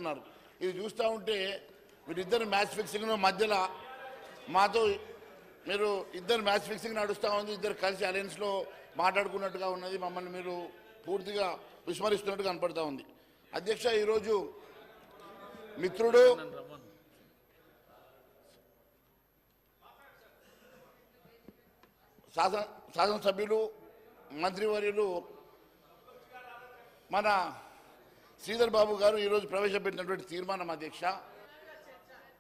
చేస్తున్నారు. ఇది చూస్తూ ఉంటే వీరిద్దరు మ్యాచ్ ఫిక్సింగ్ మధ్యలో మాతో మీరు ఇద్దరు మ్యాచ్ ఫిక్సింగ్ నడుస్తూ ఉంది, ఇద్దరు కలిసి అలయన్స్లో మాట్లాడుకున్నట్టుగా ఉన్నది. మమ్మల్ని మీరు పూర్తిగా విస్మరిస్తున్నట్టుగా కనపడతా ఉంది. అధ్యక్ష, ఈరోజు మిత్రుడు శాసనసభ్యులు మంత్రివర్యులు మన శ్రీధర్ బాబు గారు ఈరోజు ప్రవేశపెట్టినటువంటి తీర్మానం అధ్యక్ష,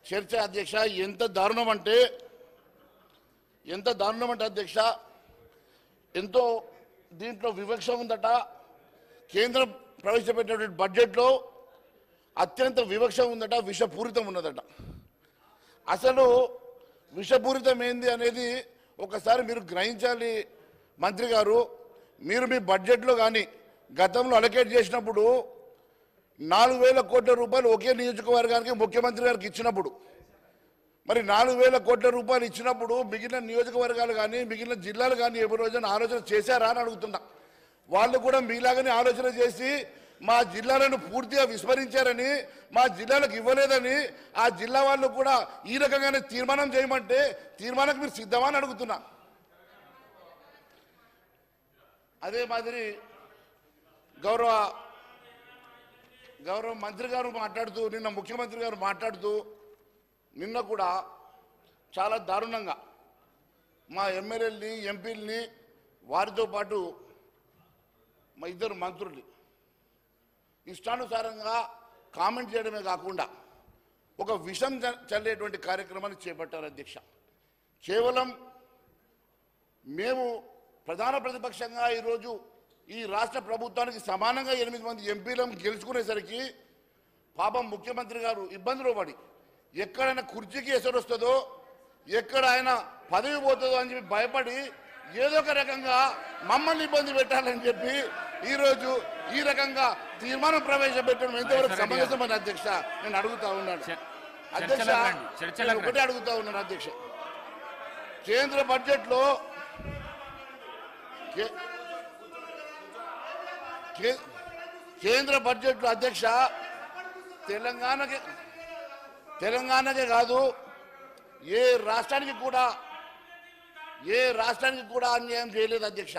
చర్చ అధ్యక్ష, ఎంత దారుణం అంటే అధ్యక్ష, ఎంతో దీంట్లో వివక్ష ఉందట. కేంద్రం ప్రవేశపెట్టినటువంటి బడ్జెట్లో అత్యంత వివక్ష ఉందట, విషపూరితం ఉన్నదట. అసలు విషపూరితం ఏంది అనేది ఒకసారి మీరు గ్రహించాలి మంత్రి గారు. మీరు మీ బడ్జెట్లో కానీ గతంలో అలొకేట్ చేసినప్పుడు 4,000 కోట్ల రూపాయలు ఒకే నియోజకవర్గానికి ముఖ్యమంత్రి గారికి ఇచ్చినప్పుడు, మరి 4,000 కోట్ల రూపాయలు ఇచ్చినప్పుడు మిగిలిన నియోజకవర్గాలు కానీ మిగిలిన జిల్లాలు కానీ ఏ రోజున ఆలోచన చేశారా అని అడుగుతున్నా. వాళ్ళు కూడా మీలాగానే ఆలోచన చేసి మా జిల్లాలను పూర్తిగా విస్మరించారని, మా జిల్లాలకు ఇవ్వలేదని ఆ జిల్లా వాళ్ళు కూడా ఈ రకంగానే తీర్మానం చేయమంటే తీర్మానానికి మీరు సిద్ధమా అని అడుగుతున్నా. అదే మాదిరి గౌరవ మంత్రి గారు మాట్లాడుతూ, నిన్న ముఖ్యమంత్రి గారు మాట్లాడుతూ, నిన్న కూడా చాలా దారుణంగా మా ఎమ్మెల్యేలని ఎంపీలని వారితో పాటు మా ఇద్దరు మంత్రుల్ని ఇష్టానుసారంగా కామెంట్ చేయడమే కాకుండా ఒక విషం చల్లేటువంటి కార్యక్రమాన్ని చేపట్టారు అధ్యక్ష. కేవలం మేము ప్రధాన ప్రతిపక్షంగా ఈరోజు ఈ రాష్ట్ర ప్రభుత్వానికి సమానంగా 8 మంది ఎంపీలను గెలుచుకునేసరికి పాపం ముఖ్యమంత్రి గారు ఇబ్బందులు పడి ఎక్కడైనా కుర్చీకి ఎసరు వస్తుందో, ఎక్కడ ఆయన పదవి పోతుందో అని చెప్పి భయపడి ఏదో ఒక రకంగా మమ్మల్ని ఇబ్బంది పెట్టాలని చెప్పి ఈరోజు ఈ రకంగా తీర్మానం ప్రవేశపెట్టడం ఎంతవరకు సమంజసమని అధ్యక్ష నేను అడుగుతా ఉన్నాను. అధ్యక్ష, ఒకటే అడుగుతా ఉన్నాను అధ్యక్ష, కేంద్ర బడ్జెట్లో అధ్యక్ష తెలంగాణకే కాదు ఏ రాష్ట్రానికి కూడా అన్యాయం చేయలేదు అధ్యక్ష.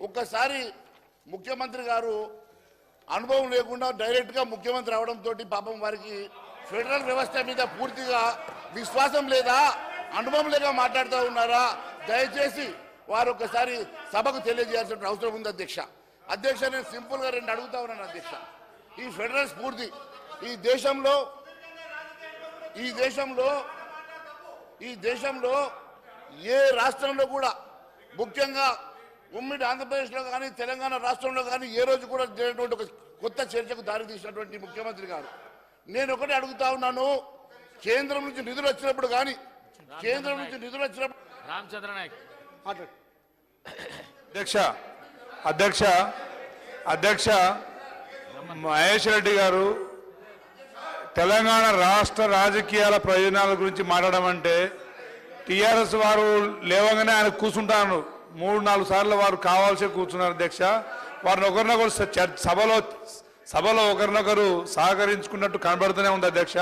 ఒక్కసారి ముఖ్యమంత్రి గారు అనుభవం లేకుండా డైరెక్ట్గా ముఖ్యమంత్రి అవడంతో పాపం వారికి ఫెడరల్ వ్యవస్థ మీద పూర్తిగా విశ్వాసం లేదా, అనుభవం లేక మాట్లాడుతూ ఉన్నారా? దయచేసి వారు ఒక్కసారి సభకు తెలియజేయాల్సిన అవసరం ఉంది అధ్యక్ష. నేను సింపుల్గా 2 అడుగుతా ఉన్నాను అధ్యక్ష. ఈ ఫెడరల్ స్ఫూర్తి ఈ దేశంలో ఏ రాష్ట్రంలో కూడా, ముఖ్యంగా ఉమ్మడి ఆంధ్రప్రదేశ్లో కానీ తెలంగాణ రాష్ట్రంలో కానీ ఏ రోజు కూడా జరిగినటువంటి ఒక కొత్త చర్చకు దారితీసినటువంటి ముఖ్యమంత్రి గారు. నేను ఒకటే అడుగుతా ఉన్నాను, కేంద్రం నుంచి నిధులు వచ్చినప్పుడు కానీ రామచంద్ర నాయక్ అధ్యక్ష మహేష్ రెడ్డి గారు తెలంగాణ రాష్ట్ర రాజకీయాల ప్రయోజనాల గురించి మాట్లాడమంటే టీఆర్ఎస్ వారు లేవగానే ఆయన కూర్చుంటాను 3-4 సార్లు వారు కావాల్సి కూర్చున్నారు అధ్యక్ష. వారిని ఒకరినొకరు సభలో ఒకరినొకరు సహకరించుకున్నట్టు కనబడుతూనే ఉంది అధ్యక్ష.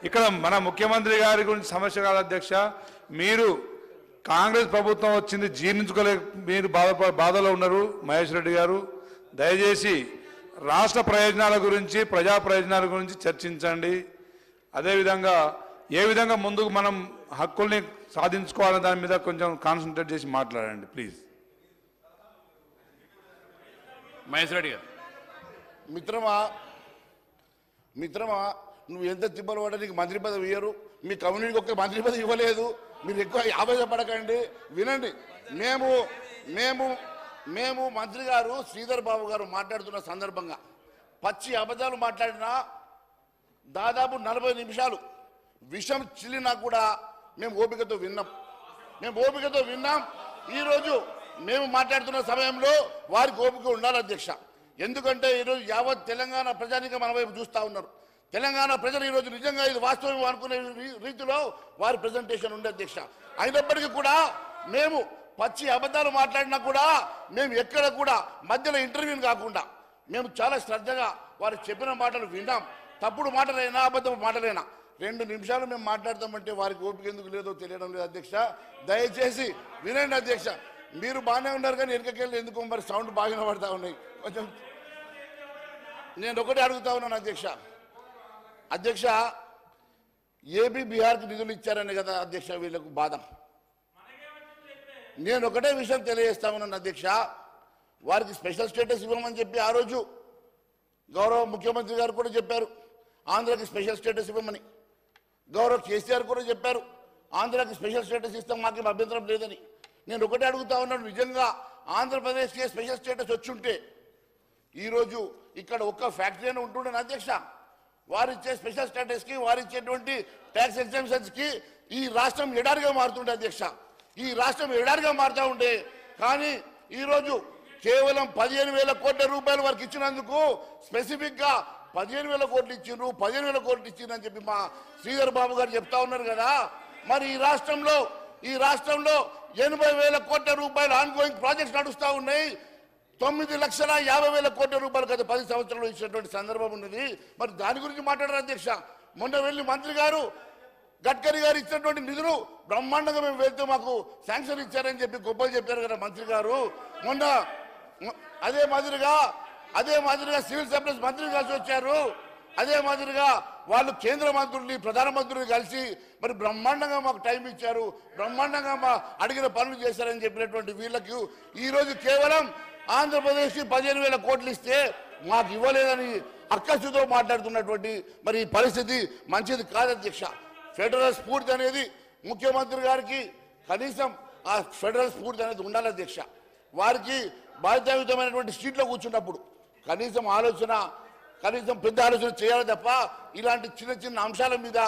ఇక్కడ మన ముఖ్యమంత్రి గారి గురించి సమస్య కాదు అధ్యక్ష. మీరు కాంగ్రెస్ ప్రభుత్వం వచ్చింది జీర్ణించుకోలేక మీరు బాధలో ఉన్నారు మహేష్ రెడ్డి గారు. దయచేసి రాష్ట్ర ప్రయోజనాల గురించి, ప్రజా ప్రయోజనాల గురించి చర్చించండి. అదేవిధంగా ఏ విధంగా ముందుకు మనం హక్కుల్ని సాధించుకోవాలనే దాని మీద కొంచెం కాన్సన్ట్రేట్ చేసి మాట్లాడండి ప్లీజ్. మహేష్ రెడ్డి గారు. మిత్రమా నువ్వు ఎంత తిప్పలు పడ్డా నీకు మంత్రి పదవి ఇయ్యరు, మీ కమ్యూనిటీకి ఒక్క మంత్రి పదవి ఇవ్వలేదు. మీరు ఎక్కువ ఆవేశపడకండి, వినండి. మేము మంత్రి గారు శ్రీధర్ బాబు గారు మాట్లాడుతున్న సందర్భంగా పచ్చి అబద్ధాలు మాట్లాడినా దాదాపు 40 నిమిషాలు విషం చిల్లినా కూడా మేము ఓపికతో విన్నాం. ఈరోజు మేము మాట్లాడుతున్న సమయంలో వారికి ఓపిక ఉండాలి అధ్యక్ష. ఎందుకంటే ఈరోజు యావత్ తెలంగాణ ప్రజానికం మన వైపు చూస్తూ ఉన్నారు. తెలంగాణ ప్రజలు ఈరోజు నిజంగా ఇది వాస్తవం అనుకునే రీతిలో వారి ప్రజెంటేషన్ ఉండే అధ్యక్ష. అయినప్పటికీ కూడా మేము పచ్చి అబద్ధాలు మాట్లాడినా కూడా మేము ఎక్కడ కూడా మధ్యలో ఇంటర్వ్యూని కాకుండా మేము చాలా శ్రద్ధగా వారు చెప్పిన మాటలు విన్నాం. తప్పుడు మాటలైనా అబద్ధపు మాటలైనా 2 నిమిషాలు మేము మాట్లాడతామంటే వారికి ఓపిక ఎందుకు లేదో తెలియడం లేదు అధ్యక్ష. దయచేసి వినండి అధ్యక్ష. మీరు బాగానే ఉన్నారు కానీ వెనుకకెళ్ళి ఎందుకు మరి సౌండ్ బాగా పడతా ఉన్నాయి కొంచెం. నేను ఒకటే అడుగుతా ఉన్నాను అధ్యక్ష. అధ్యక్ష, ఏపీ బీహార్కి నిధులు ఇచ్చారని కదా అధ్యక్ష వీళ్ళకు బాధ. నేను ఒకటే విషయం తెలియజేస్తా ఉన్నాను అధ్యక్ష. వారికి స్పెషల్ స్టేటస్ ఇవ్వమని చెప్పి ఆ రోజు గౌరవ ముఖ్యమంత్రి గారు కూడా చెప్పారు, ఆంధ్రాకి స్పెషల్ స్టేటస్ ఇవ్వమని. గౌరవ కేసీఆర్ కూడా చెప్పారు, ఆంధ్రాకి స్పెషల్ స్టేటస్ ఇస్తాం, మాకేం అభ్యంతరం లేదని. నేను ఒకటే అడుగుతా ఉన్నాను, నిజంగా ఆంధ్రప్రదేశ్కి స్పెషల్ స్టేటస్ వచ్చుంటే ఈరోజు ఇక్కడ ఒక్క ఫ్యాక్టరీ అయినా ఉంటుండే అధ్యక్ష. వారిచ్చే స్పెషల్ స్టేటస్కి, వారిచ్చేటువంటి ట్యాక్స్ ఎగ్జామ్షన్స్కి ఈ రాష్ట్రం ఎడారిగా మారుతుండే అధ్యక్ష. ఈ రాష్ట్రం ఎడారిగా మారుతూ ఉండే. కానీ ఈరోజు కేవలం 15,000 కోట్ల రూపాయలు వారికి ఇచ్చినందుకు స్పెసిఫిక్గా 15,000 కోట్లు ఇచ్చిండ్రు, 15,000 కోట్లు ఇచ్చిండ్రు అని చెప్పి మా శ్రీధర్ బాబు గారు చెప్తా ఉన్నారు కదా. మరి ఈ రాష్ట్రంలో 80,000 కోట్ల రూపాయలు ఆన్గోయింగ్ ప్రాజెక్ట్స్ నడుస్తూ ఉన్నాయి. 9,50,000 కోట్ల రూపాయలు గత 10 సంవత్సరాలు ఇచ్చినటువంటి సందర్భం ఉన్నది. మరి దాని గురించి మాట్లాడారు అధ్యక్ష. మొన్న వెళ్ళి మంత్రి గారు గడ్కరీ గారు ఇచ్చినటువంటి నిధులు బ్రహ్మాండంగా మేము వెళ్తే మాకు శాంక్షన్ ఇచ్చారని చెప్పి గొప్పలు చెప్పారు కదా మంత్రి గారు. మొన్న అదే మాదిరిగా సివిల్ సప్లైస్ మంత్రి కలిసి వచ్చారు. అదే మాదిరిగా వాళ్ళు కేంద్ర మంత్రుల్ని, ప్రధానమంత్రుల్ని కలిసి మరి బ్రహ్మాండంగా మాకు టైం ఇచ్చారు, బ్రహ్మాండంగా మా అడిగిన పనులు చేశారని చెప్పినటువంటి వీళ్ళకి ఈరోజు కేవలం ఆంధ్రప్రదేశ్కి 15,000 కోట్లు ఇస్తే మాకు ఇవ్వలేదని అక్కసుతో మాట్లాడుతున్నటువంటి మరి ఈ పరిస్థితి మంచిది కాదు అధ్యక్ష. ఫెడరల్ స్ఫూర్తి అనేది ముఖ్యమంత్రి గారికి కనీసం ఆ ఫెడరల్ స్ఫూర్తి అనేది ఉండాలి అధ్యక్ష. వారికి బాధ్యతాయుతమైనటువంటి సీట్లో కూర్చున్నప్పుడు కనీసం పెద్ద ఆలోచన చేయాలి తప్ప ఇలాంటి చిన్న చిన్న అంశాల మీద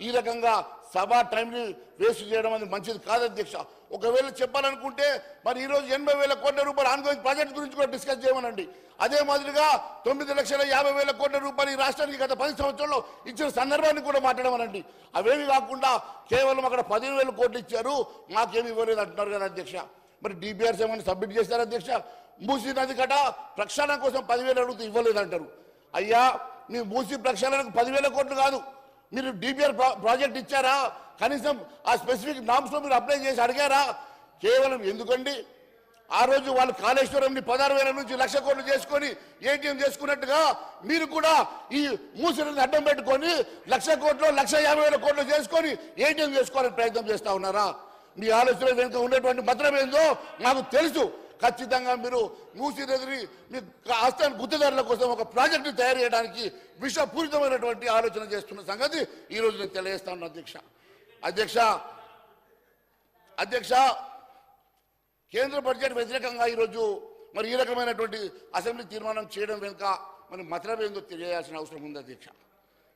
ఈ రకంగా సభా టైంని వేస్ట్ చేయడం అనేది మంచిది కాదు అధ్యక్ష. ఒకవేళ చెప్పాలనుకుంటే మరి ఈరోజు 80,000 కోట్ల రూపాయలు ఆన్గోయింగ్ ప్రాజెక్ట్ గురించి కూడా డిస్కస్ చేయమనండి. అదే మాదిరిగా 9,50,000 కోట్ల రూపాయలు ఈ రాష్ట్రానికి గత 10 సంవత్సరాల్లో ఇచ్చిన సందర్భాన్ని కూడా మాట్లాడమనండి. అవేమి కాకుండా కేవలం అక్కడ 15,000 కోట్లు ఇచ్చారు, మాకేమి ఇవ్వలేదు అంటున్నారు కదా అధ్యక్ష. మరి డిపిఆర్స్ ఏమైనా సబ్మిట్ చేశారు అధ్యక్ష? మూసీ నది కట ప్రక్షాళన కోసం 10,000 అడిగితే ఇవ్వలేదు అంటారు. అయ్యా, మీ మూసీ ప్రక్షాళనకు 10,000 కోట్లు కాదు, మీరు డిపిఆర్ ప్రాజెక్ట్ ఇచ్చారా? కనీసం ఆ స్పెసిఫిక్ నామ్స్లో మీరు అప్లై చేసి అడిగారా? కేవలం ఎందుకండి ఆ రోజు వాళ్ళు కాళేశ్వరంని 16,000 నుంచి 1,00,000 కోట్లు చేసుకొని ఏటీఎం చేసుకున్నట్టుగా మీరు కూడా ఈ మూసీని అడ్డం పెట్టుకొని 1,00,000 కోట్లు 1,50,000 కోట్లు చేసుకొని ఏటీఎం చేసుకోవాలని ప్రయత్నం చేస్తా ఉన్నారా? మీ ఆలోచన వెనుక ఉన్నటువంటి మతలం ఏందో నాకు తెలుసు. ఖచ్చితంగా మీరు మూసీ నదిని మీ ఆస్థాన గుర్తుదారుల కోసం ఒక ప్రాజెక్టు తయారు చేయడానికి విషపూరితమైనటువంటి ఆలోచన చేస్తున్న సంగతి ఈరోజు నేను తెలియజేస్తాను అధ్యక్ష. కేంద్ర బడ్జెట్ వ్యతిరేకంగా ఈరోజు మరి ఈ రకమైనటువంటి అసెంబ్లీ తీర్మానం చేయడం వెనుక మరి మతలం ఏందో తెలియాల్సిన అవసరం ఉంది అధ్యక్ష.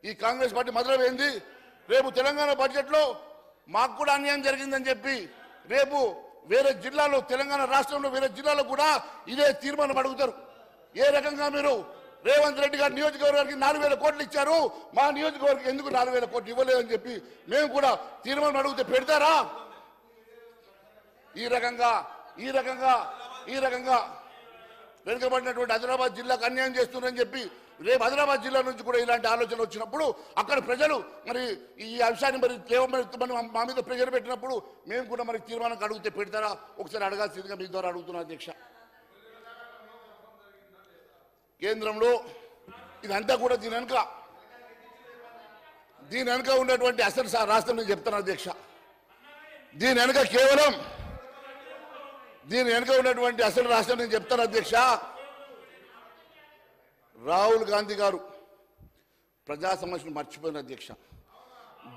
ఈ కాంగ్రెస్ పార్టీ మతలం ఏంది? రేపు తెలంగాణ బడ్జెట్లో మాకు కూడా అన్యాయం జరిగిందని చెప్పి రేపు వేరే జిల్లాలో, తెలంగాణ రాష్ట్రంలో వేరే జిల్లాలో కూడా ఇదే తీర్మానం అడుగుతారు. ఏ రకంగా మీరు రేవంత్ రెడ్డి గారి నియోజకవర్గానికి 4,000 కోట్లు ఇచ్చారు, మా నియోజకవర్గం ఎందుకు 4,000 కోట్లు ఇవ్వలేదని చెప్పి మేము కూడా తీర్మానం అడిగితే పెడతారా? ఈ రకంగా వెనుకబడినటువంటి ఆదిలాబాద్ జిల్లాకు అన్యాయం చేస్తున్నారని చెప్పి రేపు ఆదిలాబాద్ జిల్లా నుంచి కూడా ఇలాంటి ఆలోచన వచ్చినప్పుడు అక్కడ ప్రజలు మరి ఈ అంశాన్ని మరి మా మీద ప్రెజర్ పెట్టినప్పుడు మేము కూడా మరి తీర్మానం అడిగితే పెడతారా? ఒకసారి అడగాల్సిందిగా మీ ద్వారా అడుగుతున్నాను అధ్యక్ష. కేంద్రంలో ఇదంతా కూడా దీని వెనుక ఉన్నటువంటి అసలు రాష్ట్రం నేను చెప్తాను అధ్యక్ష. దీని వెనుక ఉన్నటువంటి అసలు రాష్ట్రం నేను చెప్తాను అధ్యక్ష. రాహుల్ గాంధీ గారు ప్రజా సమస్యను మర్చిపోయిన అధ్యక్ష.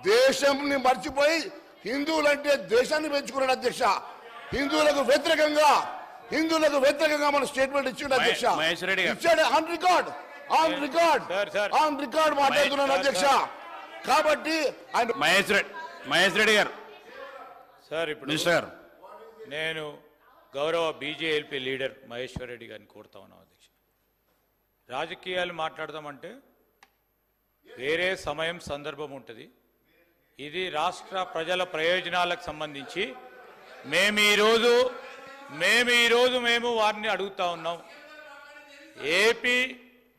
దేశంని మర్చిపోయి హిందువులంటే దేశాన్ని పెంచుకున్నాడు అధ్యక్ష. హిందువులకు వ్యతిరేకంగా మన స్టేట్మెంట్ ఇచ్చిండు అధ్యక్ష. ఇచ్చాడు ఆన్ రికార్డ్ మాట్లాడుతున్నాను అధ్యక్ష. కాబట్టి ఆయన మహేష్ రెడ్డి గారు సార్, ఇప్పుడు నేను గౌరవ బీజేఎల్పీ లీడర్ మహేశ్వర్ రెడ్డి గారిని కోరుతా ఉన్నాం అధ్యక్ష. రాజకీయాలు మాట్లాడదామంటే వేరే సమయం సందర్భం ఉంటుంది. ఇది రాష్ట్ర ప్రజల ప్రయోజనాలకు సంబంధించి మేము ఈరోజు వారిని అడుగుతా ఉన్నాం. ఏపీ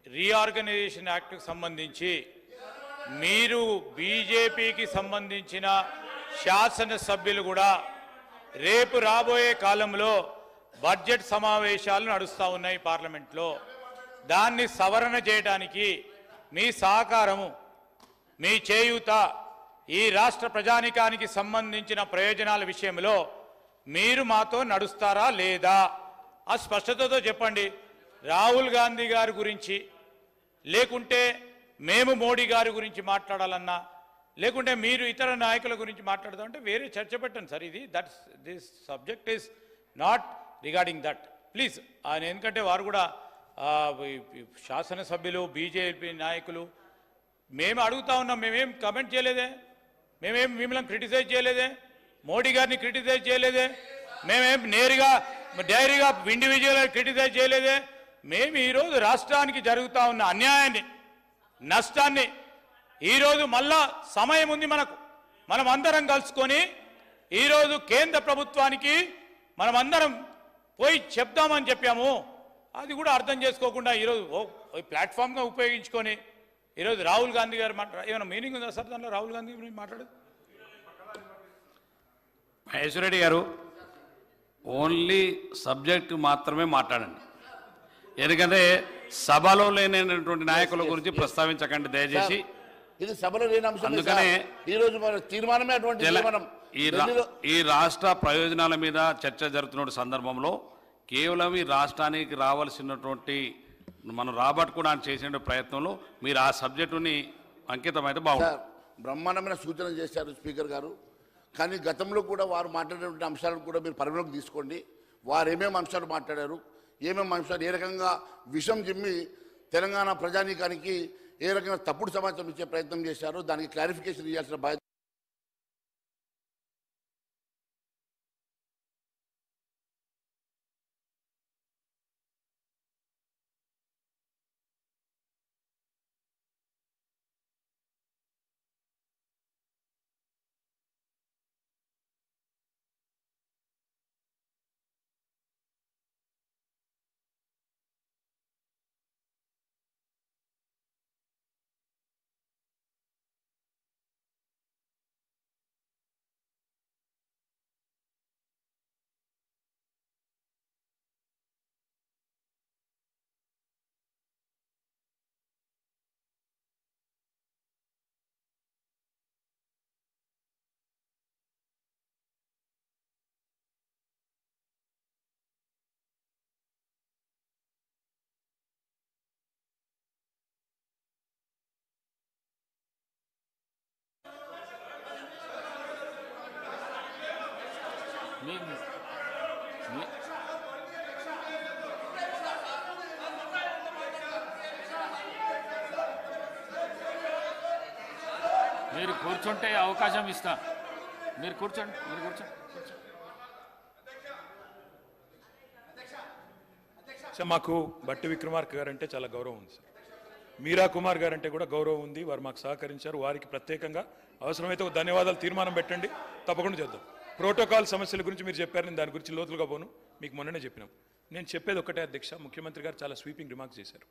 రీఆర్గనైజేషన్ యాక్ట్కి సంబంధించి మీరు బీజేపీకి సంబంధించిన శాసనసభ్యులు కూడా రేపు రాబోయే కాలంలో బడ్జెట్ సమావేశాలు నడుస్తూ ఉన్నాయి పార్లమెంట్లో. దాన్ని సవరణ చేయడానికి మీ సహకారము, మీ చేయూత, ఈ రాష్ట్ర ప్రజానికానికి సంబంధించిన ప్రయోజనాల విషయంలో మీరు మాతో నడుస్తారా లేదా? ఆ స్పష్టతతో చెప్పండి. రాహుల్ గాంధీ గారి గురించి, లేకుంటే మేము మోడీ గారి గురించి మాట్లాడాలన్నా, లేకుంటే మీరు ఇతర నాయకుల గురించి మాట్లాడదామంటే వేరే చర్చ పెట్టండి సార్. ఇది this subject is not regarding that please. ఆయన ఎందుకంటే వారు కూడా శాసనసభ్యులు, బీజేపీ నాయకులు. మేము అడుగుతా ఉన్నాం, మేమేం కమెంట్ చేయలేదే, మేమేం మిమ్మల్ని క్రిటిసైజ్ చేయలేదే, మోడీ గారిని క్రిటిసైజ్ చేయలేదే, మేమేం నేరుగా డైరీగా ఇండివిజువల్గా క్రిటిసైజ్ చేయలేదే. మేము ఈరోజు రాష్ట్రానికి జరుగుతూ ఉన్న అన్యాయాన్ని, నష్టాన్ని ఈరోజు మళ్ళా సమయం ఉంది మనకు, మనం అందరం కలుసుకొని ఈరోజు కేంద్ర ప్రభుత్వానికి మనం అందరం పోయి చెప్దామని చెప్పాము. అది కూడా అర్థం చేసుకోకుండా ఈరోజు ప్లాట్ఫామ్గా ఉపయోగించుకొని ఈరోజు రాహుల్ గాంధీ గారు ఏమైనా మీనింగ్ ఉందా సార్ దాంట్లో? రాహుల్ గాంధీ గురించి మాట్లాడదు. మహేశ్వర్ రెడ్డి గారు ఓన్లీ సబ్జెక్ట్ మాత్రమే మాట్లాడండి. ఎందుకంటే సభలో లేనటువంటి నాయకుల గురించి ప్రస్తావించకండి దయచేసి. ఇది సభలో లేని అంశం. అందుకనే ఈ రోజు మన తీర్మానమే అటువంటి. ఈ రాష్ట్ర ప్రయోజనాల మీద చర్చ జరుగుతున్న సందర్భంలో కేవలం ఈ రాష్ట్రానికి రావాల్సినటువంటి మనం రాబట్టుకోవడానికి చేసిన ప్రయత్నంలో మీరు ఆ సబ్జెక్టుని అంకితమైతే బాగుంటుంది. బ్రహ్మాండమైన సూచన చేశారు స్పీకర్ గారు. కానీ గతంలో కూడా వారు మాట్లాడినటువంటి అంశాలను కూడా మీరు పరిగణలోకి తీసుకోండి. వారు ఏమేమి అంశాలు మాట్లాడారు, ఏమేమి అంశాలు ఏ రకంగా విషం జిమ్మి తెలంగాణ ప్రజానీకానికి ఏ రకంగా తప్పుడు సమాచారం ఇచ్చే ప్రయత్నం చేశారో దానికి క్లారిఫికేషన్ ఇవ్వాల్సిన బాధ్యత. మీరు కూర్చుంటే అవకాశం ఇస్తా. మీరు కూర్చోండి. మాకు బట్టి విక్రమార్క గారు అంటే చాలా గౌరవం ఉంది సార్. మీరా కుమార్ గారు అంటే కూడా గౌరవం ఉంది. వారు మాకు సహకరించారు. వారికి ప్రత్యేకంగా అవసరమైతే ఒక ధన్యవాదాలు తీర్మానం పెట్టండి, తప్పకుండా చేద్దాం. ప్రోటోకాల్ సమస్యల గురించి మీరు చెప్పారు, నేను దాని గురించి లోతులుగా పోను, మీకు మొన్ననే చెప్పినాం. నేను చెప్పేది ఒకటే అధ్యక్ష, ముఖ్యమంత్రి గారు చాలా స్వీపింగ్ రిమార్క్స్ చేశారు.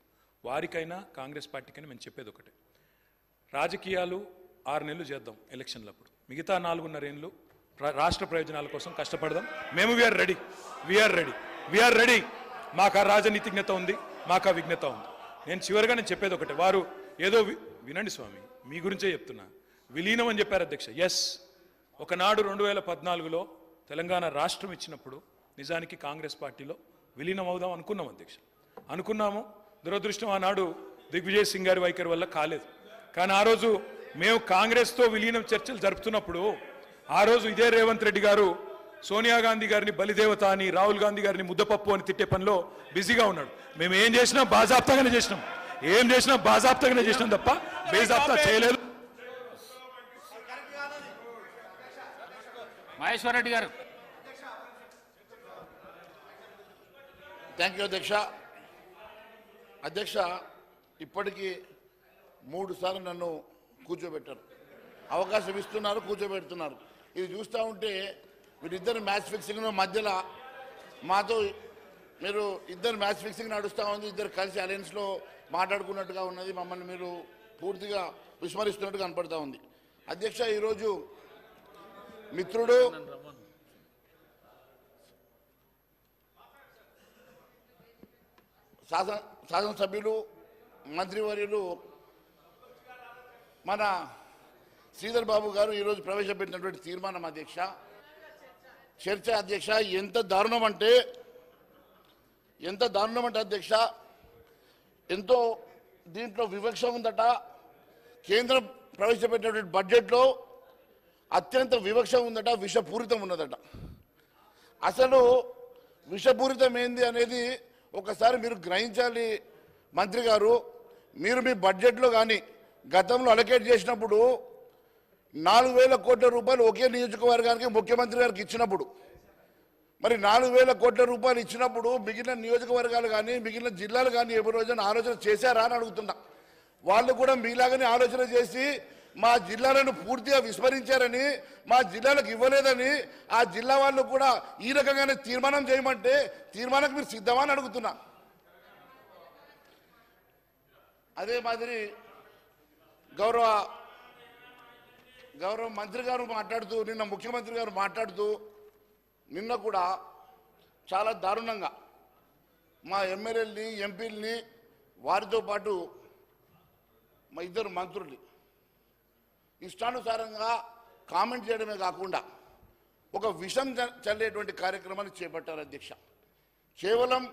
వారికైనా కాంగ్రెస్ పార్టీకైనా మేము చెప్పేది ఒకటే, రాజకీయాలు 6 నెలలు చేద్దాం ఎలక్షన్లప్పుడు, మిగతా 4.5 ఏళ్ళు రాష్ట్ర ప్రయోజనాల కోసం కష్టపడదాం. మేము వీఆర్ రెడీ. మాకు ఆ రాజనీతిజ్ఞత ఉంది, మాకు ఆ విజ్ఞత ఉంది. నేను చివరిగా చెప్పేది ఒకటే, వారు ఏదో వినండి స్వామి, మీ గురించే చెప్తున్నా, విలీనం అని చెప్పారు అధ్యక్ష. ఎస్, ఒకనాడు 2014లో తెలంగాణ రాష్ట్రం ఇచ్చినప్పుడు నిజానికి కాంగ్రెస్ పార్టీలో విలీనం అవుదాం అనుకున్నాం అధ్యక్ష, అనుకున్నాము. దురదృష్టం ఆనాడు దిగ్విజయ్ సింగ్ గారి వైఖరి వల్ల కాలేదు. కానీ ఆ రోజు మేము కాంగ్రెస్తో విలీనం చర్చలు జరుపుతున్నప్పుడు ఆ రోజు ఇదే రేవంత్ రెడ్డి గారు సోనియా గాంధీ గారిని బలిదేవత అని, రాహుల్ గాంధీ గారిని ముద్దపప్పు అని తిట్టే పనిలో బిజీగా ఉన్నాడు. మేము ఏం చేసినా బాజాప్తాగానే చేసినాం, తప్ప బేజాప్తా చేయలేదు. మహేశ్వర్ రెడ్డి గారు. థ్యాంక్ యూ అధ్యక్ష. ఇప్పటికీ 3 సార్లు నన్ను కూర్చోబెట్టారు, అవకాశం ఇస్తున్నారు, కూర్చోబెడుతున్నారు. ఇది చూస్తూ ఉంటే వీరిద్దరు మ్యాచ్ ఫిక్సింగ్ మధ్యలో మాతో మీరు ఇద్దరు మ్యాచ్ ఫిక్సింగ్ నడుస్తూ ఉంది, ఇద్దరు కలిసి అలయన్స్లో మాట్లాడుకున్నట్టుగా ఉన్నది. మమ్మల్ని మీరు పూర్తిగా విస్మరిస్తున్నట్టు కనపడతా ఉంది. అధ్యక్ష, ఈరోజు మిత్రుడు శాసనసభ్యులు మంత్రివర్యులు మన శ్రీధర్ బాబు గారు ఈరోజు ప్రవేశపెట్టినటువంటి తీర్మానం అధ్యక్ష, చర్చ అధ్యక్ష, ఎంత దారుణం అంటే అధ్యక్ష, ఎంతో దీంట్లో వివక్ష ఉందట. కేంద్రం ప్రవేశపెట్టినటువంటి బడ్జెట్లో అత్యంత వివక్ష ఉందట, విషపూరితం ఉన్నదట. అసలు విషపూరితం ఏంది అనేది ఒకసారి మీరు గ్రహించాలి మంత్రి గారు. మీరు మీ బడ్జెట్లో కానీ గతంలో అలొకేట్ చేసినప్పుడు 4,000 కోట్ల రూపాయలు ఒకే నియోజకవర్గానికి ముఖ్యమంత్రి గారికి ఇచ్చినప్పుడు, మరి 4,000 కోట్ల రూపాయలు ఇచ్చినప్పుడు మిగిలిన నియోజకవర్గాలు కానీ మిగిలిన జిల్లాలు కానీ ఏ రోజున ఆలోచన చేశారా అని అడుగుతున్నా. వాళ్ళు కూడా మీలాగానే ఆలోచన చేసి మా జిల్లాలను పూర్తిగా విస్మరించారని, మా జిల్లాలకు ఇవ్వలేదని ఆ జిల్లా వాళ్ళు కూడా ఈ రకంగానే తీర్మానం చేయమంటే తీర్మానానికి మీరు సిద్ధమా అని అడుగుతున్నా. అదే మాదిరి గౌరవ మంత్రి గారు మాట్లాడుతూ, నిన్న ముఖ్యమంత్రి గారు మాట్లాడుతూ, నిన్న కూడా చాలా దారుణంగా మా ఎమ్మెల్యేలని ఎంపీలని వారితో పాటు మా ఇద్దరు మంత్రుల్ని ఇష్టానుసారంగా కామెంట్ చేయడమే కాకుండా ఒక విషం చల్లేటువంటి కార్యక్రమాన్ని చేపట్టారు అధ్యక్ష. కేవలం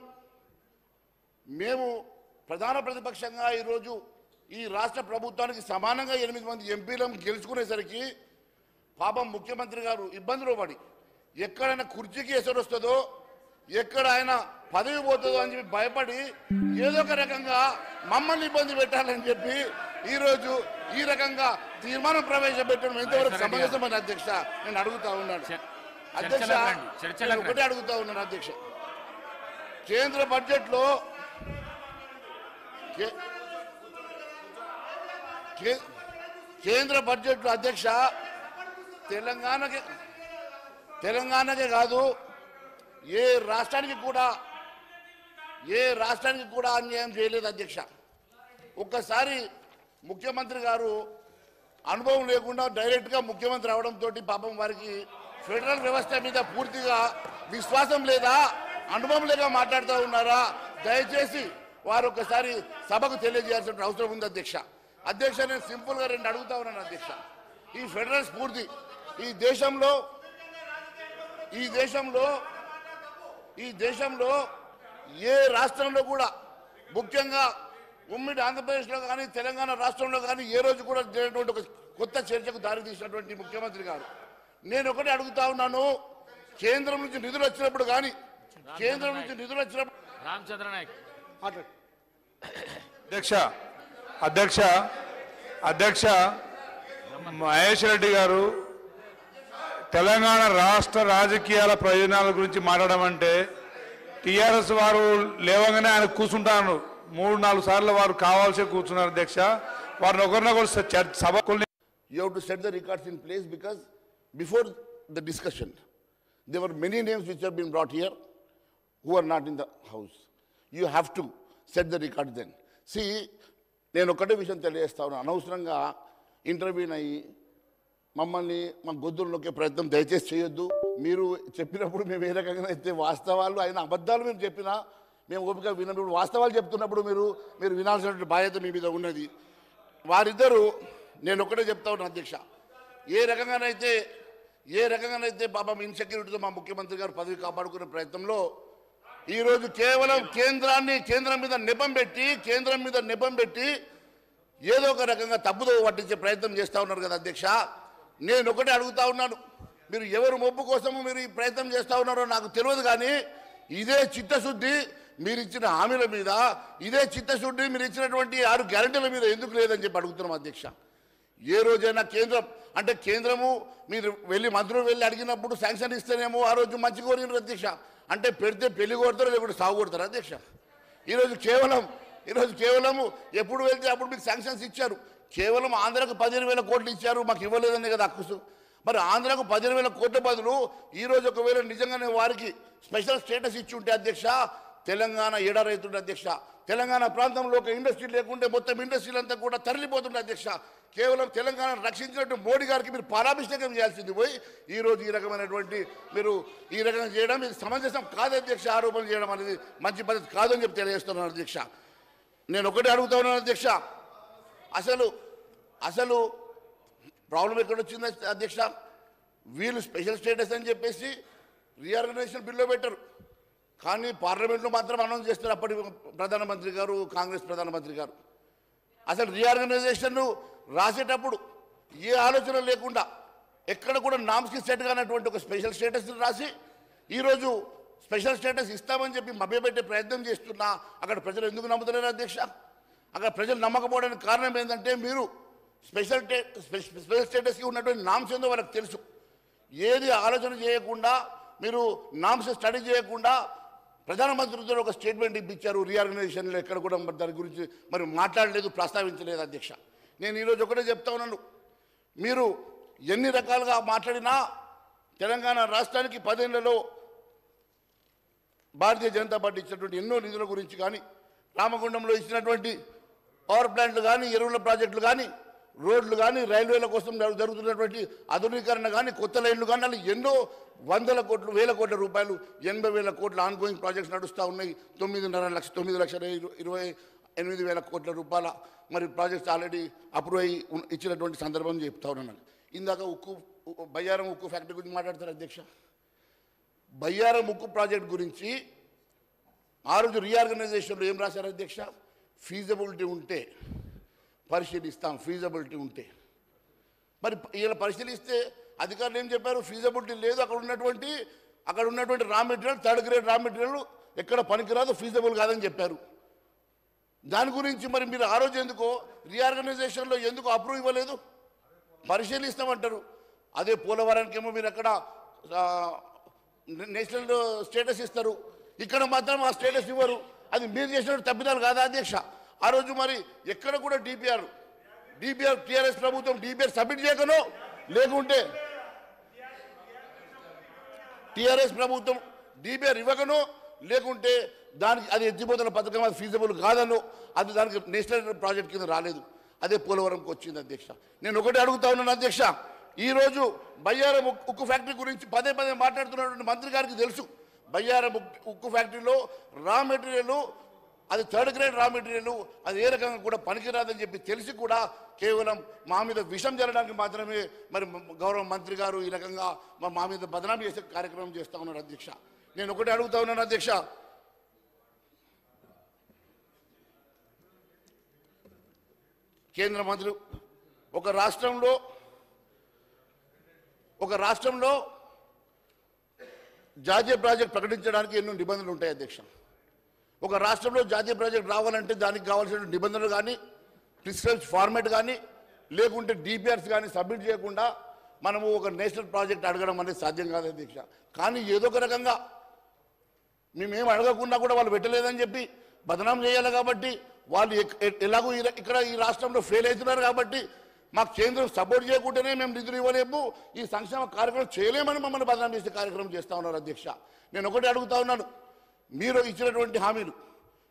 మేము ప్రధాన ప్రతిపక్షంగా ఈరోజు ఈ రాష్ట్ర ప్రభుత్వానికి సమానంగా 8 మంది ఎంపీలను గెలుచుకునేసరికి పాపం ముఖ్యమంత్రి గారు ఇబ్బందులు పడి ఎక్కడైనా కుర్చీకి ఎసరు వస్తుందో, ఎక్కడ ఆయన పదవి పోతుందో అని చెప్పి భయపడి ఏదో ఒక రకంగా మమ్మల్ని ఇబ్బంది పెట్టాలని చెప్పి ఈరోజు ఈ రకంగా తీర్మానం ప్రవేశపెట్టడం ఎంతవరకు సమంజసమని అధ్యక్ష నేను అడుగుతా ఉన్నాను. అధ్యక్ష, ఒకటే అడుగుతా ఉన్నాను అధ్యక్ష, కేంద్ర బడ్జెట్లో అధ్యక్ష తెలంగాణకే కాదు ఏ రాష్ట్రానికి కూడా అన్యాయం చేయలేదు అధ్యక్ష. ఒక్కసారి ముఖ్యమంత్రి గారు అనుభవం లేకుండా డైరెక్ట్గా ముఖ్యమంత్రి అవడంతో పాపం వారికి ఫెడరల్ వ్యవస్థ మీద పూర్తిగా విశ్వాసం లేదా, అనుభవం లేక మాట్లాడుతూ ఉన్నారా? దయచేసి వారు ఒకసారి సభకు తెలియజేయాల్సిన అవసరం ఉంది అధ్యక్ష. నేను సింపుల్గా 2 అడుగుతా ఉన్నాను అధ్యక్ష. ఈ ఫెడరల్ స్ఫూర్తి ఈ దేశంలో ఏ రాష్ట్రంలో కూడా, ముఖ్యంగా ఉమ్మడి ఆంధ్రప్రదేశ్లో కానీ తెలంగాణ రాష్ట్రంలో కానీ ఏ రోజు కూడా జరిగినటువంటి ఒక కొత్త చర్చకు దారితీసినటువంటి ముఖ్యమంత్రి గారు. నేను ఒకటి అడుగుతా ఉన్నాను, కేంద్రం నుంచి నిధులు వచ్చినప్పుడు రామచంద్ర నాయక్ అధ్యక్ష మహేష్ రెడ్డి గారు తెలంగాణ రాష్ట్ర రాజకీయాల ప్రయోజనాల గురించి మాట్లాడడం అంటే టీఆర్ఎస్ వారు లేవగానే ఆయన కూర్చుంటాను 3-4 సార్లు వారు కావాల్సి కూర్చున్నారు అధ్యక్ష. వారిని ఒకరినొకరు సభకు You have to set the records in place because before the discussion there were many names which have been brought here who are not in the house. You have to set the record then. See, నేను ఒకటే విషయం తెలియజేస్తా ఉన్నాను, అనవసరంగా ఇంటర్వ్యూని అయ్యి మమ్మల్ని మా గొంతులు నొక్కే ప్రయత్నం దయచేసి చేయొద్దు. మీరు చెప్పినప్పుడు మేము ఏ రకంగా అయితే వాస్తవాలు అయిన అబద్ధాలు మేము చెప్పినా మేము ఓపిక విన్నప్పుడు వాస్తవాలు చెప్తున్నప్పుడు మీరు వినాల్సినటువంటి బాధ్యత మీ మీద ఉన్నది. వారిద్దరూ నేను ఒకటే చెప్తా ఉన్నాను అధ్యక్ష, ఏ రకంగానైతే పాపం ఇన్సెక్యూరిటీతో మా ముఖ్యమంత్రి గారు పదవి కాపాడుకునే ప్రయత్నంలో ఈరోజు కేవలం కేంద్రం మీద నెపం పెట్టి ఏదో ఒక రకంగా తప్పుదో పట్టించే ప్రయత్నం చేస్తూ ఉన్నారు కదా అధ్యక్ష. నేను ఒకటే అడుగుతా ఉన్నాను, మీరు ఎవరు మొప్పు కోసము మీరు ఈ ప్రయత్నం చేస్తూ ఉన్నారో నాకు తెలియదు, కానీ ఇదే చిత్తశుద్ధి మీరు ఇచ్చిన హామీల మీద, ఇదే చిత్తశుద్ధి మీరు ఇచ్చినటువంటి 6 గ్యారెంటీల మీద ఎందుకు లేదని చెప్పి అడుగుతున్నాం అధ్యక్ష. ఏ రోజైనా కేంద్రము మీరు మంత్రులు వెళ్ళి అడిగినప్పుడు శాంక్షన్ ఇస్తేనేమో ఆ రోజు మంచి కోరినారు అధ్యక్ష. అంటే పెడితే పెళ్లి కొడతారో లేకపోతే సాగు కొడతారు అధ్యక్ష. ఈరోజు కేవలము ఎప్పుడు వెళ్తే అప్పుడు మీకు శాంక్షన్స్ ఇచ్చారు. కేవలం ఆంధ్రాకు 15,000 కోట్లు ఇచ్చారు, మాకు ఇవ్వలేదనే కదా అక్కుసు. మరి ఆంధ్రాకు 15,000 కోట్ల బదులు ఈరోజు ఒకవేళ నిజంగానే వారికి స్పెషల్ స్టేటస్ ఇచ్చి ఉంటే అధ్యక్ష, తెలంగాణ ఏడారైతుండే అధ్యక్ష. తెలంగాణ ప్రాంతంలో ఒక ఇండస్ట్రీ లేకుంటే మొత్తం ఇండస్ట్రీలంతా కూడా తరలిపోతుండే అధ్యక్ష. కేవలం తెలంగాణను రక్షించినట్టు మోడీ గారికి మీరు పాలాభిషేకం చేయాల్సింది పోయి ఈరోజు ఈ రకమైనటువంటి మీరు ఈ రకంగా చేయడం ఇది సమంజసం కాదు అధ్యక్ష. ఆరోపణ చేయడం అనేది మంచి పద్ధతి కాదని చెప్పి తెలియజేస్తున్నాను అధ్యక్ష. నేను ఒకటే అడుగుతా ఉన్నాను అధ్యక్ష, అసలు ప్రాబ్లం ఎక్కడ వచ్చింది అధ్యక్ష? వీళ్ళు స్పెషల్ స్టేటస్ అని చెప్పేసి రీఆర్గనైజేషన్ బిల్లు పెట్టరు, కానీ పార్లమెంట్లో మాత్రం అనౌన్స్ చేస్తారు అప్పటి ప్రధానమంత్రి గారు, కాంగ్రెస్ ప్రధానమంత్రి గారు. అసలు రీఆర్గనైజేషన్ రాసేటప్పుడు ఏ ఆలోచన లేకుండా ఎక్కడ కూడా నామ్స్కి సెట్ కానటువంటి ఒక స్పెషల్ స్టేటస్ రాసి ఈరోజు స్పెషల్ స్టేటస్ ఇస్తామని చెప్పి మభ్యపెట్టే ప్రయత్నం చేస్తున్నా అక్కడ ప్రజలు ఎందుకు నమ్ముతలేరు అధ్యక్ష? అక్కడ ప్రజలు నమ్మకపోవడానికి కారణం ఏంటంటే మీరు స్పెషల్ స్టేటస్కి ఉన్నటువంటి నామ్స్ ఏందో వాళ్ళకి తెలుసు. ఏది ఆలోచన చేయకుండా మీరు నామ్స్ స్టడీ చేయకుండా ప్రధానమంత్రితో ఒక స్టేట్మెంట్ ఇప్పించారు. రీఆర్గనైజేషన్లో ఎక్కడ కూడా దాని గురించి మరి మాట్లాడలేదు, ప్రస్తావించలేదు అధ్యక్ష. నేను ఈరోజు ఒకటే చెప్తా ఉన్నాను, మీరు ఎన్ని రకాలుగా మాట్లాడినా తెలంగాణ రాష్ట్రానికి 10 ఏళ్లలో భారతీయ జనతా పార్టీ ఇచ్చినటువంటి ఎన్నో నిధుల గురించి కానీ, రామగుండంలో ఇచ్చినటువంటి పవర్ ప్లాంట్లు కానీ, ఎరువుల ప్రాజెక్టులు కానీ, రోడ్లు కానీ, రైల్వేల కోసం జరుగుతున్నటువంటి ఆధునీకరణ కానీ, కొత్త లైన్లు కానీ, అలా ఎన్నో వందల కోట్లు, వేల కోట్ల రూపాయలు, 80,000 కోట్ల ఆన్గోయింగ్ ప్రాజెక్ట్స్ నడుస్తూ ఉన్నాయి. 9,28,000 కోట్ల రూపాయల మరి ప్రాజెక్ట్స్ ఆల్రెడీ అప్రూవ్ అయ్యి ఇచ్చినటువంటి సందర్భం చెప్తా ఉన్నాను. ఇందాక బయ్యారం ఉక్కు ఫ్యాక్టరీ గురించి మాట్లాడతారు అధ్యక్ష. బయ్యారం ఉక్కు ప్రాజెక్ట్ గురించి ఆ రోజు రీఆర్గనైజేషన్లో ఏం రాశారు అధ్యక్ష? ఫీజబిలిటీ ఉంటే పరిశీలిస్తాం, ఫీజబిలిటీ ఉంటే. మరి ఇలా పరిశీలిస్తే అధికారులు ఏం చెప్పారు? ఫీజబిలిటీ లేదు, అక్కడ ఉన్నటువంటి raw material, 3rd grade raw material ఎక్కడ పనికిరాదు, ఫీజబుల్ కాదని చెప్పారు. దాని గురించి మరి మీరు ఆ రోజు ఎందుకో రీఆర్గనైజేషన్లో ఎందుకు అప్రూవ్ ఇవ్వలేదు? పరిశీలిస్తామంటారు. అదే పోలవరానికి ఏమో మీరు అక్కడ నేషనల్ స్టేటస్ ఇస్తారు, ఇక్కడ మాత్రం ఆ స్టేటస్ ఇవ్వరు. అది మీరు చేసినట్టు తప్పిదాలు కాదా అధ్యక్ష? ఆ రోజు మరి ఎక్కడ కూడా డిపిఆర్ టీఆర్ఎస్ ప్రభుత్వం డిపిఆర్ సబ్మిట్ చేయకనో, లేకుంటే టీఆర్ఎస్ ప్రభుత్వం డిపిఆర్ ఇవ్వకనో, లేకుంటే దానికి అది ఎత్తిపోతున్న పథకం అది ఫీజబుల్ కాదనో, అది దానికి నేషనల్ ప్రాజెక్ట్ కింద రాలేదు. అదే పోలవరంకి వచ్చింది అధ్యక్ష. నేను ఒకటి అడుగుతా ఉన్నాను అధ్యక్ష, ఈరోజు బయ్యారం ఉక్కు ఫ్యాక్టరీ గురించి పదే మాట్లాడుతున్నటువంటి మంత్రి గారికి తెలుసు, బయ్యారం ఉక్కు ఫ్యాక్టరీలో రా మెటీరియల్ అది 3rd గ్రేడ్ రా మెటీరియల్, అది ఏ రకంగా కూడా పనికిరాదని చెప్పి తెలిసి కూడా కేవలం మా మీద విషం జరగడానికి మాత్రమే మరి గౌరవ మంత్రి గారు ఈ రకంగా మా మీద బదనామీ చేసే కార్యక్రమం చేస్తూ ఉన్నారు అధ్యక్ష. నేను ఒకటి అడుగుతా ఉన్నాను అధ్యక్ష, కేంద్ర మంత్రులు ఒక రాష్ట్రంలో జాతీయ ప్రాజెక్ట్ ప్రకటించడానికి ఎన్నో నిబంధనలు ఉంటాయి అధ్యక్ష. ఒక రాష్ట్రంలో జాతీయ ప్రాజెక్ట్ రావాలంటే దానికి కావాల్సిన నిబంధనలు కానీ, ప్రిస్క్రైబ్డ్ ఫార్మాట్ కానీ, లేకుంటే డిపిఆర్స్ కానీ సబ్మిట్ చేయకుండా మనము ఒక నేషనల్ ప్రాజెక్ట్ అడగడం అనేది సాధ్యం కాదు అధ్యక్ష. కానీ ఏదో ఒక రకంగా మేమేం అడగకుండా కూడా వాళ్ళు పెట్టలేదని చెప్పి బదనాం చేయాలి కాబట్టి, వాళ్ళు ఎలాగో ఇక్కడ ఈ రాష్ట్రంలో ఫెయిల్ అవుతున్నారు కాబట్టి మాకు కేంద్రం సపోర్ట్ చేయకుంటేనే మేము నిధులు ఇవ్వలేము, ఈ సంక్షేమ కార్యక్రమం చేయలేమని మమ్మల్ని బదనాం చేసే కార్యక్రమం చేస్తూ ఉన్నారు అధ్యక్ష. నేను ఒకటి అడుగుతా ఉన్నాను, మీరు ఇచ్చినటువంటి హామీలు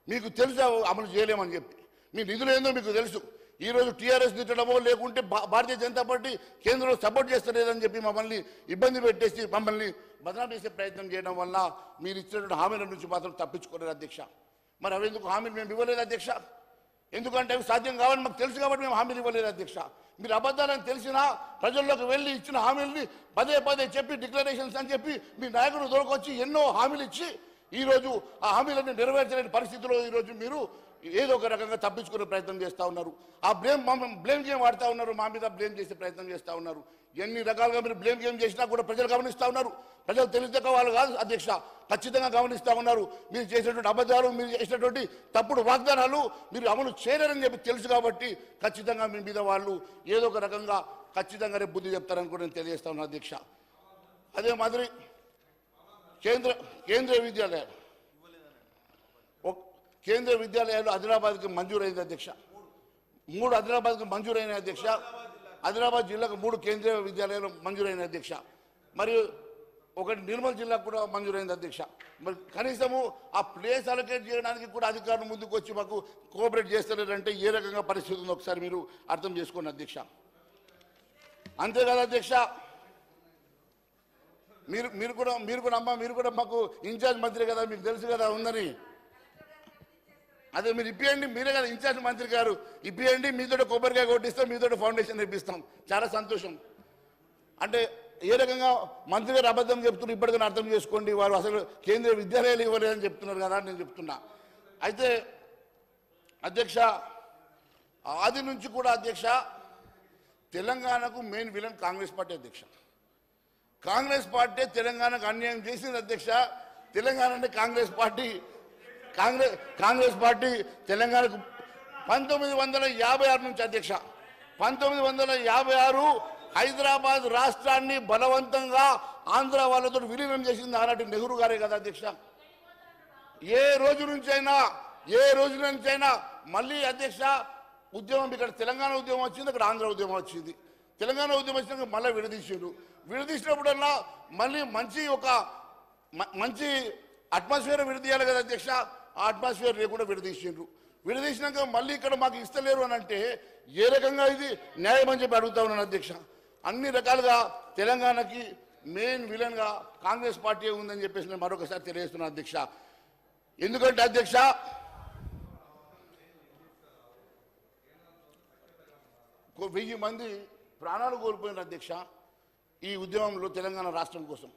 మీకు తెలుసు అమలు చేయలేమని చెప్పి, మీ నిధులు ఏందో మీకు తెలుసు. ఈరోజు టీఆర్ఎస్ తిట్టడమో లేకుంటే భారతీయ జనతా పార్టీ కేంద్రంలో సపోర్ట్ చేస్తలేదని చెప్పి మమ్మల్ని ఇబ్బంది పెట్టేసి మమ్మల్ని బదనాం చేసే ప్రయత్నం చేయడం వల్ల మీరు ఇచ్చినటువంటి హామీల నుంచి మాత్రం తప్పించుకోలేదు అధ్యక్ష. మరి అవి ఎందుకు హామీలు మేము ఇవ్వలేదు అధ్యక్ష? ఎందుకంటే అవి సాధ్యం కావాలని మాకు తెలుసు కాబట్టి మేము హామీలు ఇవ్వలేదు అధ్యక్ష. మీరు అబద్ధాలని తెలిసినా ప్రజల్లోకి వెళ్ళి ఇచ్చిన హామీలని పదే చెప్పి డిక్లరేషన్స్ అని చెప్పి మీ నాయకుడు దొరకొచ్చి ఎన్నో హామీలు ఇచ్చి ఈరోజు ఆ హామీలన్నీ నెరవేర్చలేని పరిస్థితిలో ఈరోజు మీరు ఏదో ఒక రకంగా తప్పించుకునే ప్రయత్నం చేస్తూ ఉన్నారు. ఆ బ్లేమ్ గేమ్ ఆడుతూ ఉన్నారు, మా మీద బ్లేమ్ చేసే ప్రయత్నం చేస్తూ ఉన్నారు. ఎన్ని రకాలుగా మీరు బ్లేమ్ గేమ్ చేసినా కూడా ప్రజలు గమనిస్తూ ఉన్నారు. ప్రజలు తెలియక వాళ్ళు కాదు అధ్యక్ష, ఖచ్చితంగా గమనిస్తూ ఉన్నారు. మీరు చేసినటువంటి అబద్ధాలు, మీరు చేసినటువంటి తప్పుడు వాగ్దానాలు మీరు అమలు చేయలేరని చెప్పి తెలుసు కాబట్టి ఖచ్చితంగా మీ మీద వాళ్ళు ఏదో ఒక రకంగా ఖచ్చితంగా రేపు బుద్ధి చెప్తారని కూడా నేను తెలియజేస్తా ఉన్నాను అధ్యక్ష. అదే మాదిరి కేంద్రీయ విద్యాలయాలు ఆదిలాబాద్కి మంజూరైంది అధ్యక్ష. 3 ఆదిలాబాద్కి మంజూరైన అధ్యక్ష. ఆదిలాబాద్ జిల్లాకు 3 కేంద్రీయ విద్యాలయాలు మంజూరైన అధ్యక్ష. మరియు ఒకటి నిర్మల్ జిల్లాకు కూడా మంజూరైంది అధ్యక్ష. మరి కనీసము ఆ ప్లేస్ అలొకేట్ చేయడానికి కూడా అధికారులు ముందుకు వచ్చి మాకు కోఆపరేట్ చేస్తలేరంటే ఏ రకంగా పరిస్థితి ఉందో ఒకసారి మీరు అర్థం చేసుకోండి అధ్యక్ష. అంతేకాదు అధ్యక్ష, మీరు కూడా మాకు ఇన్ఛార్జ్ మంత్రి కదా, మీకు తెలుసు కదా ఉందని. అదే మీరు ఇప్పియండి, మీరే కదా ఇన్ఛార్జ్ మంత్రి గారు, ఇప్పియండి, మీతో కొబ్బరికాయ కొట్టిస్తాం, మీతో ఫౌండేషన్ ఇప్పిస్తాం. చాలా సంతోషం. అంటే ఏ రకంగా మంత్రి గారు అబద్ధం చెప్తున్నారు ఇప్పటికైనా అర్థం చేసుకోండి. వారు అసలు కేంద్రీయ విద్యాలయాలు ఇవ్వలేదని చెప్తున్నారు కదా నేను చెప్తున్నా. అయితే అధ్యక్ష, ఆది నుంచి కూడా అధ్యక్ష, తెలంగాణకు మెయిన్ విలన్ కాంగ్రెస్ పార్టీ అధ్యక్ష. కాంగ్రెస్ పార్టీ తెలంగాణకు అన్యాయం చేసింది అధ్యక్ష. తెలంగాణ అంటే కాంగ్రెస్ పార్టీ తెలంగాణకు 1956 నుంచి అధ్యక్ష, 1956 హైదరాబాద్ రాష్ట్రాన్ని బలవంతంగా ఆంధ్ర వాళ్ళతో విలీనం చేసింది ఆనాటి నెహ్రూ గారే కదా అధ్యక్ష. ఏ రోజు నుంచైనా మళ్ళీ అధ్యక్ష ఉద్యమం, ఇక్కడ తెలంగాణ ఉద్యమం వచ్చింది, అక్కడ ఆంధ్ర ఉద్యమం వచ్చింది. తెలంగాణ ఉద్యమం వచ్చినాక మళ్ళీ విడదీసినప్పుడల్లా మళ్ళీ మంచి అట్మాస్ఫియర్ విడదీయాలి కదా అధ్యక్ష. ఆ అట్మాస్ఫియర్ లేకుండా విడదీసినాక మళ్ళీ ఇక్కడ మాకు ఇస్తలేరు అని అంటే ఏ రకంగా ఇది న్యాయం అని చెప్పి అడుగుతా ఉన్నాను అధ్యక్ష. అన్ని రకాలుగా తెలంగాణకి మెయిన్ విలన్ గా కాంగ్రెస్ పార్టీ ఉందని చెప్పేసి నేను మరొకసారి తెలియజేస్తున్నాను అధ్యక్ష. ఎందుకంటే అధ్యక్ష, ఒక 1000 మంది ప్రాణాలు కోల్పోయిన అధ్యక్ష ఈ ఉద్యమంలో తెలంగాణ రాష్ట్రం కోసం.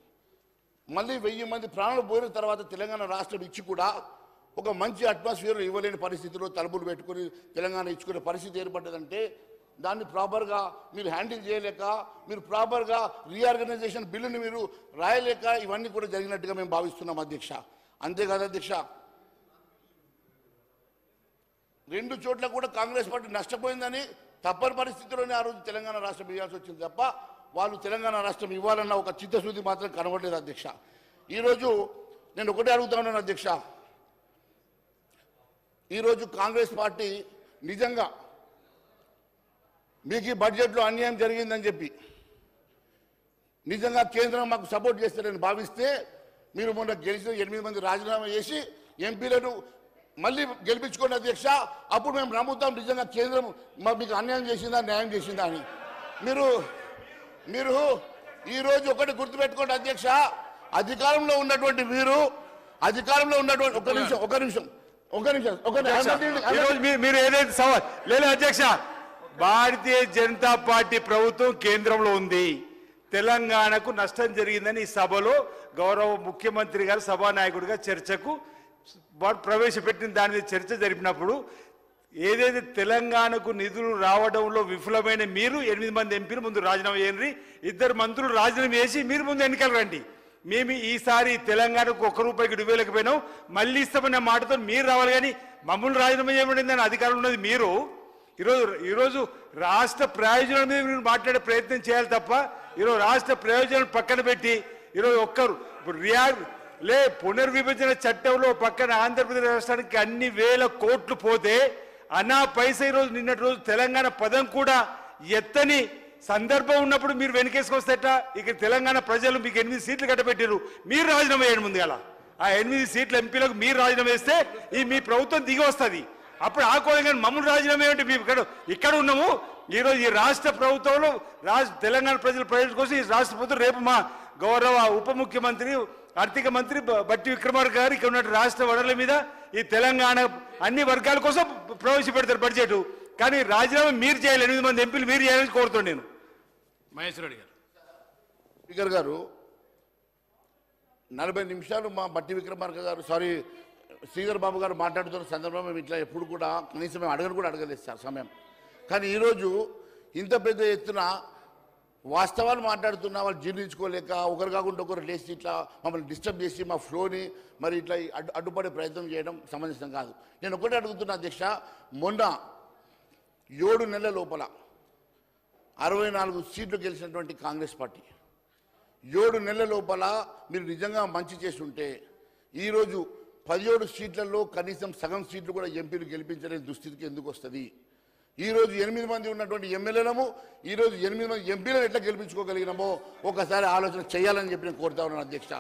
మళ్ళీ 1000 మంది ప్రాణాలు పోయిన తర్వాత తెలంగాణ రాష్ట్రం ఇచ్చి కూడా ఒక మంచి అట్మాస్ఫియర్ ఇవ్వలేని పరిస్థితిలో తలుపులు పెట్టుకుని తెలంగాణ ఇచ్చుకునే పరిస్థితి ఏర్పడ్డదంటే దాన్ని ప్రాపర్గా మీరు హ్యాండిల్ చేయలేక, మీరు ప్రాపర్గా రీఆర్గనైజేషన్ బిల్లుని మీరు రాయలేక ఇవన్నీ కూడా జరిగినట్టుగా మేము భావిస్తున్నాం అధ్యక్ష. అంతేకాదు అధ్యక్ష, 2 చోట్ల కూడా కాంగ్రెస్ పార్టీ నష్టపోయిందని తప్పని పరిస్థితిలోనే ఆ రోజు తెలంగాణ రాష్ట్రం ఇవ్వాల్సి వచ్చింది తప్ప వాళ్ళు తెలంగాణ రాష్ట్రం ఇవ్వాలన్న ఒక చిత్తశుద్ధి మాత్రం కనబడలేదు అధ్యక్ష. ఈరోజు నేను ఒకటే అడుగుతా ఉన్నాను అధ్యక్ష, ఈరోజు కాంగ్రెస్ పార్టీ నిజంగా మీకు ఈ బడ్జెట్లో అన్యాయం జరిగిందని చెప్పి నిజంగా కేంద్రం మాకు సపోర్ట్ చేస్తారని భావిస్తే మీరు మొన్న గెలిచిన 8 మంది రాజీనామా చేసి ఎంపీలను మళ్ళీ గెలిపించుకోండి అధ్యక్ష. అప్పుడు మేము నమ్ముతాం నిజంగా కేంద్రం మీకు అన్యాయం చేసిందా న్యాయం చేసిందా అని. మీరు ఈరోజు ఒకటి గుర్తుపెట్టుకోండి అధ్యక్ష, అధికారంలో ఉన్నటువంటి మీరు మీరు ఏదైతే సవాల్ లేదు అధ్యక్ష, భారతీయ జనతా పార్టీ ప్రభుత్వం కేంద్రంలో ఉంది, తెలంగాణకు నష్టం జరిగిందని ఈ సభలో గౌరవ ముఖ్యమంత్రి గారు సభానాయకుడిగా చర్చకు ప్రవేశపెట్టిన దాని మీద చర్చ జరిపినప్పుడు ఏదైతే తెలంగాణకు నిధులు రావడంలో విఫలమైన మీరు 8 మంది ఎంపీలు ముందు రాజీనామా చేయండి, 2 మంత్రులు రాజీనామా చేసి మీరు ముందు ఎన్నికలు రండి. మేము ఈసారి తెలంగాణకు ₹1 ఇవ్వలేకపోయినాం, మళ్ళీ ఇస్తామన్న మాటతో మీరు రావాలి, కానీ మమ్మల్ని రాజీనామా చేయబడిందని అధికారం ఉన్నది మీరు. ఈరోజు రాష్ట్ర ప్రయోజనాల మీద మీరు మాట్లాడే ప్రయత్నం చేయాలి తప్ప ఈరోజు రాష్ట్ర ప్రయోజనాలు పక్కన పెట్టి ఈరోజు పునర్విభజన చట్టంలో పక్కన ఆంధ్రప్రదేశ్ రాష్ట్రానికి అన్ని వేల కోట్లు పోతే అనా పైసా ఈరోజు నిన్నటి రోజు తెలంగాణ పదం కూడా ఎత్తని సందర్భం ఉన్నప్పుడు మీరు వెనకేసుకొస్తేట. ఇక్కడ తెలంగాణ ప్రజలు మీకు 8 సీట్లు కట్టబెట్టారు, మీరు రాజీనామా చేయడం ముందు గల ఆ 8 సీట్ల ఎంపీలకు మీరు రాజీనామా చేస్తే ఈ మీ ప్రభుత్వం దిగి వస్తుంది. అప్పుడు ఆ కోణంగా మమ్మల్ని రాజీనామా ఏమిటి, మేము ఇక్కడ ఉన్నాము. ఈరోజు ఈ రాష్ట్ర ప్రభుత్వంలో తెలంగాణ ప్రజల ప్రయోజనం కోసం ఈ రాష్ట్ర ప్రభుత్వం రేపు మా గౌరవ ఉప ముఖ్యమంత్రి ఆర్థిక మంత్రి బట్టి విక్రమార్క గారు ఇక్కడ ఉన్న రాష్ట్ర వనరుల మీద ఈ తెలంగాణ అన్ని వర్గాల కోసం ప్రవేశపెడతారు బడ్జెట్. కానీ రాజీనామా మీరు చేయాలి, 8 మంది ఎంపీలు మీరు చేయాలని కోరుతున్నాను నేను. మహేశ్వర రెడ్డి గారు. స్పీకర్ గారు 40 నిమిషాలు మా బట్టి విక్రమార్క గారు శ్రీధర్ బాబు గారు మాట్లాడుతున్న సందర్భంలో మేము ఇట్లా ఎప్పుడు కూడా కనీసం మేము అడగలేదు సార్ సమయం. కానీ ఈరోజు ఇంత పెద్ద ఎత్తున వాస్తవాలు మాట్లాడుతున్నా వాళ్ళు జీర్ణించుకోలేక ఒకరు కాకుండా ఒకరు లేచి ఇట్లా మమ్మల్ని డిస్టర్బ్ చేసి మా ఫ్లోని మరి ఇట్లా అడ్డుపడే ప్రయత్నం చేయడం సమంజసం కాదు. నేను ఒకటే అడుగుతున్నా అధ్యక్ష, మొన్న 7 నెలల లోపల 64 సీట్లు గెలిచినటువంటి కాంగ్రెస్ పార్టీ 7 నెలల లోపల మీరు నిజంగా మంచి చేసి ఉంటే ఈరోజు 17 సీట్లలో కనీసం సగం సీట్లు కూడా ఎంపీలు గెలిపించలేని దుస్థితికి ఎందుకు వస్తుంది? ఈరోజు 8 మంది ఉన్నటువంటి ఎమ్మెల్యేలము ఈరోజు 8 మంది ఎంపీలను ఎట్లా గెలిపించుకోగలిగినామో ఒకసారి ఆలోచన చేయాలని చెప్పి నేను కోరుతా ఉన్నాను అధ్యక్ష.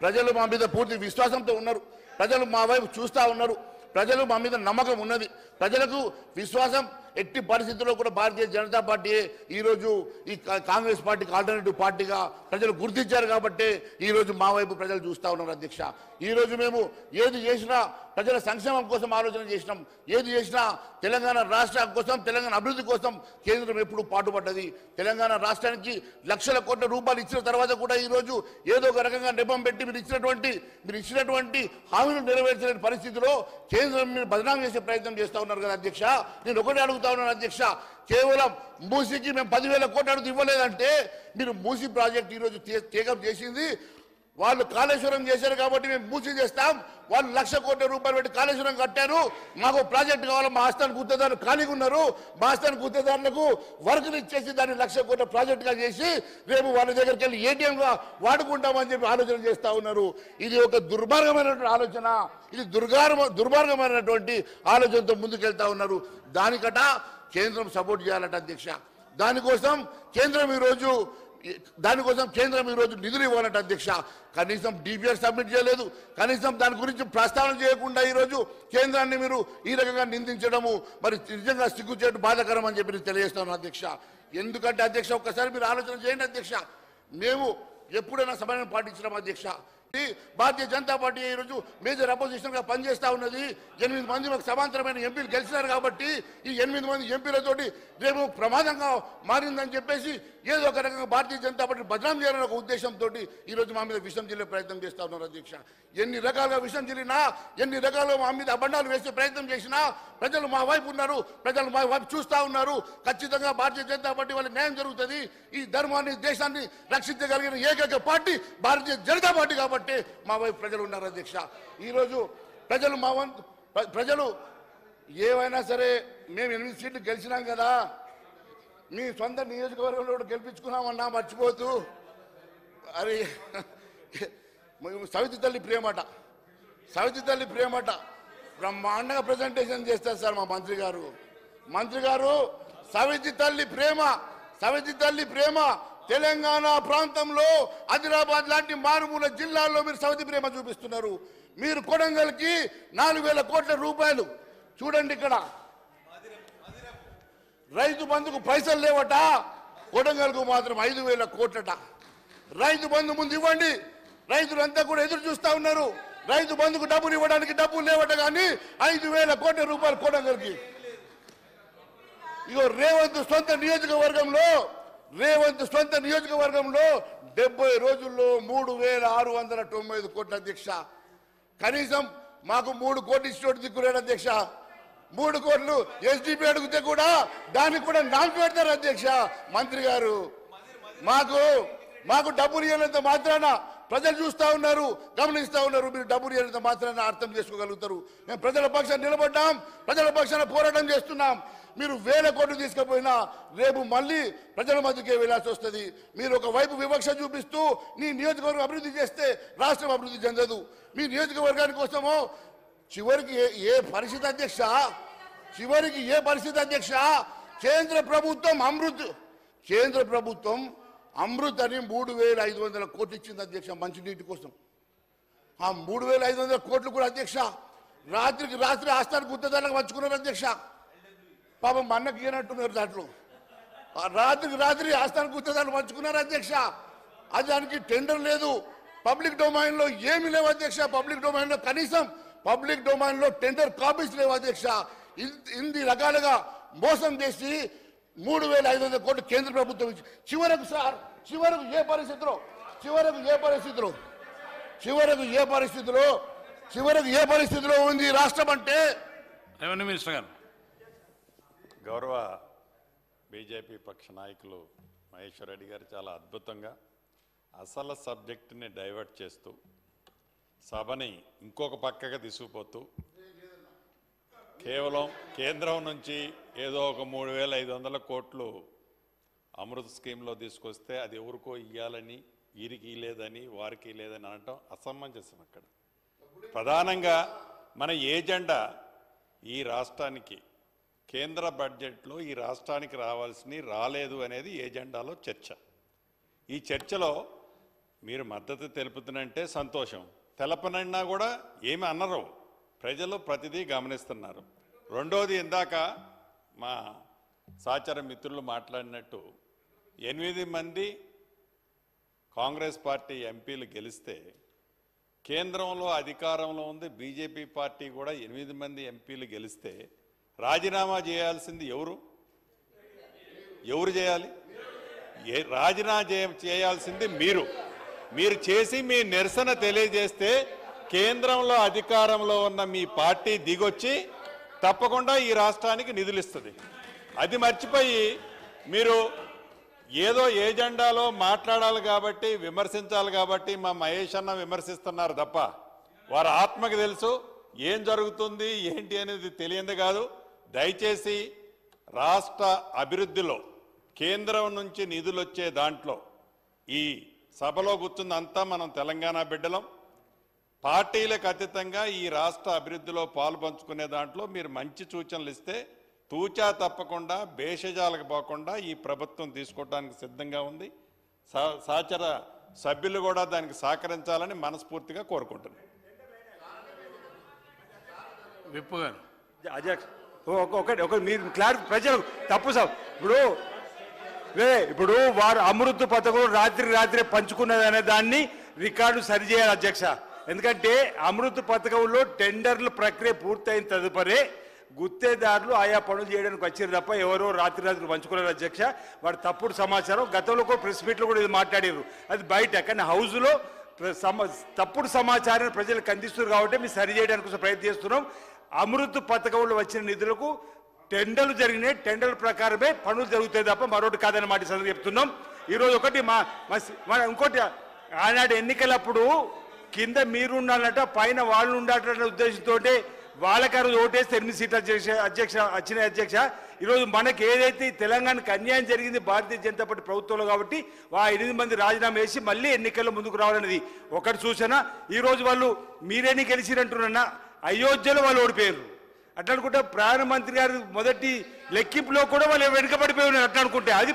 ప్రజలు మా మీద పూర్తి విశ్వాసంతో ఉన్నారు. ప్రజలు మా వైపు చూస్తూ ఉన్నారు. ప్రజలు మా మీద నమ్మకం ఉన్నది. ప్రజలకు విశ్వాసం ఎట్టి పరిస్థితుల్లో కూడా భారతీయ జనతా పార్టీ ఈరోజు ఈ కాంగ్రెస్ పార్టీకి ఆల్టర్నేటివ్ పార్టీగా ప్రజలు గుర్తించారు కాబట్టి ఈరోజు మా వైపు ప్రజలు చూస్తూ ఉన్నారు అధ్యక్ష. ఈరోజు మేము ఏది చేసినా ప్రజల సంక్షేమం కోసం ఆలోచన చేసినాం. ఏది చేసినా తెలంగాణ రాష్ట్రం కోసం, తెలంగాణ అభివృద్ధి కోసం కేంద్రం ఎప్పుడు పాటుపడ్డది. తెలంగాణ రాష్ట్రానికి లక్షల కోట్ల రూపాయలు ఇచ్చిన తర్వాత కూడా ఈరోజు ఏదో ఒక రకంగా నెపం పెట్టి మీరు ఇచ్చినటువంటి హామీలు నెరవేర్చలేని పరిస్థితిలో కేంద్రం మీరు బదనాం చేసే ప్రయత్నం చేస్తూ ఉన్నారు కదా అధ్యక్ష. నేను ఒకటే అడుగుతా ఉన్నాను అధ్యక్ష, కేవలం మూసీకి మేము 10,000 కోట్ల అడుగు ఇవ్వలేదంటే మీరు మూసీ ప్రాజెక్ట్ ఈరోజు టేకప్ చేసింది వాళ్ళు కాళేశ్వరం చేశారు కాబట్టి మేము మూసీ చేస్తాం. వాళ్ళు 1,00,000 కోట్ల రూపాయలు పెట్టి కాళేశ్వరం కట్టారు. మాకు ప్రాజెక్ట్ కావాలి, మా ఆస్థాన గుత్తేదారులు ఖాళీగా ఉన్నారు. మా ఆస్థాన గుత్తేదారులకు వర్కులు ఇచ్చేసి దాన్ని 1,00,000 కోట్ల ప్రాజెక్టుగా చేసి రేపు వాళ్ళ దగ్గరికి వెళ్ళి ఏటీఎంగా వాడుకుంటామని చెప్పి ఆలోచన చేస్తూ ఉన్నారు. ఇది ఒక దుర్మార్గమైనటువంటి ఆలోచన. ఇది దుర్మార్గమైనటువంటి ఆలోచనతో ముందుకెళ్తా ఉన్నారు. దానికట కేంద్రం సపోర్ట్ చేయాలట అధ్యక్ష. దానికోసం కేంద్రం ఈరోజు నిధులు ఇవ్వాలట అధ్యక్ష. కనీసం డిపిఆర్ సబ్మిట్ చేయలేదు. కనీసం దాని గురించి ప్రస్తావన చేయకుండా ఈరోజు కేంద్రాన్ని మీరు ఈ రకంగా నిందించడము మరి నిజంగా సిగ్గుచేటు బాధాకరం అని చెప్పి నేను తెలియజేస్తాను అధ్యక్ష. ఎందుకంటే అధ్యక్ష ఒక్కసారి మీరు ఆలోచన చేయండి అధ్యక్ష. మేము ఎప్పుడైనా సమయం పాటించడం అధ్యక్ష. భారతీయ జనతా పార్టీ ఈరోజు మేజర్ అపోజిషన్ గా పనిచేస్తా ఉన్నది. 8 మంది మాకు సమాంతరమైన ఎంపీలు గెలిచినారు కాబట్టి ఈ 8 మంది ఎంపీలతోటి రేపు ప్రమాదంగా మారిందని చెప్పేసి ఏదో ఒక రకంగా భారతీయ జనతా పార్టీ బదనాం చేయాలనే ఒక ఉద్దేశంతో ఈరోజు మా మీద విషం జిల్లే ప్రయత్నం చేస్తా ఉన్నారు అధ్యక్ష. ఎన్ని రకాలుగా విషం జిల్లినా, ఎన్ని రకాలుగా మా మీద అబండాలు వేసే ప్రయత్నం చేసినా ప్రజలు మా వైపు ఉన్నారు. ప్రజలు మా వైపు చూస్తూ ఉన్నారు. ఖచ్చితంగా భారతీయ జనతా పార్టీ వాళ్ళకి న్యాయం జరుగుతుంది. ఈ ధర్మాన్ని, దేశాన్ని రక్షించగలిగిన ఏకైక పార్టీ భారతీయ జనతా పార్టీ కాబట్టి మా వైపు ప్రజలు ఉన్నారు అధ్యక్ష. ఈరోజు ప్రజలు ఏవైనా సరే మేము 8 సీట్లు గెలిచినాం కదా, మీ సొంత నియోజకవర్గంలో గెలిపించుకున్నామన్నా మర్చిపోతూ అది సవితి తల్లి ప్రేమట బ్రహ్మాండంగా ప్రజెంటేషన్ చేస్తారు సార్ మా మంత్రి గారు. సవితి తల్లి ప్రేమ తెలంగాణ ప్రాంతంలో ఆదిలాబాద్ లాంటి మారుమూల జిల్లాల్లో మీరు సవితి ప్రేమ చూపిస్తున్నారు. మీరు కొడంగల్కి 4,000 కోట్ల రూపాయలు చూడండి. ఇక్కడ రైతు బంధుకు పైసలు లేవట, కొడంగల్కు మాత్రం 5,000 కోట్లట. రైతు బంధు ముందు ఇవ్వండి. రైతులంతా కూడా ఎదురు చూస్తా ఉన్నారు. రైతు బంధుకు డబ్బులు ఇవ్వడానికి డబ్బులు లేవట, కానీ 5,000 కోట్ల రూపాయలు కొడంగల్కి. ఇగో రేవంత్ సొంత నియోజకవర్గంలో 70 రోజుల్లో 3,695 కోట్ల అధ్యక్ష. కనీసం మాకు 3 కోట్లు ఇచ్చినోటి దిక్కులేడు అధ్యక్ష. 3 కోట్లు ఎస్డిపి అడిగితే కూడా దానికి కూడా నాలుగు పెడతారు అధ్యక్ష. మంత్రి గారు మాకు డబ్బులు ఇవ్వనంత మాత్రాన ప్రజలు చూస్తూ ఉన్నారు, గమనిస్తూ ఉన్నారు. మీరు డబ్బులు ఇవ్వనంత మాత్రాన అర్థం చేసుకోగలుగుతారు. మేము ప్రజల పక్షాన్ని నిలబడ్డాం, ప్రజల పక్షాన పోరాటం చేస్తున్నాం. మీరు 1,000 కోట్లు తీసుకుపోయినా రేపు మళ్ళీ ప్రజల మధ్యకే వెళ్ళాల్సి వస్తుంది. మీరు ఒకవైపు వివక్ష చూపిస్తూ నీ నియోజకవర్గం అభివృద్ధి చేస్తే రాష్ట్రం అభివృద్ధి చెందదు. మీ నియోజకవర్గాని కోసమో చివరికి ఏ పరిస్థితి అధ్యక్ష, కేంద్ర ప్రభుత్వం అమృత్ అని 3,500 కోట్లు ఇచ్చింది అధ్యక్ష మంచినీటి కోసం. ఆ 3,500 కోట్లు కూడా అధ్యక్ష రాత్రికి రాత్రి ఆస్థాన గుత్తదారులకు పంచుకున్నారు అధ్యక్ష. పాపం అన్నకి ఇవ్వనట్టున్నారు. దాంట్లో రాత్రికి రాత్రి ఆస్థాన గుత్తదారులు పంచుకున్నారు అధ్యక్ష. అది దానికి టెండర్ లేదు. పబ్లిక్ డొమైన్లో ఏమి లేవు అధ్యక్ష. పబ్లిక్ డొమైన్లో టెండర్ కాపీస్ లేవు అధ్యక్ష. ఇన్ని రకాలుగా మోసం చేసి 3,500 కోట్లు కేంద్ర ప్రభుత్వం ఇచ్చి చివరకు ఏ పరిస్థితిలో ఉంది రాష్ట్రం అంటే. రెవెన్యూ మినిస్టర్ గారు. గౌరవ బీజేపీ పక్ష నాయకులు మహేశ్వర్ రెడ్డి గారు చాలా అద్భుతంగా అసలు సబ్జెక్టుని డైవర్ట్ చేస్తూ సభని ఇంకొక పక్కగా తీసుకుపోతూ కేవలం కేంద్రం నుంచి ఏదో ఒక 3,500 కోట్లు అమృత్ స్కీమ్లో తీసుకొస్తే అది ఎవరికో ఇవ్వాలని, వీరికి లేదని, వారికి లేదని అనటం అసమంజసం. అక్కడ ప్రధానంగా మన ఏజెండా ఈ రాష్ట్రానికి కేంద్ర బడ్జెట్లో ఈ రాష్ట్రానికి రావాల్సినవి రాలేదు అనేది ఏజెండాలో చర్చ. ఈ చర్చలో మీరు మద్దతు తెలుపుతున్నంటే సంతోషం, తెలపనన్నా కూడా ఏమి అనరు. ప్రజలు ప్రతిదీ గమనిస్తున్నారు. రెండోది, ఇందాక మా సహచర మిత్రులు మాట్లాడినట్టు 8 మంది కాంగ్రెస్ పార్టీ ఎంపీలు గెలిస్తే కేంద్రంలో అధికారంలో ఉంది బీజేపీ పార్టీ కూడా 8 మంది ఎంపీలు గెలిస్తే రాజీనామా చేయాల్సింది ఎవరు చేయాలి? రాజీనామా చేయాల్సింది మీరు చేసి మీ నిరసన తెలియజేస్తే కేంద్రంలో అధికారంలో ఉన్న మీ పార్టీ దిగొచ్చి తప్పకుండా ఈ రాష్ట్రానికి నిధులు ఇస్తుంది. అది మర్చిపోయి మీరు ఏదో ఏజెండాలో మాట్లాడాలి కాబట్టి, విమర్శించాలి కాబట్టి మా మహేష్ అన్న విమర్శిస్తున్నారు తప్ప వారి ఆత్మకు తెలుసు ఏం జరుగుతుంది ఏంటి అనేది తెలియంది కాదు. దయచేసి రాష్ట్ర అభివృద్ధిలో కేంద్రం నుంచి నిధులు వచ్చే దాంట్లో ఈ సభలో కూర్చుందంతా మనం తెలంగాణ బిడ్డలం. పార్టీలకు అతీతంగా ఈ రాష్ట్ర అభివృద్ధిలో పాలు పంచుకునే దాంట్లో మీరు మంచి సూచనలు ఇస్తే తూచా తప్పకుండా భేషజాలకు పోకుండా ఈ ప్రభుత్వం తీసుకోవడానికి సిద్ధంగా ఉంది. సహచర సభ్యులు కూడా దానికి సహకరించాలని మనస్ఫూర్తిగా కోరుకుంటున్నాను. విప్పు గారు అధ్యక్ష ఒకటి మీరు క్లారిటీ ప్రజలు తప్పు సార్. ఇప్పుడు వారు అమృత్ పథకం రాత్రి పంచుకున్నది అనే దాన్ని రికార్డు సరిచేయాలి అధ్యక్ష. ఎందుకంటే అమృత్ పథకంలో టెండర్ల ప్రక్రియ పూర్తయిన తదుపరి గుత్తేదారులు ఆయా పనులు చేయడానికి వచ్చారు తప్ప ఎవరో రాత్రి పంచుకున్నారు అధ్యక్ష. వాడు తప్పుడు సమాచారం గతంలో కూడా ప్రెస్ మీట్లో కూడా ఇది మాట్లాడారు. అది బయట కానీ హౌస్లో తప్పుడు సమాచారాన్ని ప్రజలకు అందిస్తున్నారు కాబట్టి మేము సరి చేయడానికి కోసం ప్రయత్నం చేస్తున్నాం. అమృత్ పథకంలో వచ్చిన నిధులకు టెండర్లు జరిగినాయి, టెండర్ల ప్రకారమే పనులు జరుగుతాయి తప్ప మరొకటి కాదని మాట సంగతి చెప్తున్నాం. ఈరోజు ఒకటి ఇంకోటి ఆనాడు ఎన్నికలప్పుడు కింద మీరు ఉండాలట పైన వాళ్ళు ఉండాలన్న ఉద్దేశంతో వాళ్ళకి ఆ రోజు ఓటేస్తే 8 సీట్లు వచ్చినాయి అధ్యక్ష. ఈరోజు మనకి ఏదైతే తెలంగాణకు అన్యాయం జరిగింది భారతీయ జనతా పార్టీ ప్రభుత్వంలో కాబట్టి ఆ 8 మంది రాజీనామా వేసి మళ్ళీ ఎన్నికల్లో ముందుకు రావాలనేది ఒకటి సూచన. ఈరోజు వాళ్ళు మీరేని గెలిచిరంటున్నా అయోధ్యలో వాళ్ళు ఓడిపోయారు. అట్లా అనుకుంటే ప్రధానమంత్రి గారు మొదటి లెక్కింపులో కూడా వాళ్ళు వెనుకబడిపోయి ఉన్నారు. అట్లా అనుకుంటే అది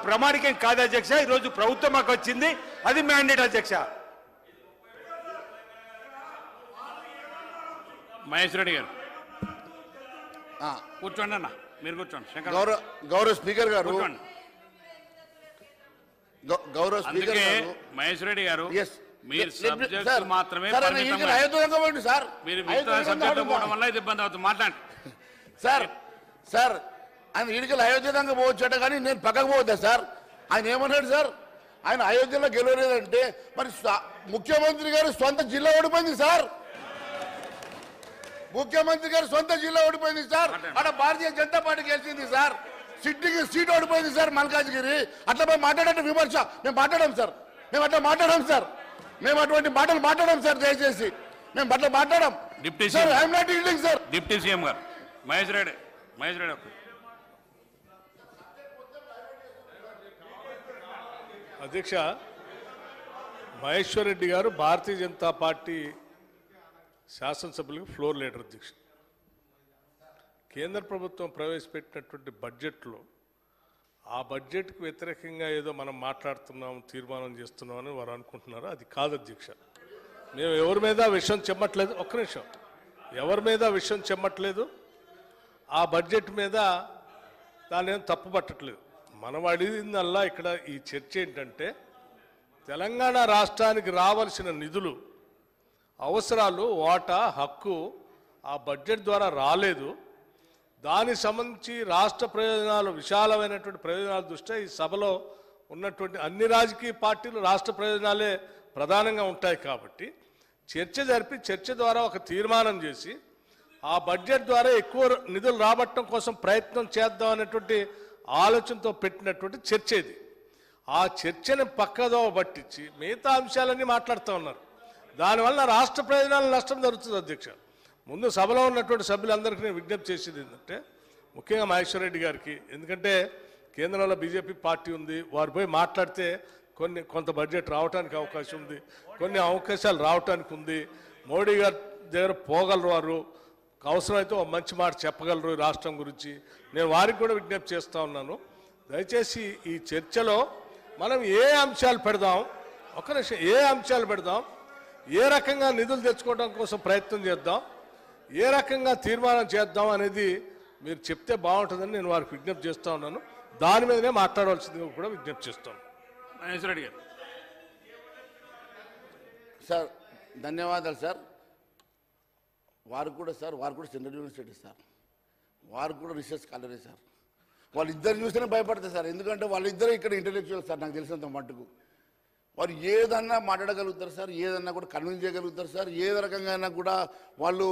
ప్రామాణికం కాదు అధ్యక్ష. ఈరోజు ప్రభుత్వం మాకు వచ్చింది, అది మ్యాండేట్ అధ్యక్ష. మహేష్ రెడ్డి గారు కూర్చోండి అన్న, మీరు కూర్చోండి. గౌరవ స్పీకర్ గారు, అందుకే మహేష్ రెడ్డి గారు మీరు సబ్జెక్ట్ మాత్రమే సార్, మీరు సబ్జెక్ట్ పోవడం వల్ల ఇది ఇబ్బంది అవుతుంది. మాట్లాడండి సార్. ఆయన ఈడికలు అయోధ్యంగా పోవచ్చట కానీ నేను పక్కకు పోవద్దా సార్? ఆయన ఏమన్నాడు సార్? ఆయన అయోధ్యలో గెలవలేదంటే మరి ముఖ్యమంత్రి గారు సొంత జిల్లా ఓడిపోయింది సార్. ముఖ్యమంత్రి గారు సొంత జిల్లా ఓడిపోయింది సార్. అక్కడ భారతీయ జనతా పార్టీ గెలిచింది సార్. సిట్టింగ్ సీట్ ఓడిపోయింది సార్ మల్కాజ్గిరి. అట్లా మేము మాట్లాడే విమర్శ మేము మాట్లాడాం సార్. మేము అట్లా మాట్లాడాం సార్. మేము అటువంటి మాటలు మాట్లాడాం సార్. దయచేసి మేము అట్లా మాట్లాడాం. డిప్యూటీ సీఎం గారు మహేష్ రెడ్డి అధ్యక్ష, మహేశ్వర్ రెడ్డి గారు భారతీయ జనతా పార్టీ శాసనసభ్యులకు ఫ్లోర్ లీడర్ అధ్యక్ష. కేంద్ర ప్రభుత్వం ప్రవేశపెట్టినటువంటి బడ్జెట్లో ఆ బడ్జెట్కి వ్యతిరేకంగా ఏదో మనం మాట్లాడుతున్నాం, తీర్మానం చేస్తున్నాం అని వారు అనుకుంటున్నారు. అది కాదు అధ్యక్ష. మేము ఎవరి మీద విషయం చెమ్మట్లేదు. ఒక్క నిమిషం, ఎవరి మీద విషయం చెమ్మట్లేదు. ఆ బడ్జెట్ మీద దాన్ని ఏం తప్పు పట్టట్లేదు. మనం అడిగిందల్లా ఇక్కడ ఈ చర్చ ఏంటంటే తెలంగాణ రాష్ట్రానికి రావాల్సిన నిధులు, అవసరాలు, వాటా, హక్కు ఆ బడ్జెట్ ద్వారా రాలేదు. దానికి సంబంధించి రాష్ట్ర ప్రయోజనాలు, విశాలమైనటువంటి ప్రయోజనాల దృష్ట్యా ఈ సభలో ఉన్నటువంటి అన్ని రాజకీయ పార్టీలు రాష్ట్ర ప్రయోజనాలే ప్రధానంగా ఉంటాయి కాబట్టి చర్చ జరిపి చర్చ ద్వారా ఒక తీర్మానం చేసి ఆ బడ్జెట్ ద్వారా ఎక్కువ నిధులు రాబట్టడం కోసం ప్రయత్నం చేద్దాం అనేటువంటి ఆలోచనతో పెట్టినటువంటి చర్చ ఇది. ఆ చర్చని పక్కదో పట్టించి మిగతా అంశాలన్నీ మాట్లాడుతూ ఉన్నారు. దానివల్ల రాష్ట్ర ప్రయోజనాల నష్టం జరుగుతుంది అధ్యక్ష. ముందు సభలో ఉన్నటువంటి సభ్యులందరికీ నేను విజ్ఞప్తి చేసేది ఏంటంటే ముఖ్యంగా మహేశ్వర్ రెడ్డి గారికి, ఎందుకంటే కేంద్రంలో బీజేపీ పార్టీ ఉంది, వారు పోయి మాట్లాడితే కొంత బడ్జెట్ రావడానికి అవకాశం ఉంది, కొన్ని అవకాశాలు రావడానికి ఉంది. మోడీ గారి దగ్గర పోగలరు వారు. అవసరమైతే ఒక మంచి మాట చెప్పగలరు ఈ రాష్ట్రం గురించి. నేను వారికి కూడా విజ్ఞప్తి చేస్తూ ఉన్నాను. దయచేసి ఈ చర్చలో మనం ఏ అంశాలు పెడదాం, ఒక నిమిషం, ఏ అంశాలు పెడదాం, ఏ రకంగా నిధులు తెచ్చుకోవడం కోసం ప్రయత్నం చేద్దాం, ఏ రకంగా తీర్మానం చేద్దాం అనేది మీరు చెప్తే బాగుంటుందని నేను వారికి విజ్ఞప్తి చేస్తూ ఉన్నాను. దాని మీదనే మాట్లాడవలసింది కూడా విజ్ఞప్తి చేస్తాను. మహేశ్వర రెడ్డి గారు. సార్ ధన్యవాదాలు సార్. వారు కూడా సెంట్రల్ యూనివర్సిటీ సార్, వారు కూడా రీసెర్చ్ కాలేరే సార్. వాళ్ళిద్దరు చూస్తేనే భయపడతారు సార్, ఎందుకంటే వాళ్ళిద్దరు ఇక్కడ ఇంటెలెక్చువల్ సార్. నాకు తెలిసినంత మట్టుకు వారు ఏదన్నా మాట్లాడగలుగుతారు సార్, ఏదన్నా కూడా కన్విన్స్ చేయగలుగుతారు సార్. ఏ రకంగా అయినా కూడా వాళ్ళు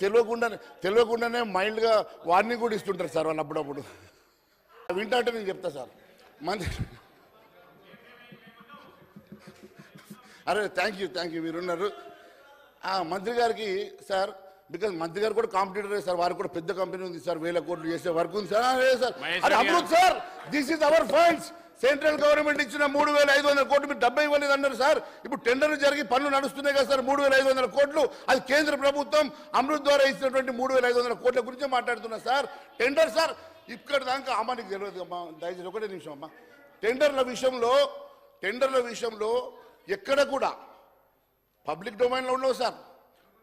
తెలియకుండానే మైల్డ్గా వార్నింగ్ కూడా ఇస్తుంటారు సార్ వాళ్ళు అప్పుడప్పుడు. వింటే నేను చెప్తా సార్. అరే థ్యాంక్ యూ మీరున్నారు. మంత్రి గారికి సార్, బికాజ్ మంత్రి గారు కూడా కాంపిటీటరే సార్, వారికి కూడా పెద్ద కంపెనీ ఉంది సార్, 1000 కోట్లు చేసే వర్క్ ఉంది sir. Sir Amrit sir, this is our funds. Central government ఇచ్చిన 3500 కోట్లు మీరు 70 ఇవ్వలేదు అన్నారు సార్. ఇప్పుడు టెండర్లు జరిగి పనులు నడుస్తున్నాయి కదా సార్, 3500 కోట్లు. అది కేంద్ర ప్రభుత్వం అమృత్ ద్వారా ఇచ్చినటువంటి 3500 కోట్ల గురించే మాట్లాడుతున్నా సార్. టెండర్ సార్ ఇక్కడ దాకా అమ్మ నీకు తెలియదు అమ్మా, దయచేసి ఒకటే నిమిషం అమ్మా. టెండర్ల విషయంలో ఎక్కడ కూడా పబ్లిక్ డొమైన్లో ఉండవు సార్,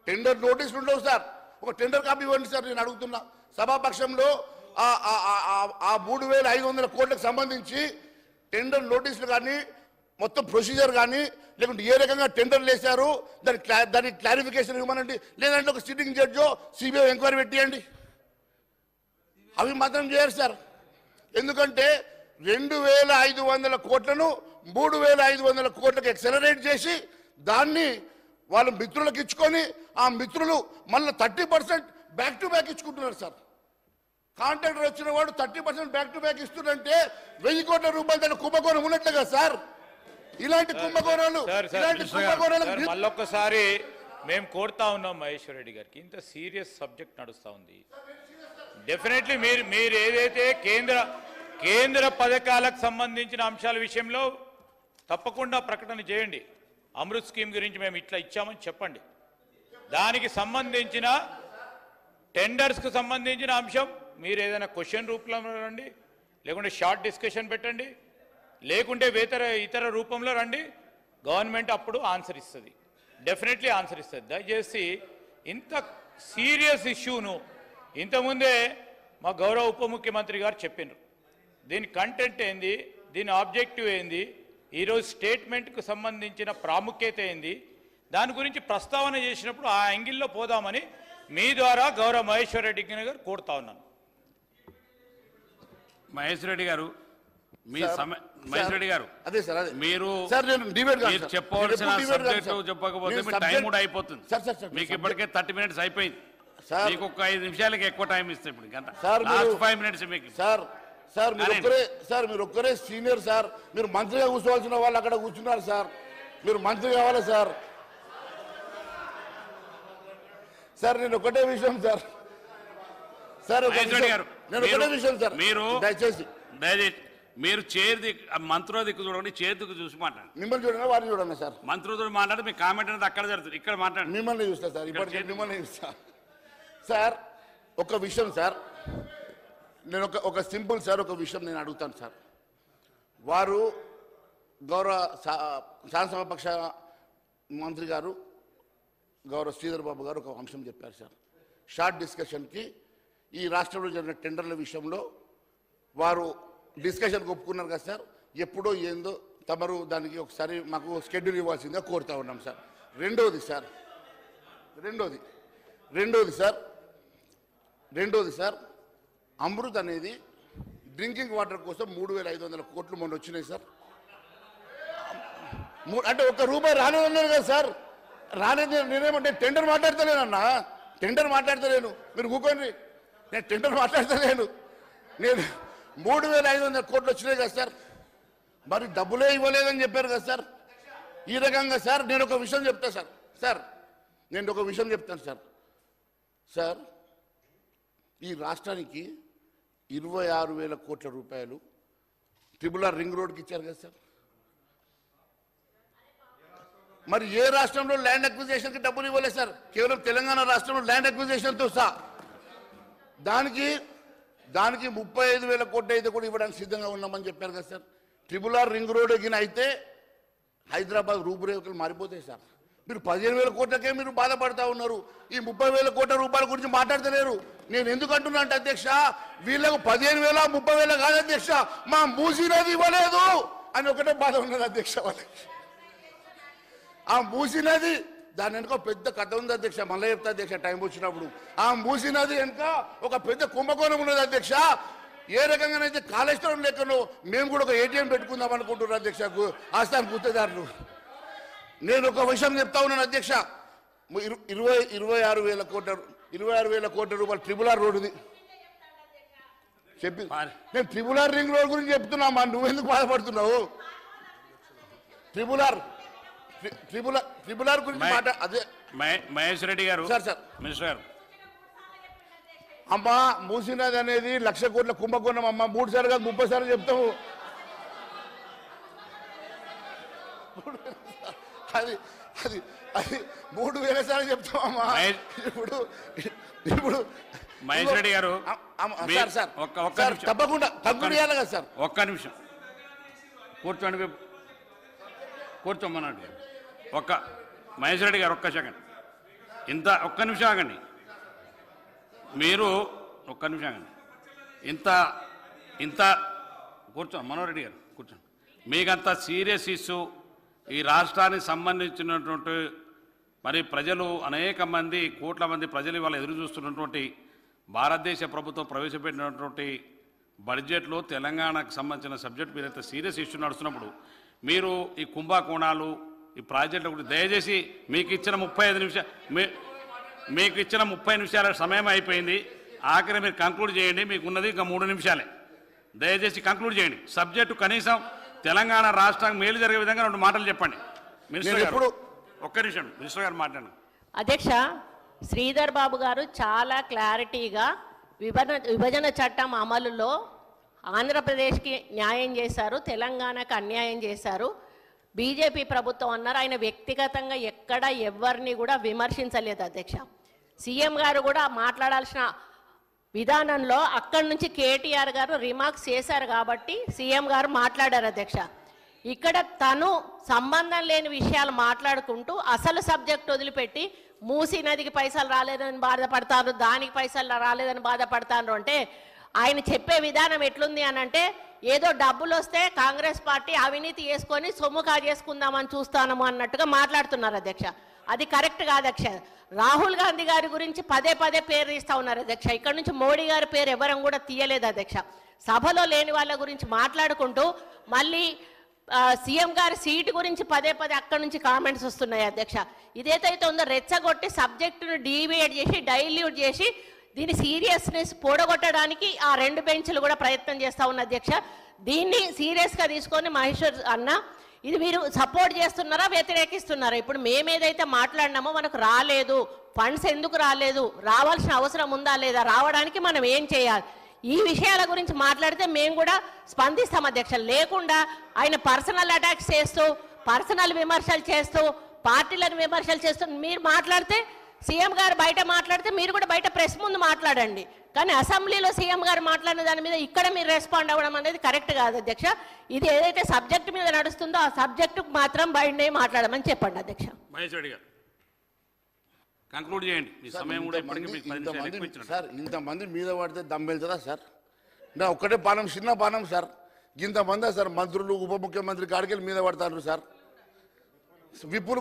టెండర్ నోటీసులు ఉండవు సార్. ఒక టెండర్ కాపీ ఇవ్వండి సార్ నేను అడుగుతున్నా. సభాపక్షంలో ఆ 3500 కోట్లకు సంబంధించి టెండర్ నోటీసులు కానీ, మొత్తం ప్రొసీజర్ కానీ, లేకుంటే ఏ రకంగా టెండర్లు వేశారు దానికి క్లారిఫికేషన్ ఇవ్వమనండి. లేదంటే ఒక సిట్టింగ్ జడ్జో సిబిఐ ఎంక్వైరీ పెట్టియండి. అవి మాత్రం చేయరు సార్. ఎందుకంటే 2500 కోట్లను 3500 కోట్లకు ఎక్సలరేట్ చేసి దాన్ని వాళ్ళ మిత్రులకు ఇచ్చుకొని ఆ మిత్రులు మళ్ళీ 30% బ్యాక్ టు బ్యాక్ ఇచ్చుకుంటున్నారు సార్. కాంట్రాక్టర్ వచ్చిన వాడు 30% బ్యాక్ టు బ్యాక్ ఇస్తుందంటే 1000 కోట్ల రూపాయలు దాని కుంభకోణం ఉన్నట్లుగా సార్. ఇలాంటి కుంభకోణాలు మళ్ళొక్కసారి మేము కోరుతా ఉన్నాం మహేశ్వర రెడ్డి గారికి. ఇంత సీరియస్ సబ్జెక్ట్ నడుస్తూ ఉంది. డెఫినెట్లీ మీరు ఏదైతే కేంద్ర పథకాలకు సంబంధించిన అంశాల విషయంలో తప్పకుండా ప్రకటన చేయండి. అమృత్ స్కీమ్ గురించి మేము ఇట్లా ఇచ్చామని చెప్పండి. దానికి సంబంధించిన టెండర్స్కు సంబంధించిన అంశం మీరు ఏదైనా క్వశ్చన్ రూపంలో రండి, లేకుంటే షార్ట్ డిస్కషన్ పెట్టండి, లేకుంటే ఇతర రూపంలో రండి. గవర్నమెంట్ అప్పుడు ఆన్సర్ ఇస్తుంది, డెఫినెట్లీ ఆన్సర్ ఇస్తుంది. దయచేసి ఇంత సీరియస్ ఇష్యూను ఇంతకుముందే మా గౌరవ ఉప ముఖ్యమంత్రి గారు చెప్పినారు. దీని కంటెంట్ ఏంది, దీని ఆబ్జెక్టివ్ ఏంది, ఈరోజు స్టేట్మెంట్కు సంబంధించిన ప్రాముఖ్యత ఏంది, దాని గురించి ప్రస్తావన చేసినప్పుడు ఆ యాంగిల్లో పోదామని మీ ద్వారా గౌరవ మహేశ్వర రెడ్డి గారు కోరుతా ఉన్నాను. మహేశ్వర రెడ్డి గారు, మహేశ్వర రెడ్డి గారు, అదే సార్, అదే మీరు చెప్పవలసిన సబ్జెక్టు చెప్పకపోతే మీ టైం కూడా అయిపోతుంది. మీకు ఇప్పటికే 30 మినిట్స్ అయిపోయింది. మీకు ఒక 5 నిమిషాలకి ఎక్కువ టైం ఇస్తాయి. ఇప్పుడు గంట 5 మినిట్స్ మీకు సార్ మీరు ఒక్కరే సీనియర్ సార్. మీరు మంత్రిగా కూర్చోవాల్సిన వాళ్ళు అక్కడ కూర్చున్నారు సార్. మీరు మంత్రి కావాలి సార్. నేను ఒకటే విషయం సార్, మీరు దయచేసి మీరు మంత్రుల దిక్కు చూడండి, చేతి దిక్కు చూసి మాట్లాడండి. మిమ్మల్ని చూడండి, వారిని చూడండి సార్. మంత్రులతో మాట్లాడితే మీ కామెంట్ అనేది అక్కడ జరుగుతుంది, ఇక్కడ మాట్లాడండి. మిమ్మల్ని చూస్తా సార్, ఇప్పటికే మిమ్మల్ని చూస్తా సార్. ఒక విషయం సార్, నేను ఒక సింపుల్ సార్ ఒక విషయం నేను అడుగుతాను సార్. వారు గౌరవ శాసనసభాపక్ష మంత్రి గారు గౌరవ శ్రీధర్ బాబు గారు ఒక అంశం చెప్పారు సార్. షార్ట్ డిస్కషన్కి ఈ రాష్ట్రంలో జరిగిన టెండర్ల విషయంలో వారు డిస్కషన్కి ఒప్పుకున్నారు కదా సార్. ఎప్పుడో ఏందో తమరు దానికి ఒకసారి మాకు షెడ్యూల్ ఇవ్వాల్సిందిగా కోరుతా ఉన్నాం సార్. రెండోది సార్ అమృత్ అనేది డ్రింకింగ్ వాటర్ కోసం 3500 కోట్లు మొన్న వచ్చినాయి సార్. అంటే ఒక్క రూపాయి రాలేదన్నారు కదా సార్. రాలేదు. నేనేమంటే టెండర్ మాట్లాడతలేనన్నా, మీరు కూకోండి. నేను టెండర్ మాట్లాడతలేను. నేను 3500 కోట్లు వచ్చినాయి కదా సార్. మరి డబ్బులే ఇవ్వలేదని చెప్పారు కదా సార్. ఈ రకంగా సార్ నేను ఒక విషయం చెప్తాను సార్. ఈ రాష్ట్రానికి 26,000 కోట్ల రూపాయలు RRR రింగ్ రోడ్కి ఇచ్చారు కదా సార్. మరి ఏ రాష్ట్రంలో ల్యాండ్ అక్విజిషన్కి డబ్బులు ఇవ్వలేదు సార్? కేవలం తెలంగాణ రాష్ట్రంలో ల్యాండ్ అక్విజిషన్తో సహా దానికి 35,000 కోట్లు అయితే కూడా ఇవ్వడానికి సిద్ధంగా ఉన్నామని చెప్పారు కదా sir. Triple R ring road ఎగిన అయితే హైదరాబాద్ రూపురేఖలు మారిపోతాయి సార్. మీరు 15,000 కోట్లకే మీరు బాధపడతా ఉన్నారు. ఈ 30,000 కోట్ల రూపాయల గురించి మాట్లాడతలేరు. నేను ఎందుకు అంటున్నా అంటే అధ్యక్ష, వీళ్ళకు 15,000 30,000 కాదు అధ్యక్ష, మా మూసీ నది ఇవ్వలేదు అని ఒకటే బాధ ఉన్నది అధ్యక్ష వాళ్ళకి. ఆ మూసీ నది దాని వెనుక పెద్ద కథ ఉంది అధ్యక్ష, మళ్ళీ చెప్తా అధ్యక్ష టైం వచ్చినప్పుడు. ఆ మూసీ నది వెనుక ఒక పెద్ద కుంభకోణం ఉన్నది అధ్యక్ష. ఏ రకంగానైతే కాళేశ్వరం లెక్కను మేము కూడా ఒక ఏటీఎం పెట్టుకుందాం అనుకుంటున్నారు అధ్యక్ష ఆస్థాన గుత్తేదారులు. నేను ఒక విషయం చెప్తా ఉన్నాను అధ్యక్ష, 26,000 కోట్ల రూపాయలు ట్రిపుల్ ఆర్ రోడ్డుది చెప్పి నేను ట్రిపుల్ ఆర్ రింగ్ రోడ్ గురించి చెప్తున్నామా, నువ్వెందుకు బాధపడుతున్నావు? ట్రిపుల్ ఆర్ గురించి మాట అదే మహేష్ రెడ్డి గారు. సార్ మినిస్టర్ గారు, అమ్మా మూసినది అనేది 1,00,000 కోట్ల కుంభకోణం అమ్మా. 3 సార్లు కాదు 30 సార్లు చెప్తాము. అది 3,000 సార్లు చెప్తామమ్మా. ఇప్పుడు మహేష్ రెడ్డి గారు తప్పకుండా కంక్లూడ్ చేయాలి కదా సార్. ఒక్క నిమిషం కూర్చోమన్నాడు. మహేష్ రెడ్డి గారు ఒక్క సెకండ్, ఒక్క నిమిషం ఆగండి. మీరు ఒక్క నిమిషం ఆగండి. ఇంత మనోహర్ రెడ్డి గారు కూర్చోండి. మీకంత సీరియస్ ఇష్యూ ఈ రాష్ట్రానికి సంబంధించినటువంటి మరి ప్రజలు అనేక మంది కోట్ల మంది ప్రజలు ఇవాళ ఎదురు చూస్తున్నటువంటి భారతదేశ ప్రభుత్వం ప్రవేశపెట్టినటువంటి బడ్జెట్లో తెలంగాణకు సంబంధించిన సబ్జెక్ట్ మీరైతే సీరియస్ ఇష్యూ నడుస్తున్నప్పుడు మీరు ఈ కుంభకోణాలు ఈ ప్రాజెక్టుల గురించి దయచేసి మీకు ఇచ్చిన 30 నిమిషాల సమయం అయిపోయింది. ఆఖరి మీరు కంక్లూడ్ చేయండి. మీకు ఉన్నది ఇంకా 3 నిమిషాలే. దయచేసి కంక్లూడ్ చేయండి. సబ్జెక్టు కనీసం తెలంగాణ రాష్ట్రానికి మేలు జరిగే విధంగా 2 మాటలు చెప్పండి. మినిస్టర్ గారు ఒక్క నిమిషం, మినిస్టర్ గారు మాట్లాడండి. అధ్యక్ష, శ్రీధర్ బాబు గారు చాలా క్లారిటీగా విభజన చట్టం అమలులో ఆంధ్రప్రదేశ్కి న్యాయం చేశారు, తెలంగాణకు అన్యాయం చేశారు. బీజేపీ ప్రభుత్వం అన్నారు. ఆయన వ్యక్తిగతంగా ఎక్కడ ఎవరిని కూడా విమర్శించలేదు అధ్యక్ష. సీఎం గారు కూడా మాట్లాడాల్సిన విధానంలో అక్కడి నుంచి కేటీఆర్ గారు రిమార్క్స్ చేశారు కాబట్టి సీఎం గారు మాట్లాడారు అధ్యక్ష. ఇక్కడ తను సంబంధం లేని విషయాలు మాట్లాడుకుంటూ అసలు సబ్జెక్ట్ వదిలిపెట్టి మూసీ నదికి పైసలు రాలేదని బాధపడతారు, దానికి పైసలు రాలేదని బాధపడతారు అంటే ఆయన చెప్పే విధానం ఎట్లుంది అని అంటే ఏదో డబ్బులు వస్తే కాంగ్రెస్ పార్టీ అవినీతి చేసుకొని సొమ్ము కాజేసుకుందామని చూస్తాము అన్నట్టుగా మాట్లాడుతున్నారు అధ్యక్ష. అది కరెక్ట్ కాదు అధ్యక్ష. రాహుల్ గాంధీ గారి గురించి పదే పేరు తీస్తూ ఉన్నారు అధ్యక్ష. ఇక్కడ నుంచి మోడీ గారి పేరు ఎవరం కూడా తీయలేదు అధ్యక్ష. సభలో లేని వాళ్ళ గురించి మాట్లాడుకుంటూ మళ్ళీ సీఎం గారి సీటు గురించి పదే అక్కడి నుంచి కామెంట్స్ వస్తున్నాయి అధ్యక్ష. ఇదేదైతే ఉందో రెచ్చగొట్టి సబ్జెక్టును డీవియేట్ చేసి డైల్యూట్ చేసి దీని సీరియస్నెస్ పోడగొట్టడానికి ఆ 2 బెంచ్లు కూడా ప్రయత్నం చేస్తూ ఉన్న అధ్యక్ష. దీన్ని సీరియస్గా తీసుకొని మహేశ్వర్ అన్న, ఇది మీరు సపోర్ట్ చేస్తున్నారా వ్యతిరేకిస్తున్నారా? ఇప్పుడు మేమేదైతే మాట్లాడినామో మనకు రాలేదు, ఫండ్స్ ఎందుకు రాలేదు, రావాల్సిన అవసరం ఉందా లేదా, రావడానికి మనం ఏం చేయాలి, ఈ విషయాల గురించి మాట్లాడితే మేము కూడా స్పందిస్తాం అధ్యక్ష. లేకుండా ఆయన పర్సనల్ అటాక్స్ చేస్తూ పర్సనల్ విమర్శలు చేస్తూ పార్టీలను విమర్శలు చేస్తూ మీరు మాట్లాడితే, సీఎం గారు బయట మాట్లాడితే మీరు కూడా బయట ప్రెస్ ముందు మాట్లాడండి. కానీ అసెంబ్లీలో సీఎం గారు మాట్లాడిన దాని మీద ఇక్కడ మీరు రెస్పాండ్ అవ్వడం అనేది కరెక్ట్ కాదు అధ్యక్ష. ఇది ఏదైతే సబ్జెక్ట్ మీద నడుస్తుందో ఆ సబ్జెక్టుకు మాత్రం బయటనే మాట్లాడమని చెప్పండి అధ్యక్ష. మహేష్ రెడ్డి గారు కంక్లూడ్ చేయండి. మీ సమయం కూడా సార్ ఇంతమంది మీద పడితే దమ్మెళ్తుందా సార్? నా ఒక్కటే పానం, చిన్న పానం సార్. ఇంతమంది సార్ మంత్రులు ఉప ముఖ్యమంత్రి కాడికెళ్ళి మీద పడతారు సార్. విప్పులు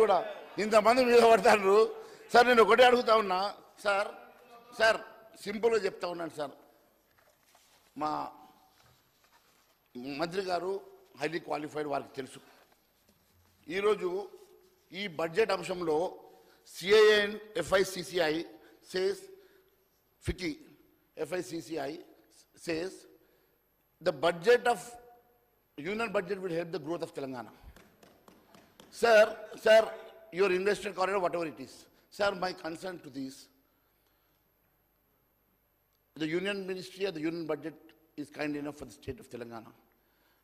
కూడా ఇంతమంది మీద పడతారు సార్. నేను ఒకటే అడుగుతా ఉన్నా సార్ సింపుల్గా చెప్తా ఉన్నాను సార్. మా మంత్రి గారు హైలీ క్వాలిఫైడ్, వారికి తెలుసు. ఈరోజు ఈ బడ్జెట్ అంశంలో CII and FICCI says, FICCI says the budget of union budget will help the growth of Telangana. Sir, your investment corridor, whatever it is. Sir, my concern to this, the union ministry or the union budget is kind enough for the state of Telangana.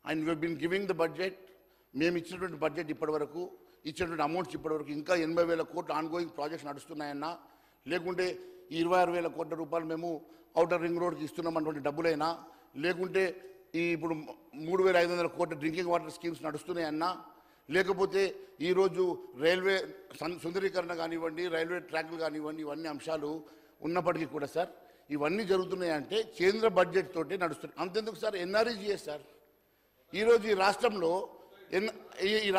And we have been giving the budget, మేము ఇచ్చినటువంటి budget ఇప్పటి వరకు ఇచ్చినటువంటి amounts ఇప్పటివరకు ఇంకా 80,000 కోట్లు ongoing projects నడుస్తున్నాయన్నా, లేకుంటే ఈ 26,000 కోట్ల రూపాయలు మేము ఔటర్ రింగ్ రోడ్కి ఇస్తున్నామన్నటువంటి డబ్బులైనా, లేకుంటే ఈ ఇప్పుడు 3,500 కోట్ల డ్రింకింగ్ వాటర్ స్కీమ్స్ నడుస్తున్నాయన్నా, లేకపోతే ఈరోజు రైల్వే సుందరీకరణ కానివ్వండి, రైల్వే ట్రాక్లు కానివ్వండి, ఇవన్నీ అంశాలు ఉన్నప్పటికీ కూడా సార్ ఇవన్నీ జరుగుతున్నాయంటే కేంద్ర బడ్జెట్ తోటి నడుస్తున్నాయి. అంతెందుకు సార్ ఎన్ఆర్ఈజిఎస్ సార్ ఈరోజు ఈ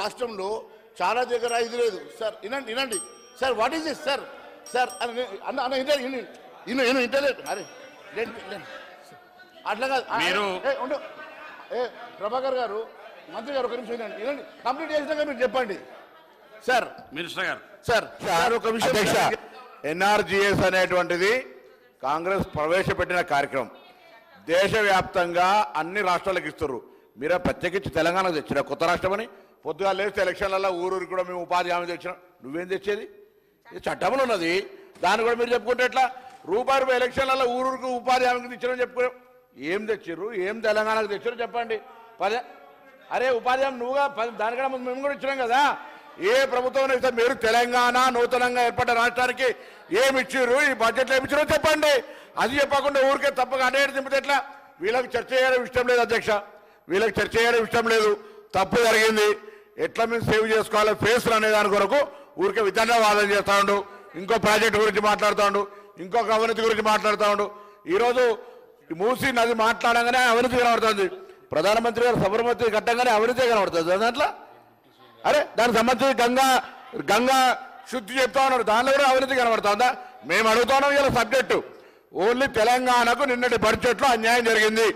రాష్ట్రంలో చాలా దగ్గర ఇది లేదు సార్. వినండి sir, what is this sir sir అన్న ఇంటర్నెట్ అరే అట్లా కాదు. ప్రభాకర్ గారు, మంత్రి గారు, ఒక నిమిషం వినండి, కంప్లీట్ చేసినాక మీరు చెప్పండి సార్. మినిస్టర్ గారు సార్ ఒక విషయం, ఎన్ఆర్జిఎస్ అనేటువంటిది కాంగ్రెస్ ప్రవేశపెట్టిన కార్యక్రమం. దేశవ్యాప్తంగా అన్ని రాష్ట్రాలకు ఇస్తారు. మీరే ప్రత్యేకించి తెలంగాణకు తెచ్చిన కొత్త రాష్ట్రం అని పొద్దుగా లేస్తే ఎలక్షన్లలో ఊరూరికి కూడా మేము ఉపాధి హామీ తెచ్చినాం. నువ్వేం తెచ్చేది? ఇది చట్టంలో ఉన్నది, దాన్ని కూడా మీరు చెప్పుకుంటే ఎట్లా? రూపాయి ఎలక్షన్లలో ఊరూరికి ఉపాధి హామీకి తెచ్చారని చెప్పుకున్నాం. ఏం తెచ్చారు, ఏం తెలంగాణకు తెచ్చారు చెప్పండి. అరే ఉపాధి హామీ నువ్వుగా దానికన్నా ముందు మేము కూడా ఇచ్చినాం కదా. ఏ ప్రభుత్వం ఇస్తే మీరు తెలంగాణ నూతనంగా ఏర్పడ్డ రాష్ట్రానికి ఏమి ఇచ్చారు, ఈ బడ్జెట్లో ఏమి ఇచ్చారో చెప్పండి. అది చెప్పకుండా ఊరికే తప్పగా అడేడు దింపితే ఎట్లా? వీళ్ళకి చర్చ చేయడం ఇష్టం లేదు అధ్యక్ష, వీళ్ళకి చర్చ చేయడం ఇష్టం లేదు. తప్పు జరిగింది, ఎట్లా మేము సేవ్ చేసుకోవాలి ఫేస్లు అనే దాని కొరకు ఊరికే విధంగా వాదన చేస్తా ఉండు, ఇంకో ప్రాజెక్టు గురించి మాట్లాడుతూ ఉండు, ఇంకొక అవినీతి గురించి మాట్లాడుతూ ఉండు. ఈరోజు మూసి నది మాట్లాడంగానే అవినీతి కనబడుతుంది. ప్రధానమంత్రి గారు సబర్మతి కట్టంగానే అవినీతి కనబడుతుంది దాంట్లో. అరే దానికి సంబంధించి గంగా శుద్ధి చెప్తా ఉన్నారు, దానిలో కూడా అవినీతి కనబడుతుందా? మేము అడుగుతున్నాం ఇలా సబ్జెక్టు. ఓన్లీ తెలంగాణకు నిన్నటి బడ్జెట్లో అన్యాయం జరిగింది,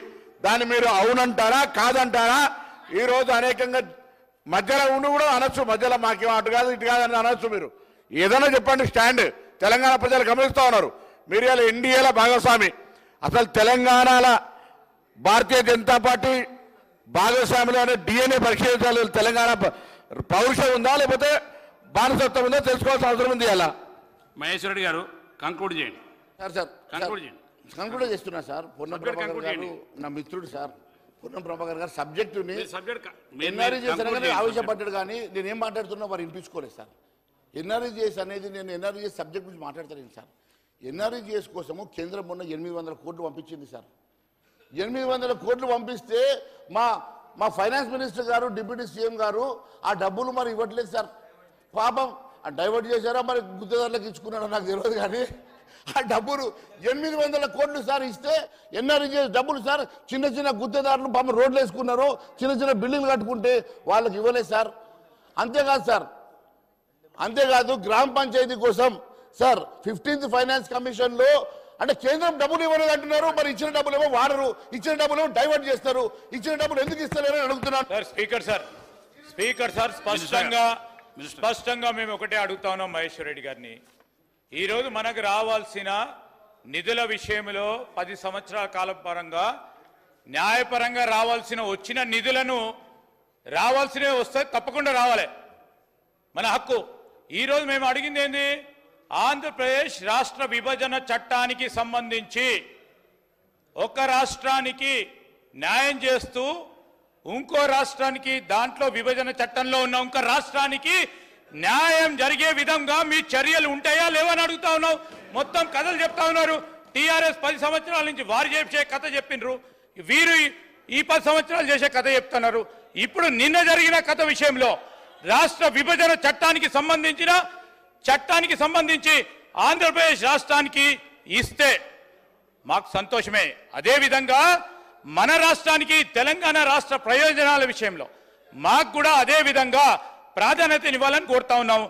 దాన్ని మీరు అవునంటారా కాదంటారా? ఈరోజు అనేకంగా మధ్యలో ఉండి కూడా అనొచ్చు, మధ్యలో మాకు అటు కాదు ఇటు కాదని అనొచ్చు. మీరు ఏదైనా చెప్పండి స్టాండ్. తెలంగాణ ప్రజలు గమనిస్తూ ఉన్నారు. మీరు ఇలా ఎన్డీఏల భాగస్వామి. అసలు తెలంగాణలో భారతీయ జనతా పార్టీ భాగస్వామిలోనే డిఎన్ఏ పరిశీలించాలి. తెలంగాణ పౌరుషం ఉందా లేకపోతే బానిసత్వం ఉందా తెలుసుకోవాల్సిన అవసరం ఉంది. అలా మహేశ్వర రెడ్డి గారు కంక్లూడ్ చేయండి. సార్ కంక్లూడ్ చేయండి. కంక్లూడ్ చేస్తున్నా సార్. పొన్నం ప్రభాకర్ గారు నా మిత్రుడు సార్. పొన్నం ప్రభాకర్ గారు సబ్జెక్టుని ఎన్ఆర్ఈజిఎస్ ఆవేశపడ్డాడు, కానీ నేనేం మాట్లాడుతున్నా వారు వినిపించుకోలేదు సార్. ఎన్ఆర్ఈజిఎస్ అనేది నేను ఎన్ఆర్ఈజిఎస్ సబ్జెక్ట్ గురించి మాట్లాడతాను సార్. ఎన్ఆర్ఈజిఎస్ కోసము కేంద్రం మొన్న 800 కోట్లు పంపించింది సార్. 800 కోట్లు పంపిస్తే మా ఫైనాన్స్ మినిస్టర్ గారు, డిప్యూటీ సీఎం గారు ఆ డబ్బులు మరి ఇవ్వట్లేదు సార్. పాపం డైవర్ట్ చేశారా మరి గుత్తేదారులకు ఇచ్చుకున్నాడో నాకు తెలియదు, కానీ ఆ డబ్బులు 800 కోట్లు సార్ ఇస్తే ఎన్ఆర్ఈజిఎస్ డబ్బులు సార్ చిన్న చిన్న గుత్తేదారులు పాపం రోడ్లు వేసుకున్నారు, చిన్న చిన్న బిల్డింగ్లు కట్టుకుంటే వాళ్ళకి ఇవ్వలేదు సార్. అంతేకాదు గ్రామ పంచాయతీ కోసం సార్ 15th ఫైనాన్స్ కమిషన్లో అంటే కేంద్రం డబ్బులు ఇవ్వలేదు అంటున్నారు, మరి ఇచ్చిన డబ్బులు ఏమో వాడరు, ఇచ్చిన డబ్బులు ఏమో డైవర్ట్ చేస్తారు. ఇచ్చిన డబ్బులు ఎందుకు ఇస్తలేరని అడుగుతున్నాను స్పీకర్ సార్ స్పష్టంగా మేము ఒకటే అడుగుతా ఉన్నాం మహేశ్వర్ రెడ్డి గారిని. ఈరోజు మనకు రావాల్సిన నిధుల విషయంలో 10 సంవత్సరాల కాలం పరంగా న్యాయపరంగా వచ్చిన నిధులను రావాల్సినవి వస్తే తప్పకుండా రావాలి, మన హక్కు. ఈరోజు మేము అడిగింది ఏంది? ఆంధ్రప్రదేశ్ రాష్ట్ర విభజన చట్టానికి సంబంధించి ఒక రాష్ట్రానికి న్యాయం చేస్తూ ఇంకో రాష్ట్రానికి దాంట్లో విభజన చట్టంలో ఉన్న ఇంకో రాష్ట్రానికి న్యాయం జరిగే విధంగా మీ చర్యలు ఉంటాయా లేవని అడుగుతా ఉన్నావు. మొత్తం కథలు చెప్తా ఉన్నారు. టీఆర్ఎస్ 10 సంవత్సరాల నుంచి వారు చేసే కథ చెప్పిండ్రు, వీరు ఈ 10 సంవత్సరాలు చేసే కథ చెప్తున్నారు. ఇప్పుడు నిన్న జరిగిన కథ విషయంలో రాష్ట్ర విభజన చట్టానికి సంబంధించి ఆంధ్రప్రదేశ్ రాష్ట్రానికి ఇస్తే మాకు సంతోషమే. అదేవిధంగా మన రాష్ట్రానికి తెలంగాణ రాష్ట్ర ప్రయోజనాల విషయంలో మాకు కూడా అదే విధంగా ప్రాధాన్యతనివ్వాలని కోరుతా ఉన్నాం.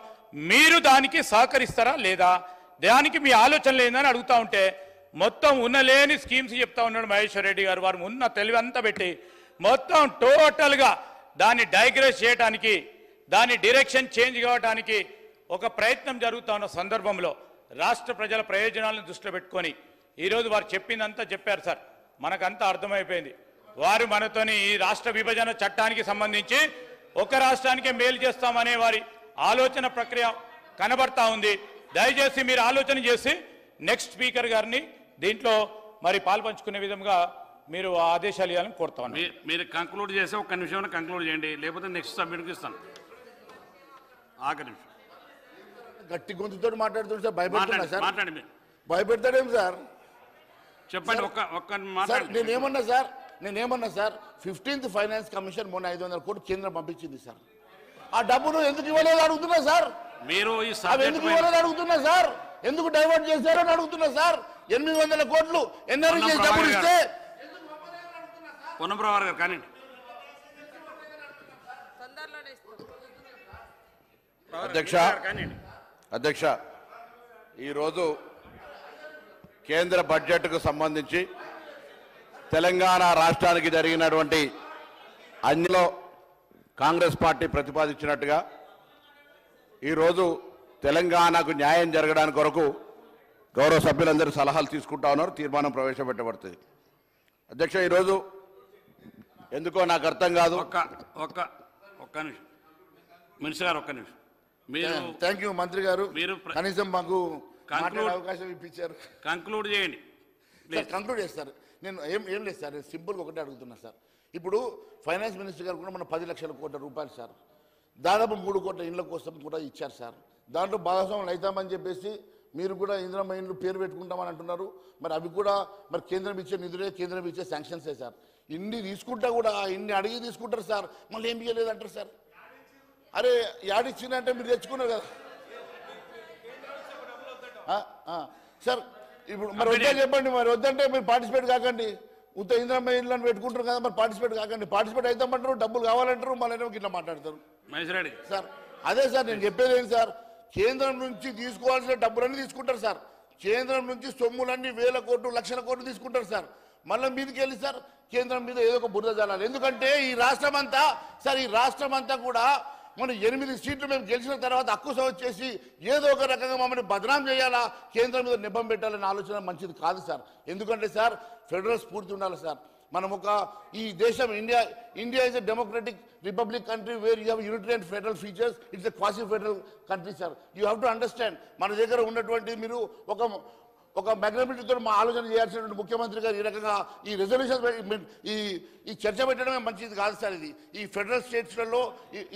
మీరు దానికి సహకరిస్తారా లేదా? దానికి మీ ఆలోచన లేదని అడుగుతా ఉంటే మొత్తం ఉన్నలేని స్కీమ్స్ చెప్తా ఉన్నాడు మహేశ్వర్ రెడ్డి గారు. వారు ఉన్న తెలివి అంతా పెట్టి మొత్తం టోటల్గా దాన్ని డైగ్రెస్ చేయడానికి, దాని డైరెక్షన్ చేంజ్ కావడానికి ఒక ప్రయత్నం జరుగుతా ఉన్న సందర్భంలో రాష్ట్ర ప్రజల ప్రయోజనాలను దృష్టిలో పెట్టుకొని ఈరోజు వారు చెప్పిందంతా చెప్పారు సార్. మనకంతా అర్థమైపోయింది. వారు మనతోని ఈ రాష్ట్ర విభజన చట్టానికి సంబంధించి ఒక రాష్ట్రానికే మేలు చేస్తామనే వారి ఆలోచన ప్రక్రియ కనబడతా ఉంది. దయచేసి మీరు ఆలోచన చేసి నెక్స్ట్ స్పీకర్ గారిని దీంట్లో మరి పాల్పంచుకునే విధంగా మీరు ఆదేశాలు ఇవ్వాలని కోరుతా ఉన్నాను. మీరు కంక్లూడ్ చేసి ఒక్క నిమిషంలో కంక్లూడ్ చేయండి, లేకపోతే నెక్స్ట్ సబ్మిట్కి ఇస్తాను. ఆఖరి నిమిషం గట్టి గొంతుతో మాట్లాడుతుంటే సార్ భయపెడుతున్నా సార్ మాట్లాడి మీరు భయపెడతాడేం సార్ చెప్పండి ఒక్క సార్ మాట్లాడి నేనేమన్నా సార్ 15th ఫైనాన్స్ కమిషన్ మొన్న 500 కోట్లు కేంద్రం పంపించింది సార్ ఆ డబ్బులు ఎందుకు ఇవ్వలేదు అడుగుతున్నా సార్ మీరు ఈ అవి ఎందుకు ఇవ్వలేదు అడుగుతున్నా సార్ ఎందుకు డైవర్ట్ చేశారో అని అడుగుతున్నా సార్ 800 కోట్లు ఎన్ఆర్ఈ చేసి డబ్బులు ఇస్తే పొన్నం ప్రభాకర్ గారు కానీ అధ్యక్ష ఈరోజు కేంద్ర బడ్జెట్కు సంబంధించి తెలంగాణ రాష్ట్రానికి జరిగినటువంటి అన్నిలో కాంగ్రెస్ పార్టీ ప్రతిపాదించినట్టుగా ఈరోజు తెలంగాణకు న్యాయం జరగడానికి కొరకు గౌరవ సభ్యులందరూ సలహాలు తీసుకుంటా ఉన్నారు, తీర్మానం ప్రవేశపెట్టబడుతుంది. అధ్యక్ష ఈరోజు ఎందుకో నాకు అర్థం కాదు. ఒక్క నిమిషం మినిస్టర్ గారు, ఒక్క నిమిషం. మీరు థ్యాంక్ యూ మంత్రి గారు, మీరు కనీసం మాకు మాట్లాడే అవకాశం ఇప్పించారు. కంక్లూడ్ చేయండి. కంక్లూడ్ చేస్తారు. నేను ఏం లేదు సార్, నేను సింపుల్గా ఒకటే అడుగుతున్నా సార్. ఇప్పుడు ఫైనాన్స్ మినిస్టర్ గారు కూడా మన 10 లక్షల కోట్ల రూపాయలు సార్, దాదాపు 3 కోట్ల ఇండ్ల కోసం కూడా ఇచ్చారు సార్. దాంట్లో భాగస్వాములు అవుతామని చెప్పేసి మీరు కూడా ఇందిరమ్మ ఇండ్లు పేరు పెట్టుకుంటామని అంటున్నారు. మరి అవి కూడా మరి కేంద్రం ఇచ్చే నిధులే, కేంద్రం ఇచ్చే శాంక్షన్సే సార్. ఇన్ని తీసుకుంటా కూడా ఇన్ని అడిగి తీసుకుంటారు సార్, మళ్ళీ ఏం చేయలేదు అంటారు సార్. అరే యాడిచ్చిందంటే మీరు తెచ్చుకున్నారు కదా సార్. ఇప్పుడు మరి వద్దా చెప్పండి, మరి వద్దంటే మీరు పార్టిసిపేట్ కాకండి. ఉత్త ఇందిరమ్మ ఇండ్లను పెట్టుకుంటారు కదా, మరి పార్టిసిపేట్ కాకండి. పార్టిసిపేట్ అవుతామంటారు, డబ్బులు కావాలంటారు, మళ్ళీ ఇట్లా మాట్లాడతారు సార్. అదే సార్ నేను చెప్పేది ఏంటి సార్, కేంద్రం నుంచి తీసుకోవాల్సిన డబ్బులన్నీ తీసుకుంటారు సార్. కేంద్రం నుంచి సొమ్ములన్నీ 1000 కోట్లు 1,00,000 కోట్లు తీసుకుంటారు సార్. మళ్ళీ మీదకి వెళ్ళి సార్ కేంద్రం మీద ఏదో ఒక బురద జల్లాలి. ఎందుకంటే ఈ రాష్ట్రం అంతా సార్, ఈ రాష్ట్రం అంతా కూడా మనం 8 సీట్లు మేము గెలిచిన తర్వాత అక్కుస వచ్చేసి ఏదో ఒక రకంగా మమ్మల్ని బదనాం చేయాలా, కేంద్రం మీద నిబ్బం పెట్టాలనే ఆలోచన మంచిది కాదు సార్. ఎందుకంటే సార్ ఫెడరల్ స్ఫూర్తి ఉండాలి సార్. మనం ఒక ఈ దేశం India is a democratic republic country where you have unitary and federal features. It's a క్వాసి federal country sir. You have to understand. మన దగ్గర ఉన్నటువంటి మీరు ఒక మెగ్నబిలిటీతో మా ఆలోచన చేయాల్సినటువంటి ముఖ్యమంత్రి గారు ఈ రకంగా ఈ రెజల్యూషన్ ఈ చర్చ పెట్టడమే మంచిది కాదు సార్. ఈ ఫెడరల్ స్టేట్స్లలో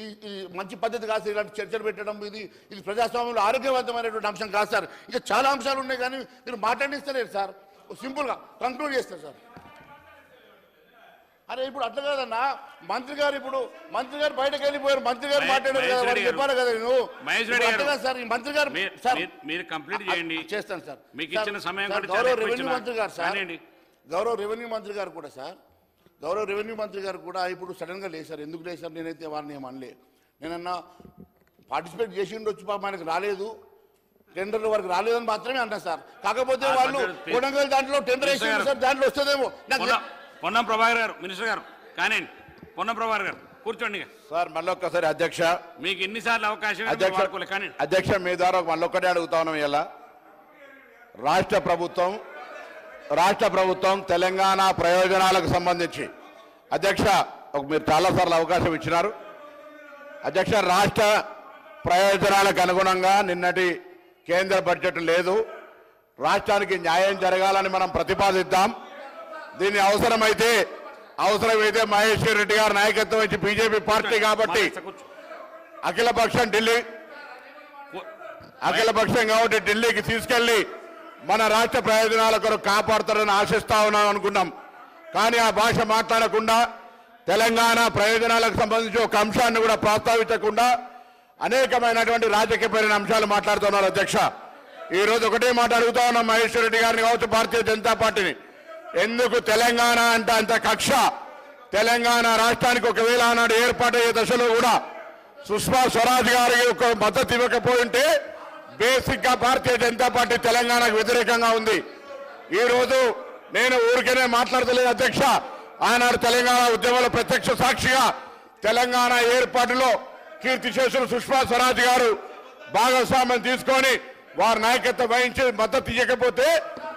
ఈ మంచి పద్ధతి కాదు సార్. ఇలాంటి చర్చలు పెట్టడం ఇది ప్రజాస్వామ్యంలో ఆరోగ్యవంతమైనటువంటి అంశం కాదు సార్. ఇంకా చాలా అంశాలు ఉన్నాయి కానీ మీరు మాట్లాడిస్తలేరు సార్. సింపుల్గా కంక్లూడ్ చేస్తారు సార్. అరే ఇప్పుడు అట్లా కాదన్నా, మంత్రి గారు బయటకు వెళ్ళిపోయారు, మంత్రి గారు మాట్లాడారు కదా, వారు చెప్పాలి కదా. నేను సార్ ఈ మంత్రి గారు మీరు కంప్లీట్ చేయండి. చేస్తాను సార్. మీకు ఇచ్చిన సమయం గౌరవ రెవెన్యూ మంత్రి గారు సార్, గౌరవ రెవెన్యూ మంత్రి గారు కూడా సార్, గౌరవ రెవెన్యూ మంత్రి గారు కూడా ఇప్పుడు సడన్గా లేసారు. ఎందుకు లేసారు? నేనైతే వారిని ఏం అనలే. నేనన్నా పార్టిసిపేట్ చేసి ఉండొచ్చు, పాప మనకు రాలేదు, టెండర్ల వరకు రాలేదని మాత్రమే అన్నా సార్. కాకపోతే వాళ్ళు కొడంగల్ దాంట్లో టెండర్ వేసి సార్, దాంట్లో వస్తుందేమో. పొన్నం ప్రభాకర్ గారు, మినిస్టర్ గారు కానీ పొన్నం ప్రభాకర్ గారు కూర్చోండి సార్. మళ్ళీ ఒక్కసారి అధ్యక్ష, మీకు ఎన్నిసార్లు అవకాశం అధ్యక్ష మీ ద్వారా మళ్ళొక్కటే అడుగుతా ఉన్నాం. ఇలా రాష్ట్ర ప్రభుత్వం తెలంగాణ ప్రయోజనాలకు సంబంధించి అధ్యక్ష మీరు చాలాసార్లు అవకాశం ఇచ్చినారు. అధ్యక్ష రాష్ట్ర ప్రయోజనాలకు అనుగుణంగా నిన్నటి కేంద్ర బడ్జెట్ లేదు. రాష్ట్రానికి న్యాయం జరగాలని మనం ప్రతిపాదిద్దాం. దీన్ని అవసరమైతే మహేశ్వర్ రెడ్డి గారి నాయకత్వం వచ్చి బీజేపీ పార్టీ కాబట్టి అఖిలపక్షం కాబట్టి ఢిల్లీకి తీసుకెళ్లి మన రాష్ట్ర ప్రయోజనాల కొరకు కాపాడుతారని ఆశిస్తా ఉన్నాం అనుకున్నాం. కానీ ఆ భాష మాట్లాడకుండా తెలంగాణ ప్రయోజనాలకు సంబంధించి ఒక అంశాన్ని కూడా ప్రస్తావించకుండా అనేకమైనటువంటి రాజకీయపరమైన అంశాలు మాట్లాడుతున్నారు. అధ్యక్ష ఈరోజు ఒకటే మాట అడుగుతా ఉన్నాం మహేశ్వర్ రెడ్డి గారిని కావచ్చు, భారతీయ జనతా పార్టీని. ఎందుకు తెలంగాణ అంటే అంత కక్ష? తెలంగాణ రాష్ట్రానికి ఒకవేళ ఆనాడు ఏర్పాటయ్యే దశలో కూడా సుష్మా స్వరాజ్ గారికి ఒక మద్దతు ఇవ్వకపోయింటే బేసిక్ గా భారతీయ జనతా పార్టీ తెలంగాణకు వ్యతిరేకంగా ఉంది. ఈ రోజు నేను ఊరికేనే మాట్లాడతలేదు అధ్యక్ష. ఆనాడు తెలంగాణ ఉద్యమంలో ప్రత్యక్ష సాక్షిగా తెలంగాణ ఏర్పాటులో కీర్తిశేషులు సుష్మా స్వరాజ్ గారు భాగస్వామ్యం తీసుకొని వారి నాయకత్వం వహించి మద్దతు ఇవ్వకపోతే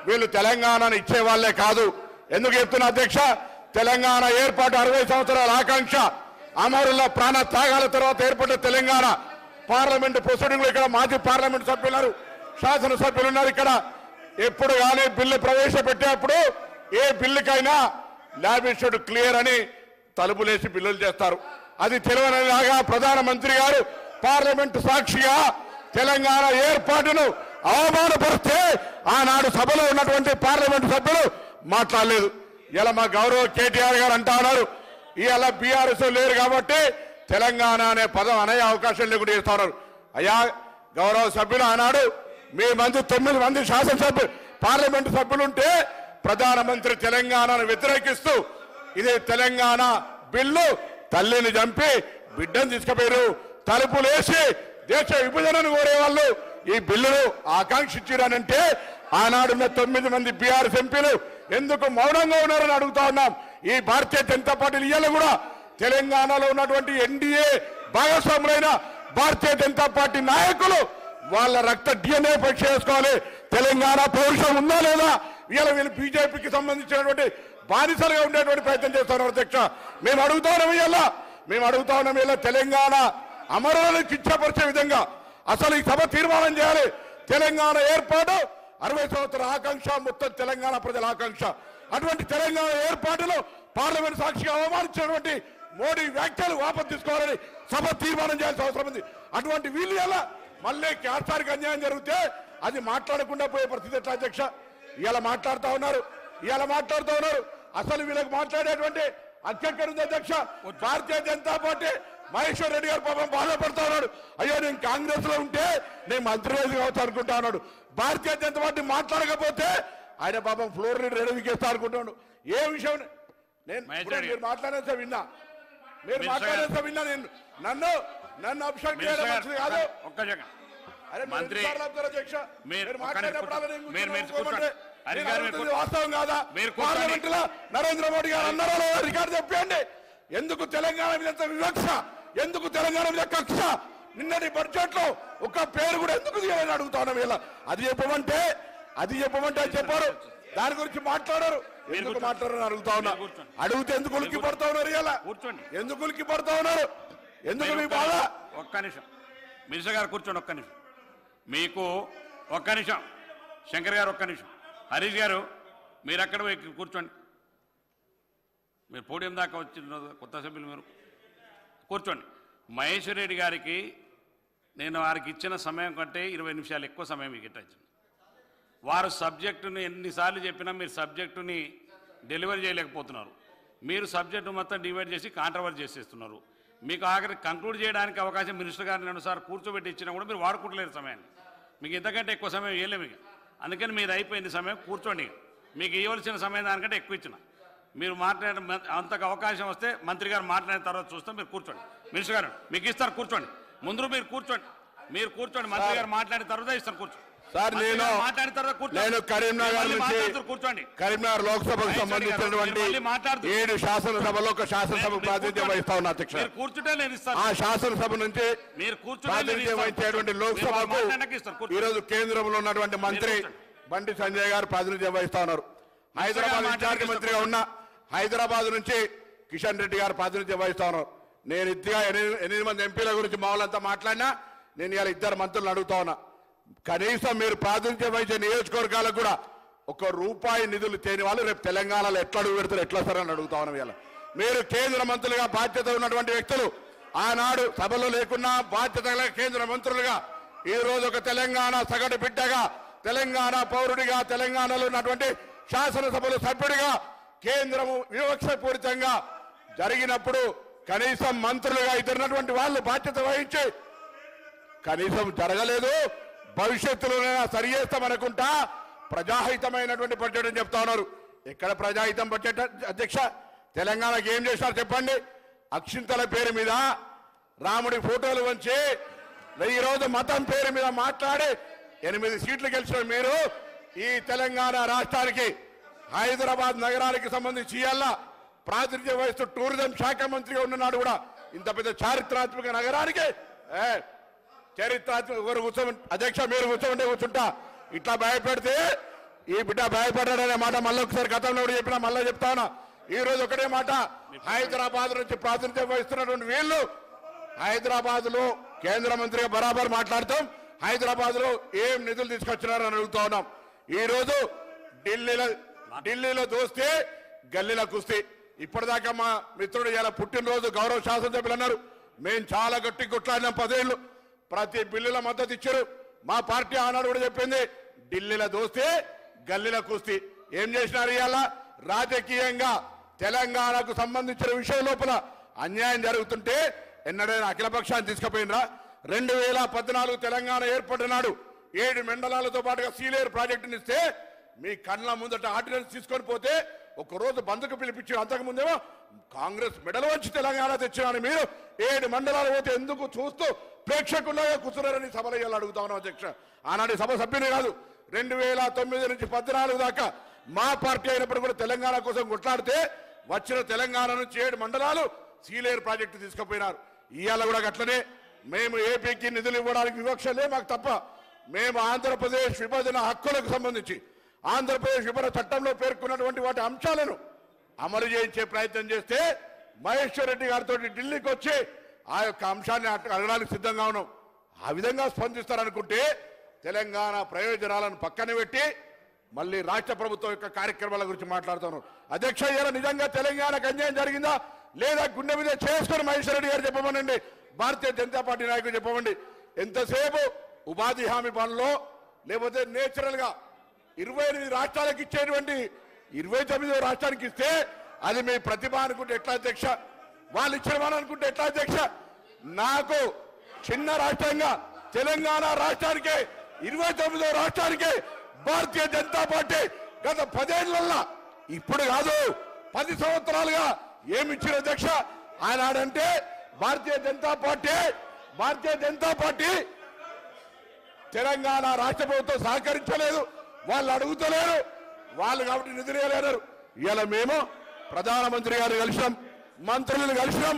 వీళ్ళు తెలంగాణను ఇచ్చే వాళ్లే కాదు. ఎందుకు చెప్తున్నా అధ్యక్ష, తెలంగాణ ఏర్పాటు 60 సంవత్సరాల ఆకాంక్ష, అమరుల ప్రాణ త్యాగాల తర్వాత ఏర్పడిన తెలంగాణ. పార్లమెంట్ ప్రొసీడింగ్లో ఇక్కడ మాజీ పార్లమెంట్ సభ్యులు, శాసనసభ్యులు ఉన్నారు. ఇక్కడ ఎప్పుడు కానీ బిల్లు ప్రవేశపెట్టేప్పుడు ఏ బిల్లుకైనా ల్యాబిషడ్ క్లియర్ అని తలుపులేసి బిల్లులు చేస్తారు. అది తెలియనిలాగా ప్రధానమంత్రి గారు పార్లమెంటు సాక్షిగా తెలంగాణ ఏర్పాటును అవమానపరిస్తే ఆనాడు సభలో ఉన్నటువంటి పార్లమెంటు సభ్యులు మాట్లాడలేదు. ఇలా మా గౌరవ కేటీఆర్ గారు అంటా ఉన్నారు ఇవాళ బీఆర్ఎస్ లేరు కాబట్టి తెలంగాణ అనే పదం అనే అవకాశం లేకుండా చేస్తా ఉన్నారు. అయ్యా గౌరవ సభ్యులు ఆనాడు మీ మంది 9 మంది శాసనసభ్యులు పార్లమెంటు సభ్యులుంటే ప్రధానమంత్రి తెలంగాణను వ్యతిరేకిస్తూ ఇది తెలంగాణ బిల్లు తల్లిని చంపి బిడ్డను తీసుకుపోయారు, తలుపులేసి దేశ విభజనను కోరేవాళ్ళు ఈ బిల్లును ఆకాంక్షించారనంటే ఆనాడున్న 9 మంది బీఆర్ఎస్ ఎంపీలు ఎందుకు మౌనంగా ఉన్నారని అడుగుతా ఉన్నాం. ఈ భారతీయ జనతా పార్టీలు ఇవాళ కూడా తెలంగాణలో ఉన్నటువంటి ఎన్డీఏ భాగస్వాములైన భారతీయ జనతా పార్టీ నాయకులు వాళ్ళ రక్త DNA పరీక్ష చేసుకోవాలి. తెలంగాణ పౌరుషం ఉందా లేదా? ఇవాళ వీళ్ళు బీజేపీకి సంబంధించినటువంటి బానిసలుగా ఉండేటువంటి ప్రయత్నం చేస్తున్నారు. అధ్యక్ష మేము అడుగుతా ఉన్నాం ఇలా తెలంగాణ అమరులను కించపరిచే విధంగా అసలు ఈ సభ తీర్మానం చేయాలి. తెలంగాణ ఏర్పాటు 60 సంవత్సరాల ఆకాంక్ష, మొత్తం తెలంగాణ ప్రజల ఆకాంక్ష. అటువంటి తెలంగాణ ఏర్పాటులో పార్లమెంట్ సాక్షిగా అవమానించినటువంటి మోడీ వ్యాఖ్యలు వాపసు తీసుకోవాలని సభ తీర్మానం చేయాల్సిన అవసరం ఉంది. అటువంటి వీళ్ళు ఎలా మళ్ళీ క్యాస్టార్కి అన్యాయం జరిగితే అది మాట్లాడకుండా పోయే పరిస్థితి ఎట్లా అధ్యక్ష? ఇవాళ మాట్లాడుతూ ఉన్నారు. అసలు వీళ్ళకి మాట్లాడేటువంటి అధ్యక్షుడు ఉంది అధ్యక్ష. భారతీయ జనతా పార్టీ మహేశ్వర్ రెడ్డి గారు పాపం బాధపడతా ఉన్నాడు. అయ్యో నేను కాంగ్రెస్ లో ఉంటే నేను మంత్రి కావచ్చు అనుకుంటా ఉన్నాడు. భారతీయ జనతా పార్టీ మాట్లాడకపోతే ఆయన పాపం ఫ్లోర్ రెడీకేస్తా అనుకుంటున్నాడు. ఏ విషయం మీరు మాట్లాడేసా విన్నా నేను నన్ను అబ్జెక్ట్ చేయడం మంచిది కాదు. వాస్తవం కాదా? పార్లమెంట్ లో నరేంద్ర మోడీ గారు అన్నారో రికార్డు చెప్పండి. ఎందుకు తెలంగాణ మీద వివక్ష, ఎందుకు తెలంగాణ మీద కక్ష? నిన్నటి బడ్జెట్ లో ఒక పేరు కూడా ఎందుకు తీయాలని అడుగుతా ఉన్నాం. ఇలా అది చెప్పమంటే అది చెప్పారు, దాని గురించి మాట్లాడారు. ఎందుకు మాట్లాడారని అడుగుతా ఉన్నా. అడిగితే ఎందుకు ఉలిక్కి పడతా ఉన్నారు? ఇలా ఎందుకు ఉలిక్కి పడతా ఉన్నారు? ఎందుకు మీ బాధ? ఒక్క నిమిషం మినిస్టర్ గారు కూర్చోండి. ఒక్క నిమిషం మీకు ఒక్క నిమిషం. శంకర్ గారు ఒక్క నిమిషం. హరీష్ గారు మీరు అక్కడ కూర్చోండి. మీరు పోడియం దాకా వచ్చిన కొత్త సభ్యులు మీరు కూర్చోండి. మహేశ్వర్ రెడ్డి గారికి నేను వారికి ఇచ్చిన సమయం కంటే 20 నిమిషాలు ఎక్కువ సమయం మీకు ఇచ్చాను. వారు సబ్జెక్టుని ఎన్నిసార్లు చెప్పినా మీరు సబ్జెక్టుని డెలివరీ చేయలేకపోతున్నారు. మీరు సబ్జెక్టు మొత్తం డివైడ్ చేసి కాంట్రవర్సీ చేసేస్తున్నారు. మీకు ఆఖరి కంక్లూడ్ చేయడానికి అవకాశం మినిస్టర్ గారిని అనుసారి కూర్చోబెట్టి ఇచ్చినా కూడా మీరు వాడుకుంటలేరు సమయాన్ని. మీకు ఇంతకంటే ఎక్కువ సమయం ఇవ్వలేము మీకు. అందుకని మీరు అయిపోయింది సమయం, కూర్చోండి. మీకు ఇవ్వాల్సిన సమయం దానికంటే ఎక్కువ ఇచ్చిన. మీరు మాట్లాడే అంతకు అవకాశం వస్తే మంత్రి గారు మాట్లాడిన తర్వాత చూస్తాం. మీరు కూర్చోండి. మినిస్టర్ గారు మీకు ఇస్తారు, కూర్చోండి. ముందు మీరు కూర్చోండి. మంత్రి గారు మాట్లాడిన తర్వాత ఇస్తారు, కూర్చోండి. సార్ నేను కరీంనగర్ లోక్సభకు సంబంధించినటువంటి 7 శాసనసభలో ఒక శాసనసభ ప్రాతినిధ్యం వహిస్తా ఉన్నా అధ్యక్ష. ఆ శాసనసభ నుంచి ప్రాతినిధ్యం వహించేటువంటి లోక్సభకు ఈరోజు కేంద్రంలో ఉన్నటువంటి మంత్రి బండి సంజయ్ గారు ప్రాతినిధ్యం వహిస్తా ఉన్నారు. హైదరాబాద్ ఇన్ఛార్జి మంత్రిగా ఉన్న హైదరాబాద్ నుంచి కిషన్ రెడ్డి గారు ప్రాతినిధ్యం వహిస్తా ఉన్నారు. నేను ఇద్దరుగా 8 మంది ఎంపీల గురించి మామూలంతా మాట్లాడినా నేను ఇలా 2 మంత్రులను అడుగుతా ఉన్నా. కనీసం మీరు ప్రాతినిధ్యం వహించే నియోజకవర్గాలకు కూడా ₹1 నిధులు తేని వాళ్ళు రేపు తెలంగాణలో ఎట్లా అడుగు పెడతారు, ఎట్లా వస్తారని అడుగుతా ఉన్నాం. ఇలా మీరు కేంద్ర మంత్రులుగా బాధ్యత ఉన్నటువంటి వ్యక్తులు ఆనాడు సభలో లేకున్నా బాధ్యత కేంద్ర మంత్రులుగా ఈ రోజు ఒక తెలంగాణ సగటు బిడ్డగా, తెలంగాణ పౌరుడిగా, తెలంగాణలో ఉన్నటువంటి శాసనసభలో సభ్యుడిగా కేంద్రము వివక్షపూరితంగా జరిగినప్పుడు కనీసం మంత్రులుగా ఇద్దరున్నటువంటి వాళ్ళు బాధ్యత వహించి కనీసం జరగలేదు. భవిష్యత్తులోనైనా సరి చేస్తామనుకుంటా ప్రజాహితమైనటువంటి బడ్జెట్ అని చెప్తా ఉన్నారు. ఎక్కడ ప్రజాహితం బడ్జెట్ అధ్యక్ష? తెలంగాణకి ఏం చేశారు చెప్పండి? అక్షింతల పేరు మీద రాముడి ఫోటోలు వంచి ఈరోజు మతం పేరు మీద మాట్లాడి 8 సీట్లు గెలిచిన మీరు ఈ తెలంగాణ రాష్ట్రానికి హైదరాబాద్ నగరానికి సంబంధించి ఇయ్యాల ప్రాతినిధ్యం వహిస్తూ టూరిజం శాఖ మంత్రిగా ఉన్ననాడు కూడా ఇంత పెద్ద చారిత్రాత్మక నగరానికి చరిత్రాత్మక అధ్యక్ష మీరు కూర్చుంటా ఇట్లా భయపెడితే ఈ బిడ్డ భయపడ్డాడనే మాట మళ్ళీ ఒకసారి గతంలో కూడా చెప్పినా మళ్ళీ చెప్తాను. ఈ రోజు ఒకటే మాట, హైదరాబాద్ నుంచి ప్రాతినిధ్యం వహిస్తున్నటువంటి వీళ్ళు హైదరాబాద్ లో కేంద్ర మంత్రిగా బరాబర్ మాట్లాడతాం. హైదరాబాద్ లో ఏం నిధులు తీసుకొచ్చినారని అడుగుతా ఉన్నాం. ఈ రోజు ఢిల్లీలో దోస్తే గల్లీలో కుస్తీ. ఇప్పటిదాకా మా మిత్రుడు ఇలా పుట్టినరోజు గౌరవ శాసనసభ్యులు అన్నారు, మేము చాలా గట్టి కొట్లాడినాం 10 ఏళ్ళు. ప్రతి బిల్లుల మద్దతు ఇచ్చారు. మా పార్టీ ఆనాడు కూడా చెప్పింది, ఢిల్లీలో దోస్తే గల్లీల కుస్తీ. ఏం చేసినారు? ఇవాళ రాజకీయంగా తెలంగాణకు సంబంధించిన విషయం లోపల అన్యాయం జరుగుతుంటే ఎన్నడైనా అఖిలపక్షాన్ని తీసుకుపోయినరా? 2014 తెలంగాణ ఏర్పడినాడు 7 మండలాలతో పాటుగా సీలేరు ప్రాజెక్టుని ఇస్తే మీ కళ్ళ ముందట ఆర్డినెన్స్ తీసుకొని పోతే ఒకరోజు బంధుకు పిలిపించారు. అంతకుముందేమో కాంగ్రెస్ మెడలు వచ్చి తెలంగాణ తెచ్చినాను. మీరు 7 మండలాలు పోతే ఎందుకు చూస్తూ ప్రేక్షకుల్లాగా కూర్చున్నారని సభలో ఇవాళ అడుగుతా ఉన్నాం అధ్యక్ష. ఆనాటి సభ సభ్యుని కాదు, 2009 నుంచి 14 దాకా మా పార్టీ అయినప్పుడు కూడా తెలంగాణ కోసం కొట్లాడితే వచ్చిన తెలంగాణ నుంచి 7 మండలాలు సీలేరు ప్రాజెక్టు తీసుకుపోయినారు. ఇవాళ కూడా అట్లనే మేము ఏపీకి నిధులు ఇవ్వడానికి వివక్షలే మాకు తప్ప, మేము ఆంధ్రప్రదేశ్ విభజన హక్కులకు సంబంధించి ఆంధ్రప్రదేశ్ విభజన చట్టంలో పేర్కొన్నటువంటి వాటి అంశాలను అమలు చేయించే ప్రయత్నం చేస్తే మహేశ్వర్ రెడ్డి గారితో ఢిల్లీకి వచ్చి ఆ యొక్క అంశాన్ని అడగడానికి సిద్ధంగా ఉన్నాం. ఆ విధంగా స్పందిస్తారనుకుంటే తెలంగాణ ప్రయోజనాలను పక్కన పెట్టి మళ్ళీ రాష్ట్ర ప్రభుత్వం యొక్క కార్యక్రమాల గురించి మాట్లాడుతున్నాం. అధ్యక్ష, ఇలా నిజంగా తెలంగాణకు అన్యాయం జరిగిందా లేదా గుండె మీద చేసుకొని మహేశ్వర్ రెడ్డి గారు చెప్పమనండి, భారతీయ జనతా పార్టీ నాయకులు చెప్పమండి. ఎంతసేపు ఉపాధి హామీ పనుల్లో లేకపోతే నేచురల్ గా 28 రాష్ట్రాలకు ఇచ్చేటువంటి 29వ రాష్ట్రానికి ఇస్తే అది మీ ప్రతిభ అనుకుంటే ఎట్లా అధ్యక్ష? వాళ్ళు ఇచ్చేవాళ్ళు అనుకుంటే ఎట్లా అధ్యక్ష? నాకు చిన్న రాష్ట్రంగా తెలంగాణ రాష్ట్రానికి 29వ రాష్ట్రానికి భారతీయ జనతా పార్టీ గత 10 ఏళ్లలో ఇప్పుడు కాదు 10 సంవత్సరాలుగా ఏమిచ్చిన అధ్యక్ష? ఆనాడంటే భారతీయ జనతా పార్టీ తెలంగాణ రాష్ట్ర ప్రభుత్వం సహకరించలేదు, వాళ్ళు అడుగుతలేరు, వాళ్ళు కాబట్టి నిధులు ఇవ్వలేరు. ఇలా మేము ప్రధానమంత్రి గారు కలిసినాం, మంత్రులను కలిసినాం,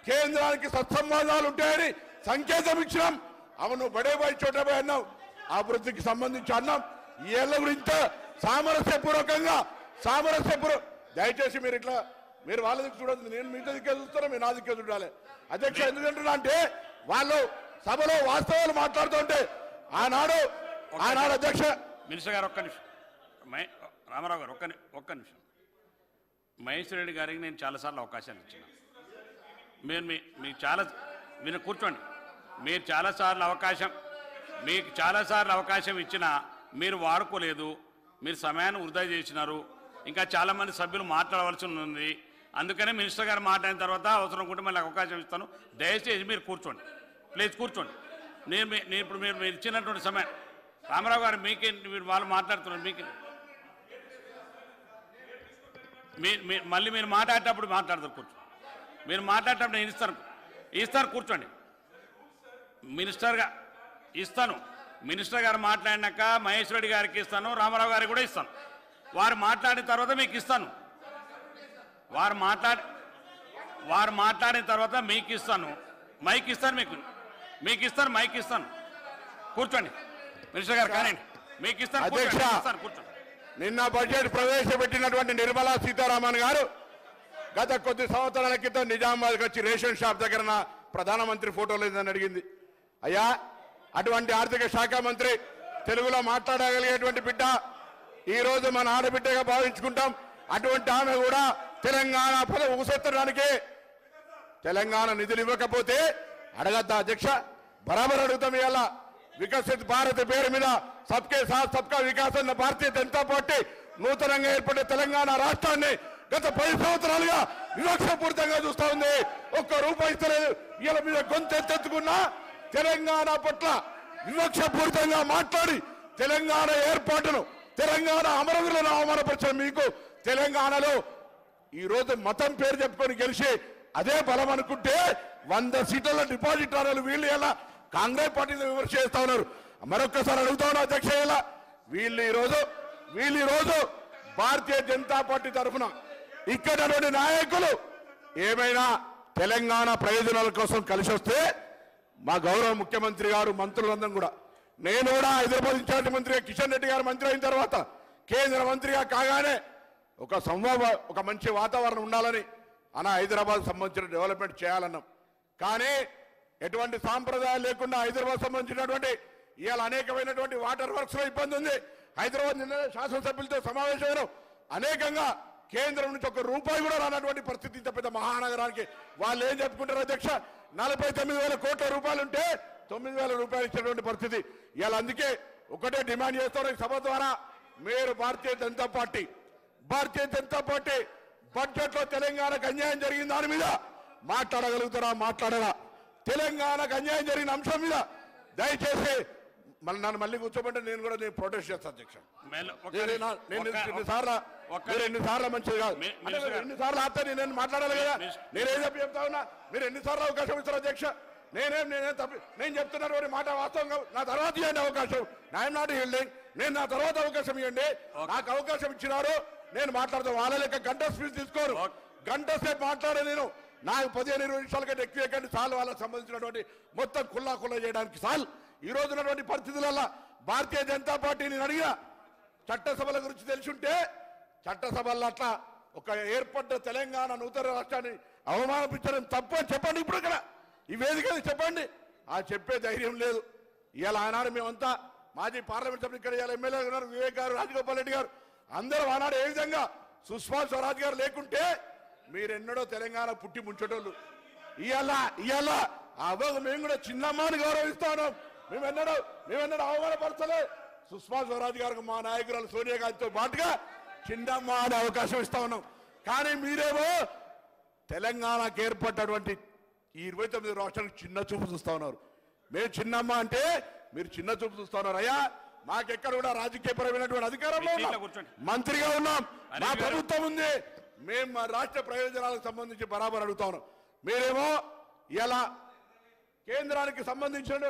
కేంద్రానికి సత్సంబంధాలు ఉంటాయని సంకేతం ఇచ్చినాం. అవును, బడేబాయి చోటబాయి అన్నాం, అభివృద్ధికి సంబంధించి అన్నాం. ఈ ఏళ్ళ గురించి సామరస్యపూర్వకంగా దయచేసి మీరు ఇట్లా మీరు వాళ్ళ దిక్కు చూడదు, నేను మీ దిక్కే చూస్తాను, మీరు నా దిక్కే చూడాలి అధ్యక్ష. ఎందుకంటున్నా అంటే వాళ్ళు సభలో వాస్తవాలు మాట్లాడుతుంటే ఆనాడు అధ్యక్ష. మినిస్టర్ గారు ఒక్క నిమిషం, రామారావు గారు ఒక్క నిమిషం. మహేశ్వర్ రెడ్డి గారికి నేను చాలాసార్లు అవకాశాలు ఇచ్చిన, మీరు కూర్చోండి. మీకు చాలాసార్లు అవకాశం ఇచ్చినా మీరు వాడుకోలేదు, మీరు సమయాన్ని వృధా చేసినారు. ఇంకా చాలామంది సభ్యులు మాట్లాడవలసి ఉంది. అందుకనే మినిస్టర్ గారు మాట్లాడిన తర్వాత అవసరం ఉంటే మళ్ళీ అవకాశం ఇస్తాను. దయచేసి మీరు కూర్చోండి, ప్లీజ్ కూర్చోండి. ఇప్పుడు మీరు ఇచ్చినటువంటి సమయం రామారావు గారు మీకే, మీరు వాళ్ళు మాట్లాడుతున్నారు, మీకే మళ్ళీ మీరు మాట్లాడేటప్పుడు మాట్లాడతారు. కూర్చోండి, మీరు మాట్లాడేటప్పుడు నేను ఇస్తాను కూర్చోండి. మినిస్టర్ గారు మాట్లాడినాక మహేశ్వర్ రెడ్డి గారికి ఇస్తాను, రామారావు గారికి కూడా ఇస్తాను. వారు మాట్లాడిన తర్వాత మీకు ఇస్తాను, వారు మాట్లాడిన తర్వాత మీకు ఇస్తాను, మైక్ ఇస్తాను, మైక్ ఇస్తాను. కూర్చోండి మినిస్టర్ గారు, కానీ మీకు ఇస్తాను. కూర్చోండి. నిన్న బడ్జెట్ ప్రవేశపెట్టినటువంటి నిర్మలా సీతారామన్ గారు గత కొద్ది సంవత్సరాల క్రితం నిజామాబాద్కి వచ్చి రేషన్ షాప్ దగ్గర ప్రధానమంత్రి ఫోటో లేదని అడిగింది. అయ్యా, అటువంటి ఆర్థిక శాఖ మంత్రి, తెలుగులో మాట్లాడగలిగేటువంటి బిడ్డ ఈ రోజు మన ఆడబిడ్డగా భావించుకుంటాం. అటువంటి ఆమె కూడా తెలంగాణ పదవి ఊసెత్తడానికి తెలంగాణ నిధులు ఇవ్వకపోతే అడగద్దా అధ్యక్ష? బరాబర్ అడుగుతాం. ఇవాళ వికసిత్ భారత్ పేరు మీద సబ్కే సాత్ సబ్కా వికాస్ అన్న భారతీయ జనతా పార్టీ నూతనంగా ఏర్పడే తెలంగాణ రాష్ట్రాన్ని గత 10 సంవత్సరాలుగా వివక్షపూరితంగా చూస్తా ఉంది. ఒక్క రూపాయి ఇస్తలేదు. ఇలా మీద గొంతెత్తుకున్నా తెలంగాణ పట్ల వివక్షపూరితంగా మాట్లాడి తెలంగాణ ఏర్పాటును, తెలంగాణ అమరవీరులను అవమానపరిచిన మీకు తెలంగాణలో ఈ రోజు మతం పేరు చెప్పుకొని గెలిచి అదే బలం అనుకుంటే 100 సీట్ల డిపాజిట్ రావాలి. వీళ్ళు ఎలా కాంగ్రెస్ పార్టీని విమర్శ చేస్తా ఉన్నారు. మరొక్కసారి అడుగుతా ఉన్నా అధ్యక్ష, ఇలా వీళ్ళు ఈ రోజు భారతీయ జనతా పార్టీ తరఫున ఇక్కడ నాయకులు ఏమైనా తెలంగాణ ప్రయోజనాల కోసం కలిసి వస్తే మా గౌరవ ముఖ్యమంత్రి గారు, మంత్రులందరం కూడా, నేను కూడా హైదరాబాద్ ఇన్ఛార్జ్ మంత్రిగా కిషన్ రెడ్డి గారు మంత్రి అయిన తర్వాత కేంద్ర మంత్రిగా కాగానే ఒక మంచి వాతావరణం ఉండాలని హైదరాబాద్ సంబంధించిన డెవలప్మెంట్ చేయాలన్నాం. కానీ ఎటువంటి సాంప్రదాయాలు లేకుండా హైదరాబాద్ సంబంధించినటువంటి ఇవాళ అనేకమైనటువంటి వాటర్ వర్క్స్ లో ఇబ్బంది ఉంది. హైదరాబాద్ నిన్న శాసనసభ్యులతో సమావేశమైన అనేకంగా కేంద్రం నుంచి ₹1 కూడా రానటువంటి పరిస్థితి ఇంత పెద్ద మహానగరానికి. వాళ్ళు ఏం చెప్పుకుంటారు అధ్యక్ష? 49,000 కోట్ల రూపాయలు ఉంటే 9,000 రూపాయలు ఇచ్చినటువంటి పరిస్థితి. ఇవాళ అందుకే ఒకటే డిమాండ్ చేస్తాను ఈ సభ ద్వారా, మీరు భారతీయ జనతా పార్టీ బడ్జెట్ లో తెలంగాణకు అన్యాయం జరిగిన దాని మీద మాట్లాడగలుగుతారా? మాట్లాడరా? తెలంగాణకు అన్యాయం జరిగిన అంశం మీద దయచేసి నన్ను మళ్ళీ కూర్చోమంటే నేను ప్రొటెస్ట్ చేస్తాను అధ్యక్ష. ఎన్నిసార్లు మంచిది కాదు, ఎన్నిసార్లు ఆపితే నేను మాట్లాడాలి కదా. నేనేం చెప్తా ఉన్నా, మీరు ఎన్నిసార్లు అవకాశం ఇస్తారు అధ్యక్ష? నేను చెప్తున్నటువంటి మాట వాస్తవంగా నా తర్వాత ఇవ్వండి అవకాశం. I'm not హీల్డింగ్. నేను నా తర్వాత అవకాశం ఇవ్వండి. నాకు అవకాశం ఇచ్చినారు, నేను మాట్లాడతాను. వాళ్ళ లెక్క గంట స్పీచ్ తీసుకోరు, గంట సేపు మాట్లాడే నేను. నాకు 15-20 నిమిషాల కంటే ఎక్కువ ఎక్కండి చాలు. వాళ్ళకి సంబంధించినటువంటి మొత్తం కుల్లా చేయడానికి చాలు. ఈ రోజు ఉన్నటువంటి పరిస్థితులలో భారతీయ జనతా పార్టీని అడిగిన చట్టసభల గురించి తెలుసుంటే, చట్టసభల్లో అట్లా ఒక ఏర్పడ్డ తెలంగాణ నూతన రాష్ట్రాన్ని అవమానించడం తప్పు అని చెప్పండి. ఇప్పుడు ఇక్కడ ఈ వేదికని చెప్పండి. ఆ చెప్పే ధైర్యం లేదు. ఇవాళ ఆనాడు మేమంతా మాజీ పార్లమెంట్ సభ్యులు ఇక్కడ ఇవాళ ఎమ్మెల్యేలు ఉన్నారు, వివేక్ గారు, రాజగోపాల్ రెడ్డి గారు, అందరూ ఆనాడు ఏ విధంగా సుష్మా స్వరాజ్ గారు లేకుంటే మీరెన్నడో తెలంగాణ పుట్టి ముంచటోళ్ళు. ఇవాళ అవ్వకు మేము కూడా చిన్నమ్మని గౌరవిస్తా ఉన్నాం. మేమెన్నడూ అవమానపరచలే. సుష్మా స్వరాజ్ గారికి మా నాయకురాలు సోనియా గాంధీతో పాటుగా చిన్నమ్మ అనే అవకాశం ఇస్తా ఉన్నాం. కానీ మీరేమో తెలంగాణకు ఏర్పడ్డటువంటి ఈ 29 రాష్ట్రాలకు చిన్న చూపు చూస్తా ఉన్నారు. మేము చిన్నమ్మ అంటే మీరు చిన్న చూపు చూస్తా ఉన్నారు. అయ్యా మాకెక్కడ కూడా రాజకీయపరమైనటువంటి అధికారంలో మంత్రిగా ఉన్నాం, మా ప్రభుత్వం ఉంది, మేము మా రాష్ట్ర ప్రయోజనాలకు సంబంధించి బరాబర్ అడుగుతా ఉన్నాం. మీరేమో ఇలా కేంద్రానికి సంబంధించిన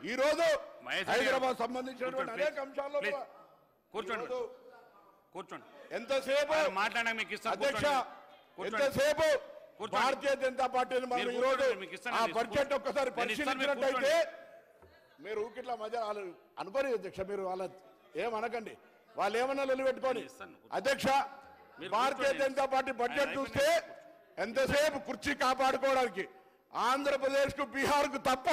ఈ రోజు హైదరాబాద్ సంబంధించినటువంటి అనేక అంశాల్లో కూర్చోండి. ఎంతసేపు అధ్యక్ష, ఎంతసేపు భారతీయ జనతా పార్టీని మనం ఈ రోజు ఆ బడ్జెట్ ఒక్కసారి పరిశీలించినట్టయితే మీరు ఊకిట్లా మధ్య అనుకోని అధ్యక్ష, మీరు వాళ్ళ ఏమనకండి, వాళ్ళు ఏమన్నా నిలబెట్టుకోని అధ్యక్ష. భారతీయ జనతా పార్టీ బడ్జెట్ చూస్తే ఎంతసేపు కుర్చీ కాపాడుకోవడానికి ఆంధ్రప్రదేశ్ కు బీహార్ కు తప్ప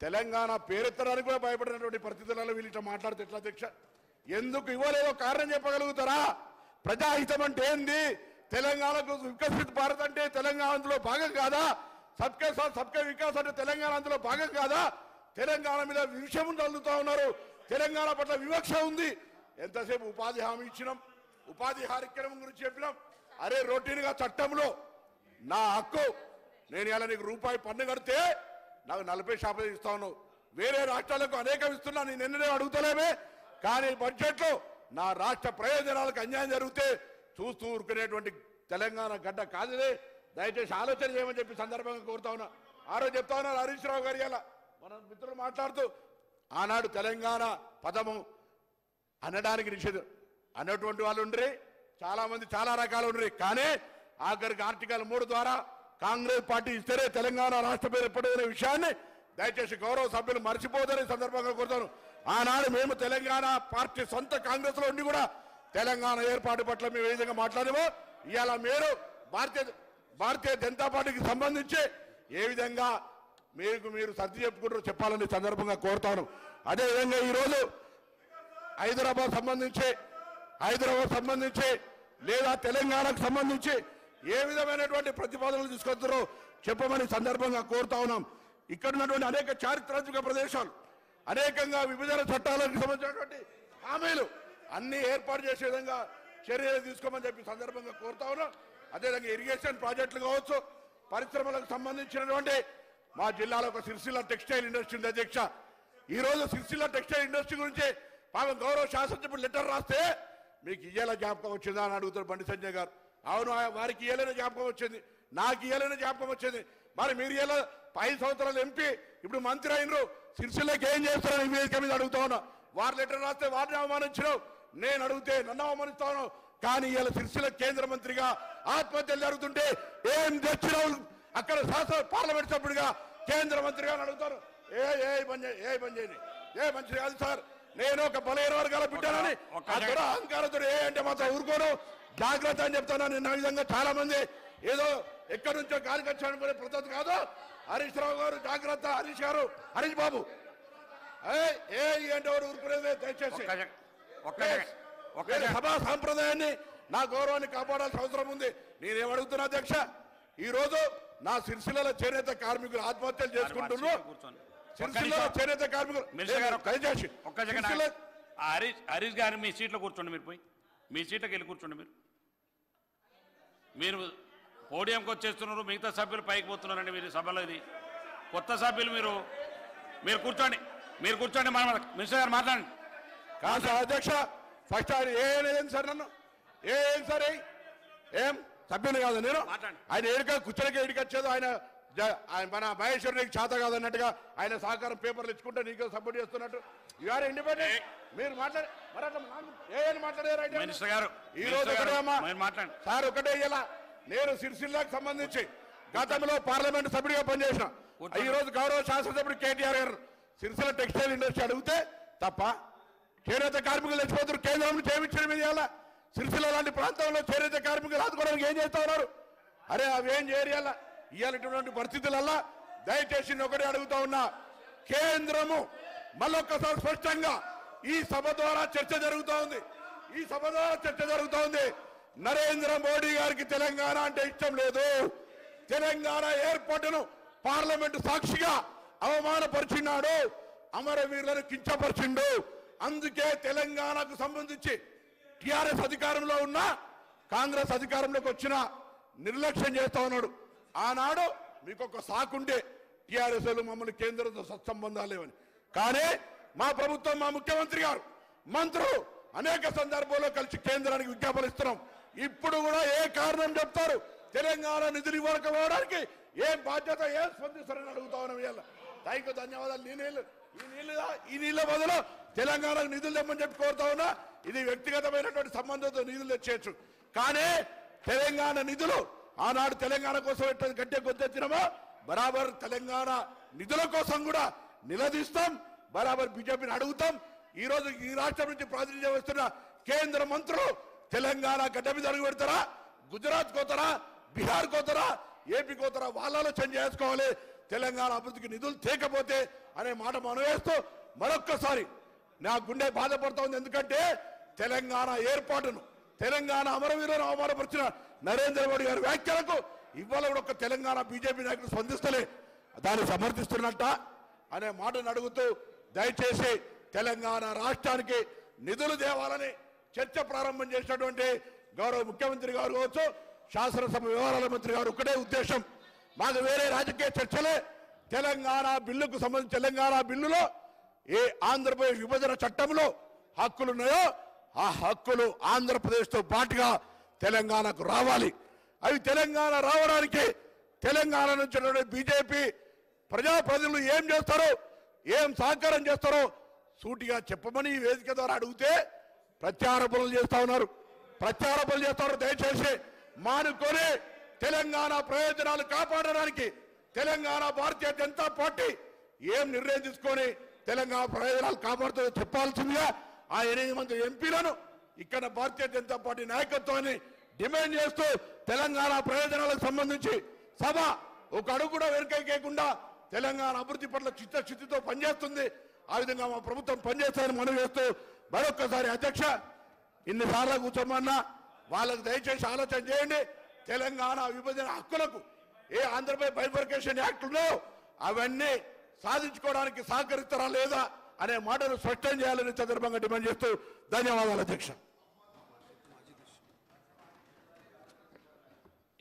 తెలంగాణ పేరెత్తడానికి కూడా భయపడినటువంటి పరిస్థితులలో వీళ్ళు ఇట్లా మాట్లాడితే ఎట్లా అధ్యక్ష? ఎందుకు ఇవ్వలేదో కారణం చెప్పగలుగుతారా? ప్రజాహితం అంటే ఏంది? తెలంగాణకు వికసిత భారత్ అంటే తెలంగాణ అందులో భాగం కాదా? సబ్కే సాత్ సబ్కే వికాస్ అంటే తెలంగాణ అందులో భాగం కాదా? తెలంగాణ మీద విషయం చల్లుతా ఉన్నారు. తెలంగాణ పట్ల వివక్ష ఉంది. ఎంతసేపు ఉపాధి హామీ ఇచ్చినాం, ఉపాధి కార్యక్రమం గురించి చెప్పినాం. అరే రొటీన్ గా చట్టంలో నా హక్కు, నేను ఇలా నీకు రూపాయి పన్ను కడితే నాకు 40% ఇస్తా ఉన్నావు. వేరే రాష్ట్రాలకు అనేకం ఇస్తున్నా, నేను ఎన్నడే అడుగుతలేమే. కానీ బడ్జెట్ లో నా రాష్ట్ర ప్రయోజనాలకు అన్యాయం జరిగితే చూస్తూ ఊరుకునేటువంటి తెలంగాణ గడ్డ కాదులే. దయచేసి ఆలోచన చేయమని చెప్పి సందర్భంగా కోరుతా ఉన్నా. ఆ రోజు చెప్తా ఉన్నారు హరీష్ రావు గారు, ఇలా మన మిత్రులు మాట్లాడుతూ ఆనాడు తెలంగాణ పదము అనడానికి నిషేధం అన్నటువంటి వాళ్ళు ఉండ్రి, చాలా మంది చాలా రకాలు ఉండ్రి. కానీ ఆఖరికి ఆర్టికల్ 3 ద్వారా కాంగ్రెస్ పార్టీ ఇస్తేనే తెలంగాణ రాష్ట్ర పేరు ఏర్పడే విషయాన్ని దయచేసి గౌరవ సభ్యులు మర్చిపోదని సందర్భంగా కోరుతాను. ఆనాడు మేము తెలంగాణ పార్టీ సొంత కాంగ్రెస్ లో ఉండి కూడా తెలంగాణ ఏర్పాటు పట్ల మేము ఏ విధంగా మాట్లాడేమో ఇవాళ మీరు భారతీయ జనతా పార్టీకి సంబంధించి ఏ విధంగా మీరు సర్ది చెప్పుకుంటారో చెప్పాలని సందర్భంగా కోరుతాను. అదేవిధంగా ఈరోజు హైదరాబాద్ సంబంధించి లేదా తెలంగాణకు సంబంధించి ఏ విధమైనటువంటి ప్రతిపాదనలు తీసుకొస్తారో చెప్పమని సందర్భంగా కోరుతా ఉన్నాం. ఇక్కడ ఉన్నటువంటి అనేక చారిత్రాత్మక ప్రదేశాలు, అనేకంగా విభజన చట్టాలకు సంబంధించినటువంటి హామీలు అన్ని ఏర్పాటు చేసే విధంగా చర్యలు తీసుకోమని చెప్పి సందర్భంగా కోరుతా ఉన్నాం. అదేవిధంగా ఇరిగేషన్ ప్రాజెక్టులు కావచ్చు, పరిశ్రమలకు సంబంధించినటువంటి మా జిల్లాలో ఒక సిరిసిల్ల టెక్స్టైల్ ఇండస్ట్రీ ఉంది అధ్యక్ష. ఈ రోజు సిరిసిల్ల టెక్స్టైల్ ఇండస్ట్రీ గురించి పాపం గౌరవ శాసనసభ్యుడు లెటర్ రాస్తే మీకు ఇయ్యాల జ్ఞాపకం వచ్చిందా అని అడుగుతారు బండి సంజయ్ గారు. అవును, వారికి ఇయ్యాలనే జ్ఞాపకం వచ్చింది, నాకు ఇయ్యాలనే జ్ఞాపకం వచ్చింది. మరి మీరు ఇలా 5 సంవత్సరాలు ఎంపీ, ఇప్పుడు మంత్రి అయినరు, సిరిసిల్లకి ఏం చేస్తారని ఈ వేదిక మీద అడుగుతా ఉన్నా. వారు లెటర్ రాస్తే వారిని అవమానించినావు, నేను అడిగితే నన్ను అవమానిస్తాను. కానీ ఇలా సిరిసిల్ల కేంద్ర మంత్రిగా ఆత్మహత్యలు జరుగుతుంటే ఏం తెచ్చినావు? అక్కడ శాసన పార్లమెంట్ సభ్యుడిగా కేంద్ర మంత్రిగా అడుగుతారు. ఏ మంచి కాదు సార్, నేను ఒక బలహీన వర్గాల బిడ్డానని అహంకారంతో అంటే మాత్రం ఊరుకోను, జాగ్రత్త అని చెప్తాను. నిన్న విధంగా చాలా మంది ఏదో ఎక్కడి నుంచో గాలికొచ్చి అనుకునే పద్ధతి కాదు. హరీష్ రావు గారు జాగ్రత్త, హరీష్ గారు, హరీష్ బాబు అంటే ఊరుకునేది దయచేసి సభా సాంప్రదాయాన్ని, నా గౌరవాన్ని కాపాడాల్సిన అవసరం ఉంది. నేనేమడుగుతున్నా అధ్యక్ష, ఈరోజు నా సిరిసిల్లలో చేనేత కార్మికులు ఆత్మహత్యలు చేసుకుంటున్నారు. సిరిసిల్లలో చేనేత కార్మికులు దయచేసి హరీష్ గారు మీ సీట్లో కూర్చోండి. మీరు పోయి మీ సీట్లోకి వెళ్ళి కూర్చోండి. మీరు పోడియంకి వచ్చేస్తున్నారు, మిగతా సభ్యులు పైకి పోతున్నారండి. మీరు సభలో ఇది కొత్త సభ్యులు మీరు కూర్చోండి. మన మినిస్టర్ గారు మాట్లాడండి. కాదు సార్ అధ్యక్ష, ఫస్ట్ ఆయన ఏం సార్ నన్ను ఏం సార్ ఏం సభ్యులు కాదు నేను. ఆయన కూర్చోనికి ఏడికొచ్చేది ఆయన మన మహేశ్వరునికి చేత కాదన్నట్టుగా ఆయన సహకారం పేపర్లు ఇచ్చుకుంటే నీకు సపోర్ట్ చేస్తున్నట్టు. You're independent. మీరు మాట్లాడారు ఈ రోజు సార్ ఒకటే ఇలా నేను సిరిసిల్లాకు సంబంధించి గతంలో పార్లమెంట్ సభ్యుడిగా పనిచేసిన ఈ రోజు గౌరవ శాసనసభ్యుడు కేటీఆర్ గారు సిరిసిల్ల టెక్స్టైల్ ఇండస్ట్రీ అడిగితే తప్ప చేనేత కార్మికులు చచ్చిపోతున్నారు. కేంద్రం నుంచి ఏమిచ్చిన మీద ఇవాళ సిరిసిల్ల లాంటి ప్రాంతంలో చేనేత కార్మికులు ఆదుకోవడానికి ఏం చేస్తా ఉన్నారు? అరే అవి ఏం చేయరు. ఇవాళటువంటి పరిస్థితులల్లా దయచేసి ఒకటే అడుగుతా ఉన్నా, కేంద్రము మళ్ళొక్కసారి స్పష్టంగా ఈ సభ ద్వారా చర్చ జరుగుతూ ఉంది. నరేంద్ర మోడీ గారికి తెలంగాణ అంటే ఇష్టం లేదు. తెలంగాణ ఏర్పాటును పార్లమెంటు సాక్షిగా అవమానపరిచినాడు, అమరవీరులను కించపరిచిండు. అందుకే తెలంగాణకు సంబంధించి టిఆర్ఎస్ అధికారంలో ఉన్న కాంగ్రెస్ అధికారంలోకి వచ్చిన నిర్లక్ష్యం చేస్తా ఉన్నాడు. ఆనాడు మీకు ఒక సాకుండే టిఆర్ఎస్ మమ్మల్ని కేంద్రంతో సత్సంబంధాలు లేవని, కానీ మా ప్రభుత్వం మా ముఖ్యమంత్రి గారు మంత్రులు అనేక సందర్భాల్లో కలిసి కేంద్రానికి విజ్ఞాపనలు ఇస్తున్నాం. ఇప్పుడు కూడా ఏ కారణం చెప్తారు తెలంగాణ నిధులు ఇవ్వకపోవడానికి? ఏం బాధ్యత ఏం స్పందిస్తారని అడుగుతా ఉన్నాం. ఇవాళ థాంక్యూ, ధన్యవాదాలు. ఈ నీళ్ళ బదులు తెలంగాణకు నిధులు తెమ్మని చెప్పి కోరుతా ఉన్నా. ఇది వ్యక్తిగతమైనటువంటి సంబంధంతో నిధులు తెచ్చేయచ్చు, కానీ తెలంగాణ నిధులు ఆనాడు తెలంగాణ కోసం గట్టే కొద్దెత్తినమో బరాబర్ తెలంగాణ నిధుల కోసం కూడా నిలదీస్తాం, బరాబర్ బీజేపీని అడుగుతాం. ఈ రోజు ఈ రాష్ట్రం నుంచి ప్రాతినిధ్యం వస్తున్న కేంద్ర మంత్రులు తెలంగాణ గడ్డ మీద అడుగు పెడతారా, గుజరాత్ కోతారా, బీహార్ కోతారా, ఏపీ కోతారా, వాళ్ళ ఆలోచన చేసుకోవాలి. తెలంగాణ అభివృద్ధికి నిధులు తేకపోతే అనే మాట మనవేస్తూ మరొక్కసారి నా గుండె బాధపడుతూ ఉంది. ఎందుకంటే తెలంగాణ ఏర్పాటును, తెలంగాణ అమరవీరులను అవమానపరిచిన నరేంద్ర మోడీ గారి వ్యాఖ్యలకు ఇవాళ కూడా ఒక తెలంగాణ బీజేపీ నాయకులు స్పందిస్తలే దాన్ని సమర్థిస్తున్నట్ట అనే మాటను అడుగుతూ దయచేసి తెలంగాణ రాష్ట్రానికి నిధులు తేవాలని చర్చ ప్రారంభం చేసినటువంటి గౌరవ ముఖ్యమంత్రి గారు కావచ్చు, శాసనసభ వ్యవహారాల మంత్రి గారు ఒకటే ఉద్దేశం, మాకు వేరే రాజకీయ చర్చలే. తెలంగాణ బిల్లుకు సంబంధించి తెలంగాణ బిల్లులో ఏ ఆంధ్రప్రదేశ్ విభజన చట్టంలో హక్కులు ఉన్నాయో ఆ హక్కులు ఆంధ్రప్రదేశ్తో పాటుగా తెలంగాణకు రావాలి. అవి తెలంగాణ రావడానికి తెలంగాణ నుంచి బీజేపీ ప్రజాప్రతినిధులు ఏం చేస్తారో, ఏం సహకారం చేస్తారో సూటిగా చెప్పమని ఈ వేదిక ద్వారా అడిగితే ప్రత్యారోపణలు చేస్తా ఉన్నారు. దయచేసి మానుకొని తెలంగాణ ప్రయోజనాలు కాపాడడానికి తెలంగాణ భారతీయ జనతా పార్టీ ఏం నిర్ణయం తీసుకొని తెలంగాణ ప్రయోజనాలు కాపాడుతుందో చెప్పాల్సిందిగా ఆ 8 మంది ఎంపీలను ఇక్కడ భారతీయ జనతా పార్టీ నాయకత్వాన్ని డిమాండ్ చేస్తూ తెలంగాణ ప్రయోజనాలకు సంబంధించి సభ ఒక అడుగు కూడా వెనుకైకేయకుండా తెలంగాణ అభివృద్ధి పట్ల చిత్తశుద్ధితో పనిచేస్తుంది. ఆ విధంగా మా ప్రభుత్వం పనిచేస్తారని మనవి చేస్తూ మరొక్కసారి అధ్యక్ష, ఇన్నిసార్లు కూర్చోమన్నా వాళ్ళకు దయచేసి ఆలోచన చేయండి. తెలంగాణ విభజన హక్కులకు ఏ ఆంధ్రప్రదేశ్ బైఫర్కేషన్ యాక్ట్ ఉన్నాయో అవన్నీ సాధించుకోవడానికి సహకరిస్తారా లేదా అనే మాటను స్పష్టం చేయాలని సందర్భంగా డిమాండ్ చేస్తూ ధన్యవాదాలు అధ్యక్ష.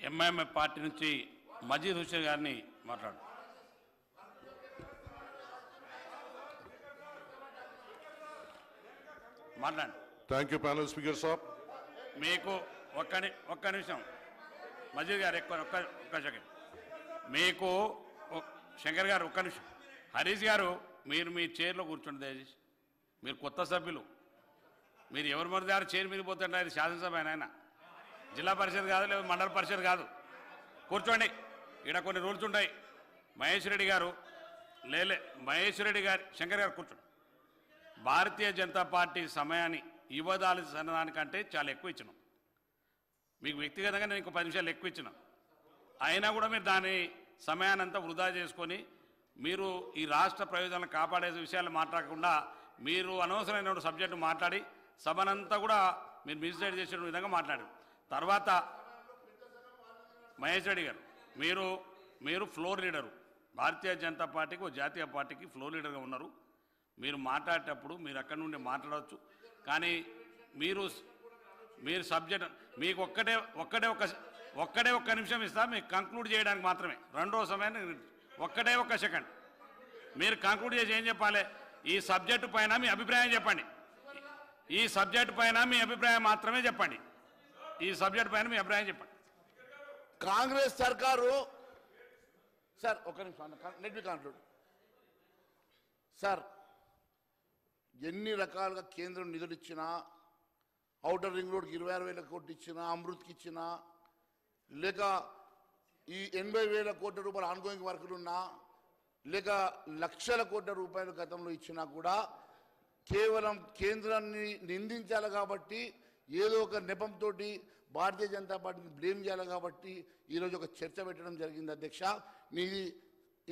ఎంఐఎం పార్టీ నుంచి మజీద్ హుస్సేన్ గారిని మాట్లాడు. మాట్లాడండి. థ్యాంక్ యూ ప్యానల్ స్పీకర్ సాబ్. మీకు ఒక్క నిమిషం మజీద్ గారు ఒక్క సెకండ్. మీకు శంకర్ గారు ఒక్క నిమిషం. హరీష్ గారు మీరు మీ చైర్లో కూర్చోండి దయచేసి. మీరు కొత్త సభ్యులు, మీరు ఎవరి మరి దగ్గర చైర్ మీద పోతుంటే అది శాసనసభ ఆయన జిల్లా పరిషత్ కాదు, లేదా మండల పరిషత్ కాదు. కూర్చోండి. ఇక్కడ కొన్ని రూల్స్ ఉంటాయి. మహేష్ రెడ్డి గారు శంకర్ గారు కూర్చోండి. భారతీయ జనతా పార్టీ సమయాన్ని ఇవ్వదాల్సినదానికంటే చాలా ఎక్కువ ఇచ్చినాం. మీకు వ్యక్తిగతంగా నేను ఇంకో 10 నిమిషాలు ఎక్కువ ఇచ్చిన అయినా కూడా మీరు దాని సమయాన్నంతా వృధా చేసుకొని మీరు ఈ రాష్ట్ర ప్రయోజనాలను కాపాడే విషయాలు మాట్లాడకుండా మీరు అనవసరమైన సబ్జెక్టు మాట్లాడి సభనంతా కూడా మీరు మిస్గైడ్ చేసే విధంగా మాట్లాడారు. తర్వాత మహేష్ రెడ్డి గారు మీరు ఫ్లోర్ లీడరు, భారతీయ జనతా పార్టీకి ఓ జాతీయ పార్టీకి ఫ్లోర్ లీడర్గా ఉన్నారు. మీరు మాట్లాడేటప్పుడు మీరు అక్కడి నుండి మాట్లాడవచ్చు. కానీ మీరు సబ్జెక్ట్ మీకు ఒక్కడే ఒక్క నిమిషం ఇస్తా మీకు కంక్లూడ్ చేయడానికి మాత్రమే. రెండో సమయాన్ని ఒక్కటే ఒక్క సెకండ్ మీరు కంక్లూడ్ చేసి ఏం చెప్పాలి? ఈ సబ్జెక్టు పైన మీ అభిప్రాయం చెప్పండి. ఈ సబ్జెక్టు పైన మీ అభిప్రాయం మాత్రమే చెప్పండి. ఈ సబ్జెక్టు పైన మీ అభిప్రాయం చెప్పండి. కాంగ్రెస్ సర్కారు సార్ ఒక నిమిషం లెట్ మీ కంక్లూడ్. సార్ ఎన్ని రకాలుగా కేంద్రం నిధులు ఇచ్చినా, ఔటర్ రింగ్ రోడ్కి 26,000 కోట్లు ఇచ్చినా, అమృత్కి ఇచ్చినా, లేక ఈ 80,000 కోట్ల రూపాయల ఆన్గోయింగ్ వర్కులున్నా, లేక లక్షల కోట్ల రూపాయలు గతంలో ఇచ్చినా కూడా కేవలం కేంద్రాన్ని నిందించాలి కాబట్టి, ఏదో ఒక నెపంతో భారతీయ జనతా పార్టీని బ్లేమ్ చేయాలి కాబట్టి ఈరోజు ఒక చర్చ పెట్టడం జరిగింది అధ్యక్ష.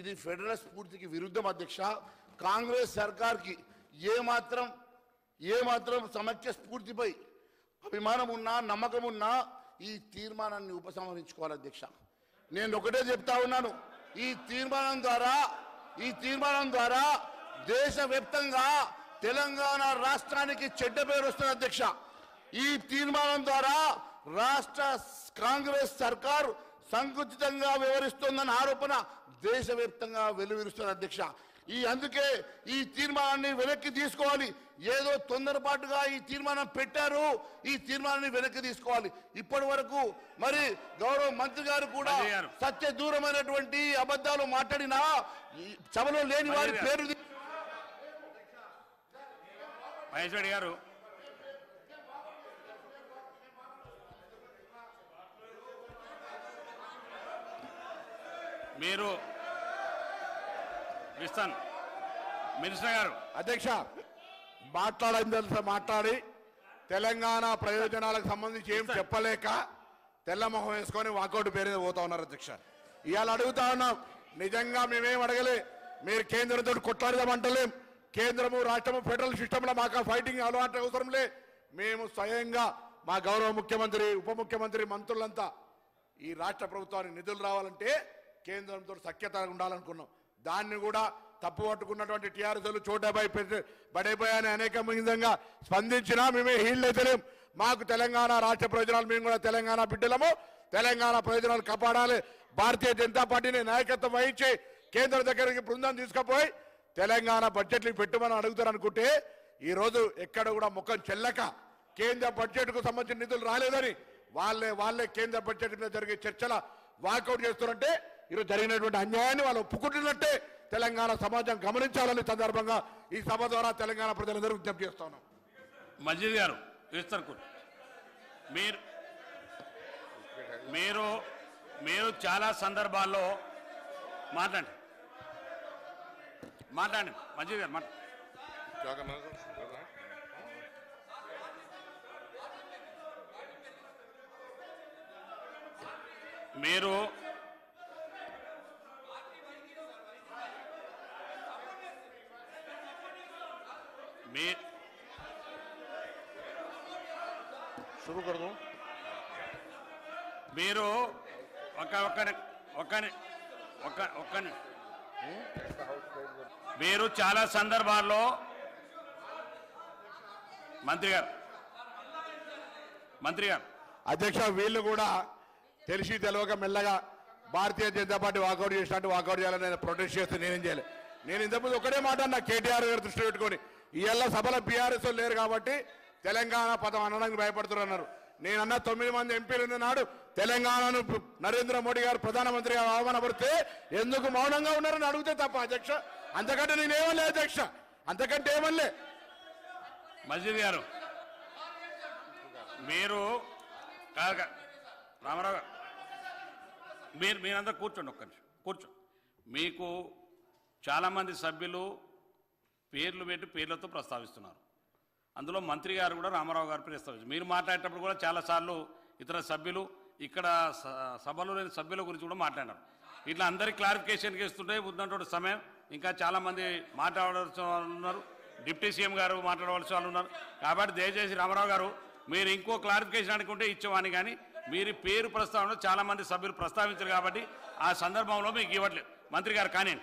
ఇది ఫెడరల్ స్ఫూర్తికి విరుద్ధం అధ్యక్ష. కాంగ్రెస్ సర్కార్కి ఏమాత్రం సమైక్య స్ఫూర్తిపై అభిమానం ఉన్నా, నమ్మకం ఉన్నా ఈ తీర్మానాన్ని ఉపసంహరించుకోవాలి అధ్యక్ష. నేను ఒకటే చెప్తా ఉన్నాను, ఈ తీర్మానం ద్వారా దేశవ్యాప్తంగా తెలంగాణ రాష్ట్రానికి చెడ్డ పేరు వస్తుంది అధ్యక్ష. ఈ తీర్మానం ద్వారా రాష్ట్ర కాంగ్రెస్ సర్కారు సంకుచితంగా వ్యవహరిస్తోందన్న ఆరోపణ దేశవ్యాప్తంగా వెలువరిస్తుంది అధ్యక్ష. అందుకే ఈ తీర్మానాన్ని వెనక్కి తీసుకోవాలి. ఏదో తొందరపాటుగా ఈ తీర్మానం పెట్టారు, ఈ తీర్మానాన్ని వెనక్కి తీసుకోవాలి. ఇప్పటి వరకు మరి గౌరవ మంత్రి గారు కూడా సత్య దూరమైనటువంటి అబద్ధాలు మాట్లాడినా సభలో లేని వారి పేరు మహేశ్వరి గారు మీరు ఇస్తాను. మినిస్టర్ గారు అధ్యక్ష మాట్లాడి తెలంగాణ ప్రయోజనాలకు సంబంధించి ఏం చెప్పలేక తెల్లమొహం వేసుకొని వాకౌట్ పేరు పోతా ఉన్నారు అధ్యక్ష. ఇవాళ అడుగుతా ఉన్నాం, నిజంగా మేమేం అడగలే, మీరు కేంద్రంతో కొట్లాడదామంటలేం. కేంద్రము రాష్ట్రము ఫెడరల్ సిస్టంలో మాకు ఫైటింగ్ అలవాటు అవసరం లే. మేము స్వయంగా మా గౌరవ ముఖ్యమంత్రి, ఉప ముఖ్యమంత్రి, మంత్రులంతా ఈ రాష్ట్ర ప్రభుత్వానికి నిధులు రావాలంటే కేంద్రంతో సఖ్యత ఉండాలనుకున్నాం. దాన్ని కూడా తప్పు పట్టుకున్నటువంటి టీఆర్ఎస్లు బడైపోయాయని అనేక విధంగా స్పందించినా మేమే హీల్డ్ అయితలేం. మాకు తెలంగాణ రాష్ట్ర ప్రయోజనాలు, మేము కూడా తెలంగాణ బిడ్డలము, తెలంగాణ ప్రయోజనాలు కాపాడాలి. భారతీయ జనతా పార్టీని నాయకత్వం వహించి కేంద్ర దగ్గరికి బృందం తీసుకుపోయి తెలంగాణ బడ్జెట్లు పెట్టుమని అడుగుతారనుకుంటే ఈరోజు ఎక్కడ కూడా ముఖం చెల్లక కేంద్ర బడ్జెట్కు సంబంధించిన నిధులు రాలేదని వాళ్ళే కేంద్ర బడ్జెట్ మీద జరిగే చర్చల వాకౌట్ చేస్తారంటే ఈరోజు జరిగినటువంటి అన్యాయాన్ని వాళ్ళు ఒప్పుకుంటున్నట్టే తెలంగాణ సమాజం గమనించాలని సందర్భంగా ఈ సభ ద్వారా తెలంగాణ ప్రజలందరూ విజ్ఞప్తి చేస్తా ఉన్నాం. మజీద్ గారు మీరు చాలా సందర్భాల్లో మాట్లాడండి మజీద్ గారు మీరు మీరు మీరు చాలా సందర్భాల్లో మంత్రి గారు అధ్యక్ష వీళ్ళు కూడా తెలిసి తెలియక మెల్లగా భారతీయ జనతా పార్టీ వాకౌట్ చేసినట్టు వాకౌట్ చేయాలని నేను ప్రొటెస్ట్ చేస్తే నేనేం చేయాలి. నేను ఇంతకుముందు ఒకటే మాట అన్నా, కేటీఆర్ గారు దృష్టి పెట్టుకొని ఇవాళ సభలో బీఆర్ఎస్ లేరు కాబట్టి తెలంగాణ పదం అనడానికి భయపడుతున్నారు. నేనన్నా 9 మంది ఎంపీలు నాడు తెలంగాణను నరేంద్ర మోడీ గారు ప్రధానమంత్రిగా అవమానపడితే ఎందుకు మౌనంగా ఉన్నారని అడిగితే తప్ప అధ్యక్ష. అంతకంటే నేనేమలే అధ్యక్ష, అంతకంటే ఏమలే. మజీద్ గారు మీరు రామారావు గారు మీరంతా కూర్చోండి, ఒక్క నిమిషం కూర్చోండి. మీకు చాలామంది సభ్యులు పేర్లతో ప్రస్తావిస్తున్నారు. అందులో మంత్రి గారు కూడా రామారావు గారు ప్రస్తావించారు. మీరు మాట్లాడేటప్పుడు కూడా చాలాసార్లు ఇతర సభ్యులు, ఇక్కడ సభలో లేని సభ్యుల గురించి కూడా మాట్లాడారు. ఇట్లా అందరికీ క్లారిఫికేషన్కి ఇస్తుంటే ఉన్నటువంటి సమయం ఇంకా చాలామంది మాట్లాడవలసిన వాళ్ళు ఉన్నారు, డిప్యూటీ సీఎం గారు మాట్లాడవలసిన వాళ్ళు ఉన్నారు. కాబట్టి దయచేసి రామారావు గారు మీరు ఇంకో క్లారిఫికేషన్ అనుకుంటే ఇచ్చేవాని, కానీ మీరు పేరు ప్రస్తావనలో చాలా మంది సభ్యులు ప్రస్తావించారు కాబట్టి ఆ సందర్భంలో మీకు ఇవ్వట్లేదు. మంత్రి గారు కానీ